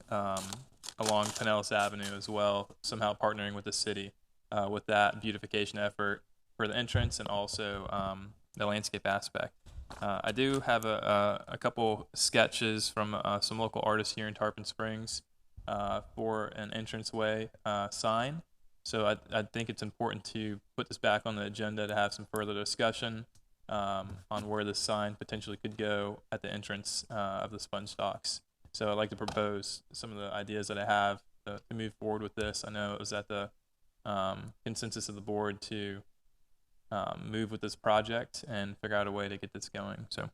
Speaker 9: along Pinellas Avenue as well, somehow partnering with the city with that beautification effort for the entrance and also the landscape aspect. I do have a couple sketches from some local artists here in Tarpon Springs for an entranceway sign. So I think it's important to put this back on the agenda to have some further discussion on where this sign potentially could go at the entrance of the Sponge Docks. So I'd like to propose some of the ideas that I have to move forward with this. I know it was at the consensus of the board to move with this project and figure out a way to get this going. So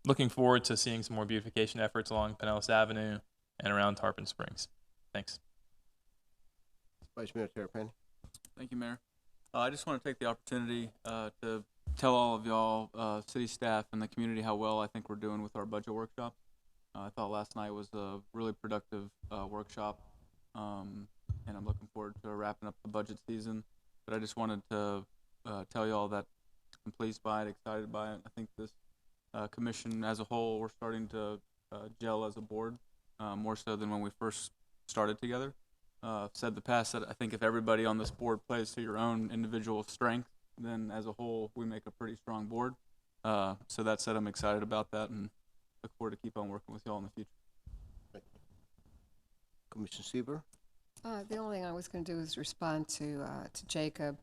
Speaker 9: looking forward to seeing some more beautification efforts along Pinellas Avenue and around Tarpon Springs. Thanks.
Speaker 1: Vice Mayor Terapany.
Speaker 8: Thank you, Mayor. I just want to take the opportunity to tell all of y'all, city staff and the community, how well I think we're doing with our budget workshop. I thought last night was a really productive workshop, and I'm looking forward to wrapping up the budget season. But I just wanted to tell y'all that I'm pleased by it, excited by it. I think this commission as a whole, we're starting to gel as a board, more so than when we first started together. I've said in the past that I think if everybody on this board plays to your own individual strength, then as a whole, we make a pretty strong board. So that said, I'm excited about that and look forward to keep on working with y'all in the future.
Speaker 1: Commissioner Sieber.
Speaker 4: The only thing I was going to do is respond to Jacob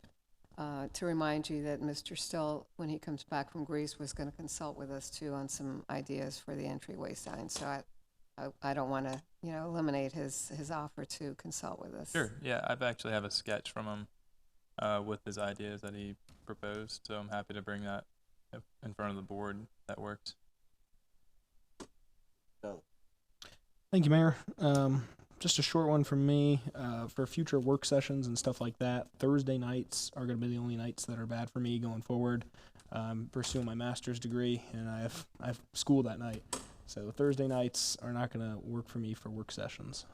Speaker 4: to remind you that Mr. Still, when he comes back from Greece, was going to consult with us too on some ideas for the entryway sign. So I don't want to eliminate his offer to consult with us.
Speaker 9: Sure. Yeah, I've actually have a sketch from him with his ideas that he proposed. So I'm happy to bring that in front of the board. That works.
Speaker 10: Thank you, Mayor. just a short one from me. For future work sessions and stuff like that, Thursday nights are going to be the only nights that are bad for me going forward. Pursuing my master's degree, and I have school that night. So Thursday nights are not going to work for me for work sessions.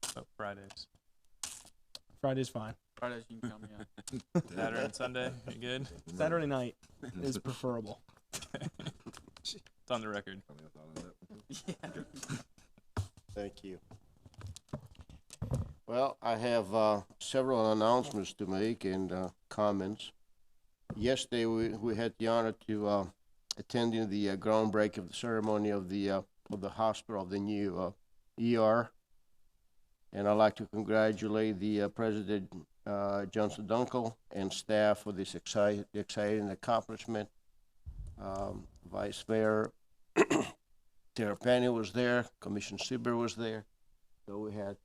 Speaker 9: So Fridays.
Speaker 10: Friday's fine.
Speaker 8: Fridays you can count me out.
Speaker 9: Saturday and Sunday, you good?
Speaker 10: Saturday night is preferable.
Speaker 9: It's on the record.
Speaker 1: Thank you. Well, I have several announcements to make and comments. Yesterday, we had the honor to attending the groundbreaking of the ceremony of the hospital, of the new ER. And I'd like to congratulate the President Johnson Dunkel and staff for this exciting accomplishment. Vice Mayor Tara Penny was there, Commissioner Sieber was there. So we had,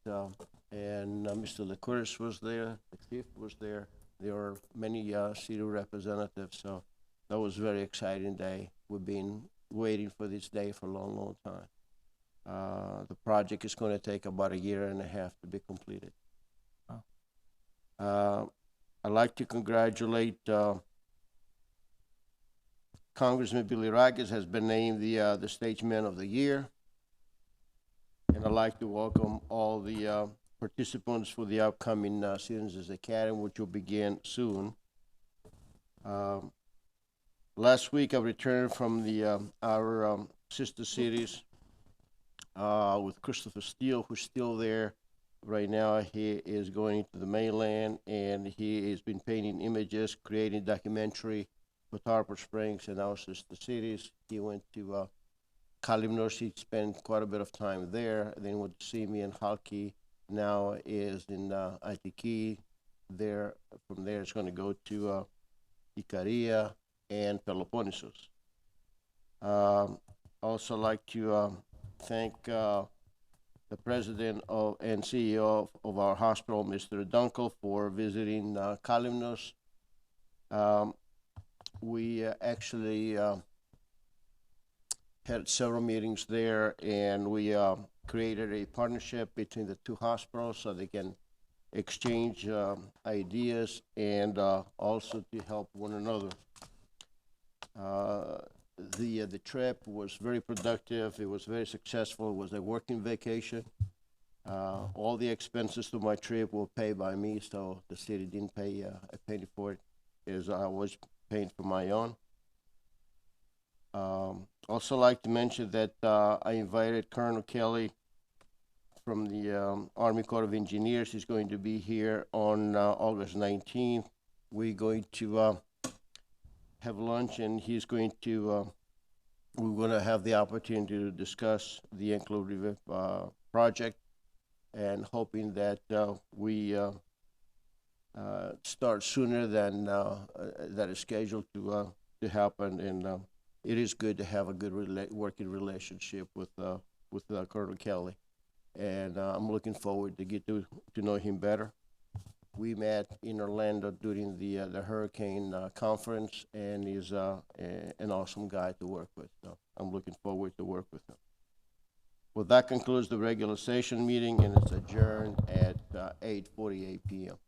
Speaker 1: and Mr. LeCouris was there, the chief was there. There were many city representatives, so that was a very exciting day. We've been waiting for this day for a long, long time. The project is going to take about 1.5 years to be completed. I'd like to congratulate Congressman Billy Raggers has been named the Statesman of the Year. And I'd like to welcome all the participants for the upcoming Citizens Academy, which will begin soon. Last week I returned from our sister cities with Christopher Steele, who's still there. Right now he is going to the mainland, and he has been painting images, creating documentary for Tarpon Springs and our sister cities. He went to Kalymnos. He spent quite a bit of time there. Then went to Simi and Halki. Now is in Atiki. There, from there, it's going to go to Ikaria and Peloponnesus. Also like to thank the president and CEO of our hospital, Mr. Dunkel, for visiting Kalymnos. We actually had several meetings there, and we created a partnership between the two hospitals so they can exchange ideas and also to help one another. The trip was very productive. It was very successful. It was a working vacation. All the expenses to my trip were paid by me, so the city didn't pay a penny for it, as I was paying for my own. Also like to mention that I invited Colonel Kelly from the Army Corps of Engineers. He's going to be here on August 19th. We're going to have lunch, and he's going to, we're going to have the opportunity to discuss the inclusive project, and hoping that we start sooner than that is scheduled to happen. And it is good to have a good working relationship with Colonel Kelly, and I'm looking forward to get to know him better. We met in Orlando during the hurricane conference, and he's an awesome guy to work with. So I'm looking forward to work with him. Well, that concludes the regular session meeting, and it's adjourned at 8:48 p.m.